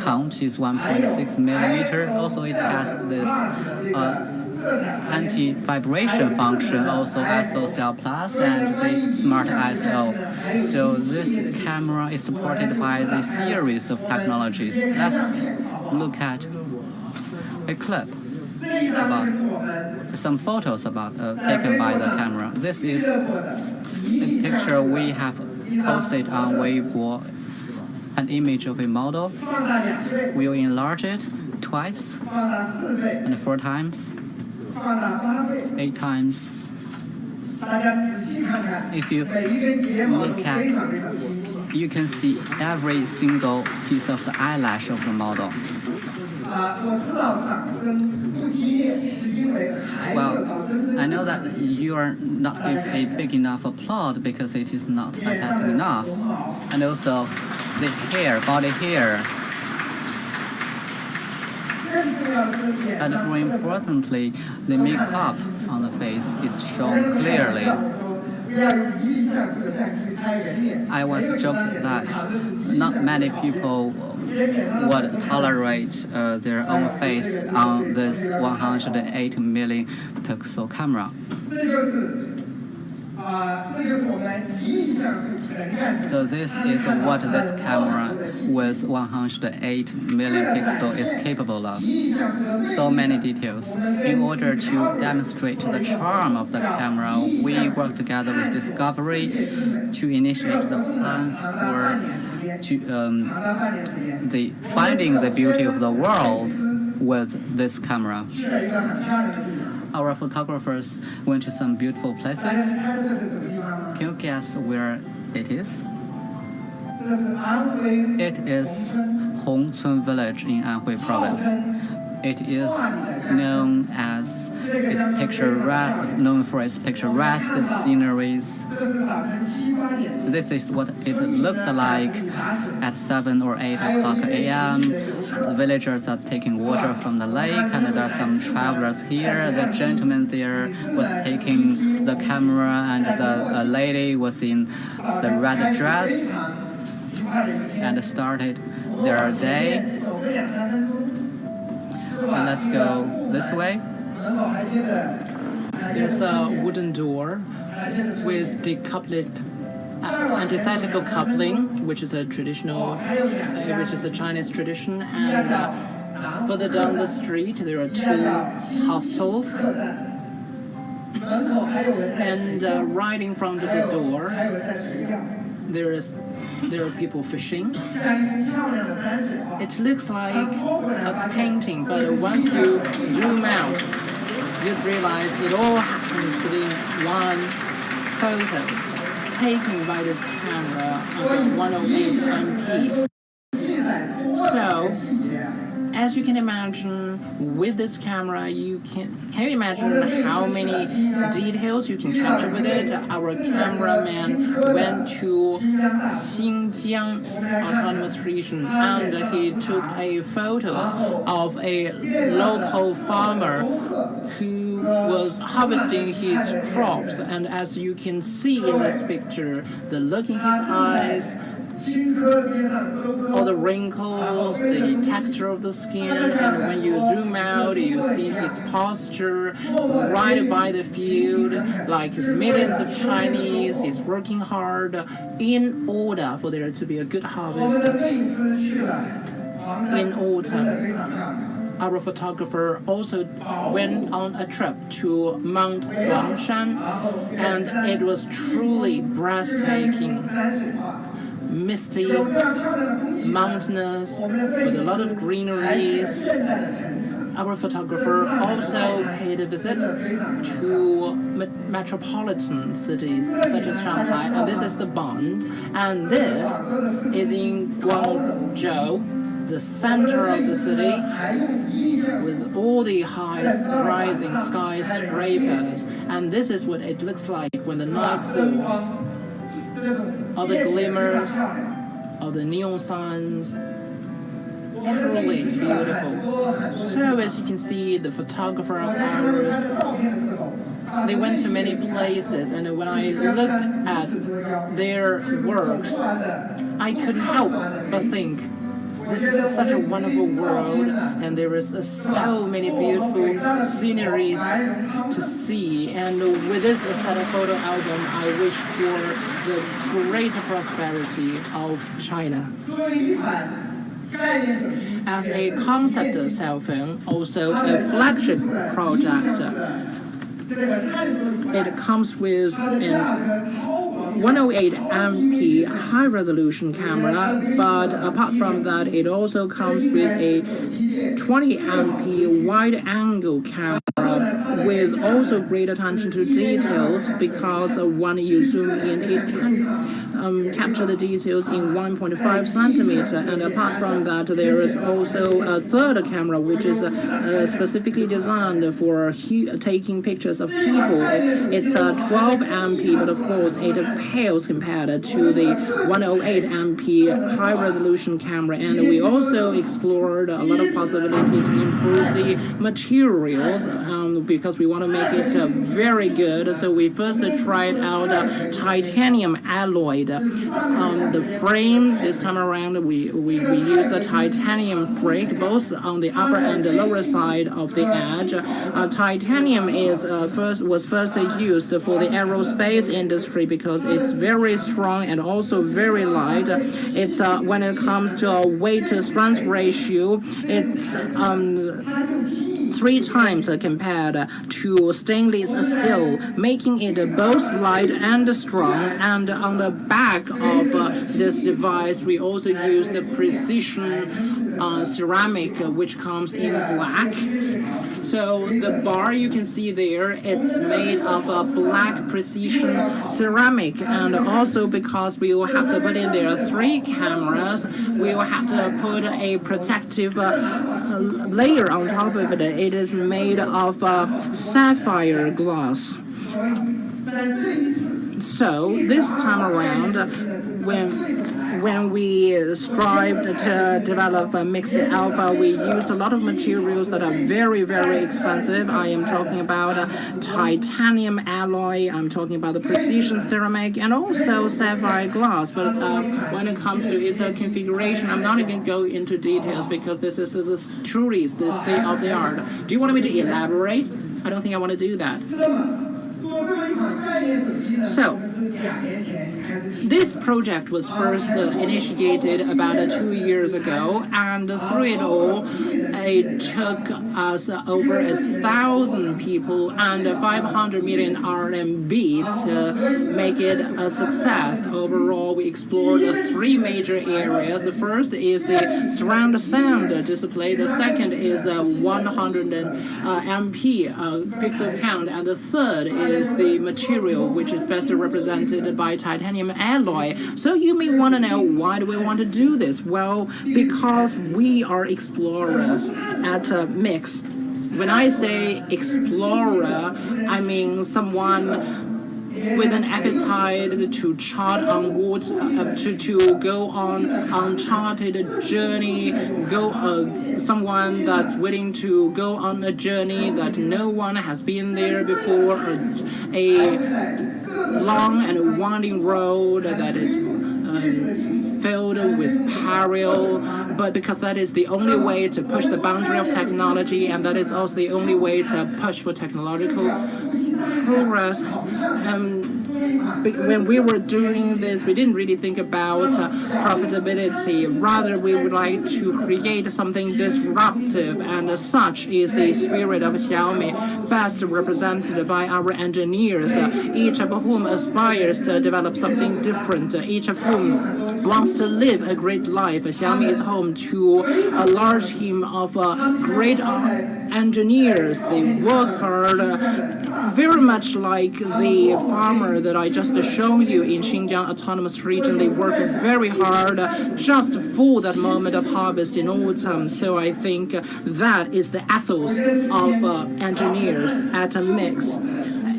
count is 1.6 millimeter. Also, it has this anti-vibration function, also SOCL Plus, and the Smart ISO. So this camera is supported by the series of technologies. Let's look at a clip about some photos taken by the camera. This is a picture we have posted on Weibo. An image of a model. We'll enlarge it twice and 4 times, 8 times. If you look at, you can see every single piece of the eyelash of the model. Well, I know that you are not giving a big enough applaud because it is not fantastic enough. And also, the hair, body hair. And more importantly, the makeup on the face is shown clearly. I was joking that not many people would tolerate their own face on this 108 million pixel camera. So this is what this camera with 108 million pixels is capable of. So many details. In order to demonstrate the charm of the camera, we work together with Discovery to initiate the plan for the finding the beauty of the world with this camera. Our photographers went to some beautiful places. Can you guess where it is? It is Hongcun village in Anhui province. It is known for its picturesque sceneries. This is what it looked like at 7 or 8 o'clock a.m. The villagers are taking water from the lake, and there are some travelers here. The gentleman there was taking the camera, and the lady was in the red dress and started their day. Let's go this way. There's a wooden door with decoupled antithetical coupling, which is a Chinese tradition, and further down the street there are 2 hostels, and right in front of the door there are people fishing. It looks like a painting, but once you zoom out, you'd realize it all happens within one photo taken by this camera of 108 MP. So, as you can imagine, with this camera, can you imagine how many details you can capture with it? Our cameraman went to Xinjiang Autonomous Region, and he took a photo of a local farmer who was harvesting his crops. And as you can see in this picture, the look in his eyes, all the wrinkles, the texture of the skin, and when you zoom out, you see his posture right by the field, like millions of Chinese. He's working hard in order for there to be a good harvest in autumn. Our photographer also went on a trip to Mount Huangshan, and it was truly breathtaking. Misty, mountainous, with a lot of greeneries. Our photographer also paid a visit to metropolitan cities such as Shanghai, and this is the Bund, and this is in Guangzhou, the center of the city, with all the high rising skyscrapers, and this is what it looks like when the night falls. All the glimmers of the neon signs, truly beautiful. So as you can see, the photographer of ours, they went to many places, and when I looked at their works, I couldn't help but think, this is such a wonderful world, and there is so many beautiful sceneries to see. And with this set of photo album, I wish for the greater prosperity of China. As a concept cell phone, also a flagship project, it comes with an 108 MP high-resolution camera, but apart from that, it also comes with a 20 MP wide-angle camera with also great attention to details, because when you zoom in, it can capture the details in 1.5 centimeter. And apart from that, there is also a third camera which is specifically designed for taking pictures of people. It's a 12 MP, but of course it pales compared to the 108 MP high-resolution camera. And we also explored a lot of possibilities to improve the materials, because because we want to make it very good. So we first tried out titanium alloy. The frame this time around, we used the titanium frame both on the upper and the lower side of the edge. Titanium was first used for the aerospace industry because it's very strong and also very light. It's when it comes to a weight-to-strength ratio, it's 3 times compared to stainless steel, making it both light and strong. And on the back of this device, we also use the precision ceramic, which comes in black. So the bar you can see there, it's made of a black precision ceramic, and also because we will have to put in there 3 cameras, we will have to put a protective layer on top of it. It is made of sapphire glass. So this time around, when we strived to develop a mixed alpha, we used a lot of materials that are very, very expensive. I am talking about titanium alloy, I'm talking about the precision ceramic, and also sapphire glass. But when it comes to its configuration, I'm not even going into details because this is truly the state of the art. Do you want me to elaborate? I don't think I want to do that. So, this project was first initiated about 2 years ago, and through it all, it took us over 1,000 people and 500 million RMB to make it a success. Overall, we explored 3 major areas. The first is the surround sound display. The second is the 100 MP pixel count, and the third is the material, which is best represented by titanium alloy. So you may want to know, why do we want to do this? Well, because we are explorers at Mix. When I say explorer, I mean someone with an appetite to chart on water, to go on uncharted journey, someone that's willing to go on a journey that no one has been there before, a long and winding road that is filled with peril, but because that is the only way to push the boundary of technology, and that is also the only way to push for technological progress. When we were doing this, we didn't really think about profitability. Rather, we would like to create something disruptive, and such is the spirit of Xiaomi, best represented by our engineers, each of whom aspires to develop something different, each of whom wants to live a great life. Xiaomi is home to a large team of great engineers. They work hard, very much like the farmer that I just showed you in Xinjiang Autonomous Region. They work very hard just for that moment of harvest in autumn. So I think that is the ethos of engineers at a Mix.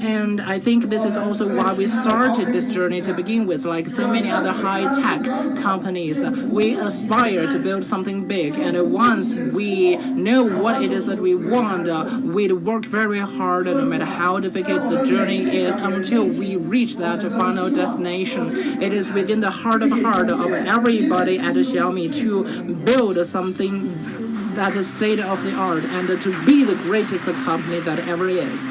And I think this is also why we started this journey to begin with. Like so many other high-tech companies, we aspire to build something big. And once we know what it is that we want, we'd work very hard, no matter how difficult the journey is, until we reach that final destination. It is within the heart of everybody at Xiaomi to build something that is state-of-the-art and to be the greatest company that ever is.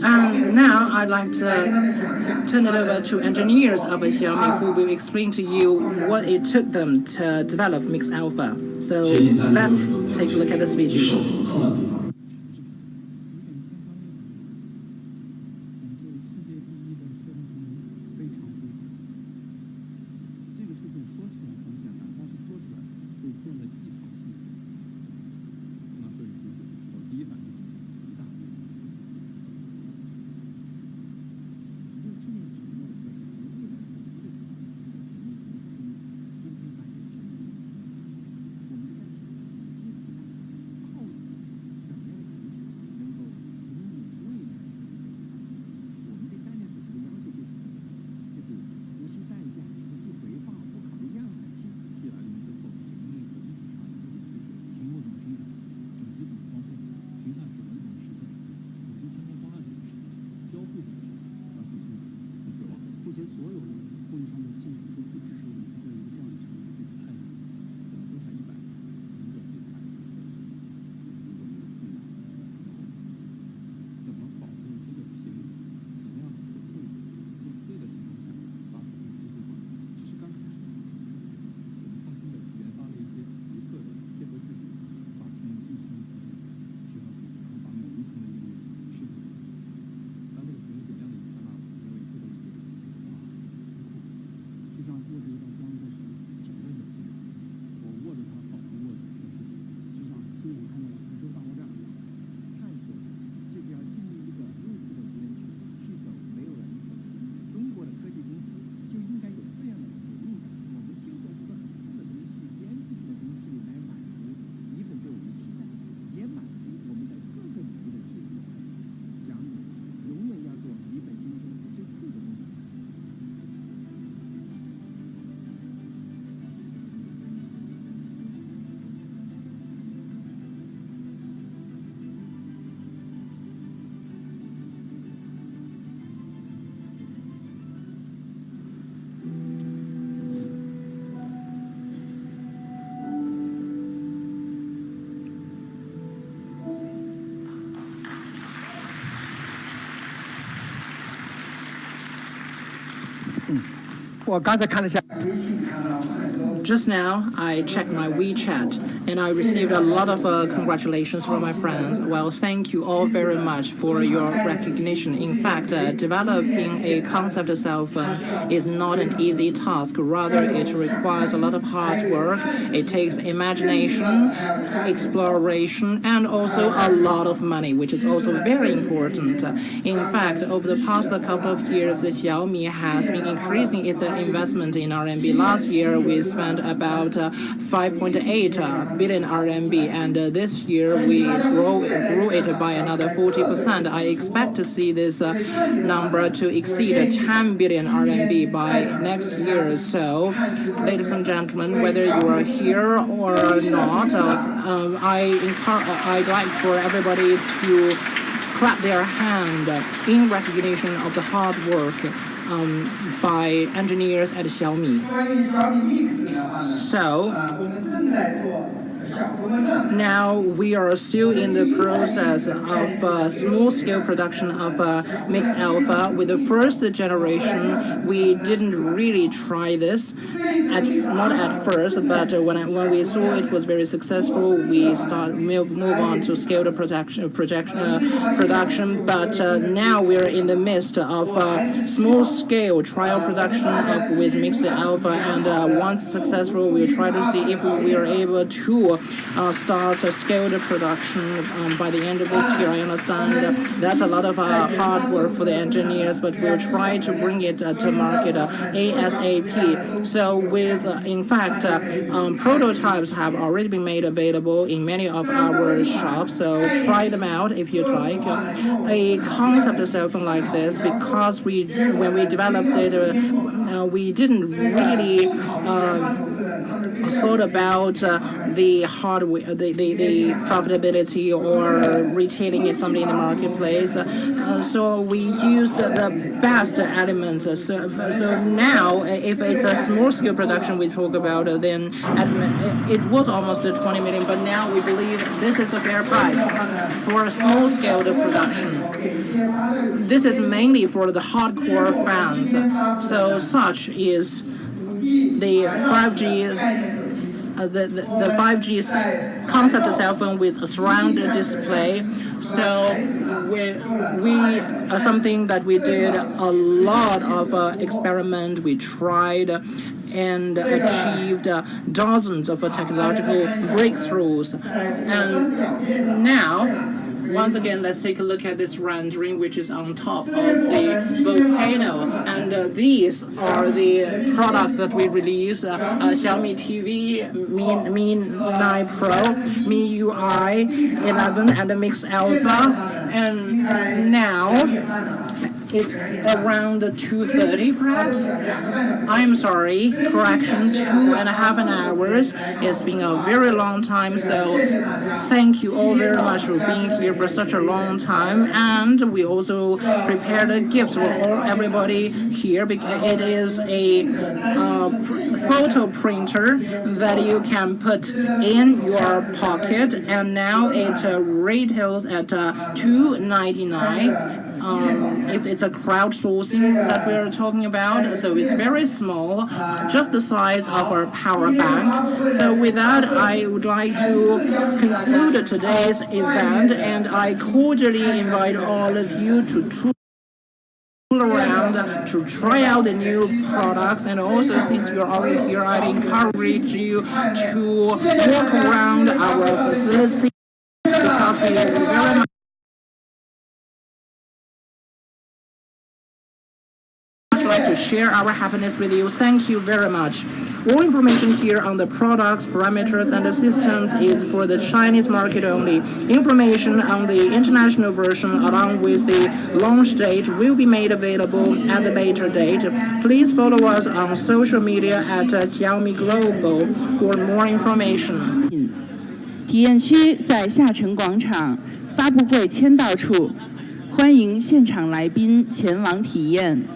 And now I'd like to turn it over to engineers of Xiaomi who will explain to you what it took them to develop Mix Alpha. So let's take a look at this video. 我刚才看了一下。Just now, I checked my WeChat and I received a lot of congratulations from my friends. Well, thank you all very much for your recognition. In fact, developing a concept cell phone is not an easy task. Rather, it requires a lot of hard work. It takes imagination, exploration, and also a lot of money, which is also very important. In fact, over the past couple of years, Xiaomi has been increasing its investment in RMB. Last year, we spent about 5.8 billion RMB, and this year we grew it by another 40%. I expect to see this number to exceed 10 billion RMB by next year. So, ladies and gentlemen, whether you are here or not, I'd like for everybody to clap their hand in recognition of the hard work by engineers at Xiaomi. So, now we are still in the process of small-scale production of mixed alpha. With the first generation, we didn't really try this, not at first, but when we saw it was very successful, we move on to scale the production. But now we're in the midst of small-scale trial production with mixed alpha, and once successful, we'll try to see if we are able to start a scaled production by the end of this year. I understand that's a lot of hard work for the engineers, but we'll try to bring it to market ASAP. So in fact, prototypes have already been made available in many of our shops, so try them out if you'd like. A concept cell phone like this, because when we developed it, we didn't really thought about the hardware, the profitability or retailing it something in the marketplace. So we used the best elements. So now, if it's a small-scale production we talk about, then it was almost 20 million, but now we believe this is the fair price for a small-scale production. This is mainly for the hardcore fans. So such is the 5G. The 5G concept cell phone with a surround display. So we something that we did a lot of experiment. We tried and achieved dozens of technological breakthroughs, and now. Once again, let's take a look at this rendering, which is on top of the volcano. And these are the products that we released: Xiaomi TV, Mi 9 Pro, Mi UI 11, and the Mix Alpha. And now it's around 2:30, perhaps. I'm sorry, correction, 2.5 hours. It's been a very long time, so thank you all very much for being here for such a long time. And we also prepared a gift for everybody here, because it is a photo printer that you can put in your pocket, and now it retails at $2.99. If it's a crowdsourcing that we're talking about, so it's very small, just the size of our power bank. So with that, I would like to conclude today's event, and I cordially invite all of you to tour around to try out the new products. And also, since you're already here, I'd encourage you to walk around our facility, because we very much like to share our happiness with you. Thank you very much. All information here on the products, parameters, and the systems is for the Chinese market only. Information on the international version, along with the launch date, will be made available at a later date. Please follow us on social media at Xiaomi Global for more information. 体验区在下城广场，发布会签到处，欢迎现场来宾前往体验。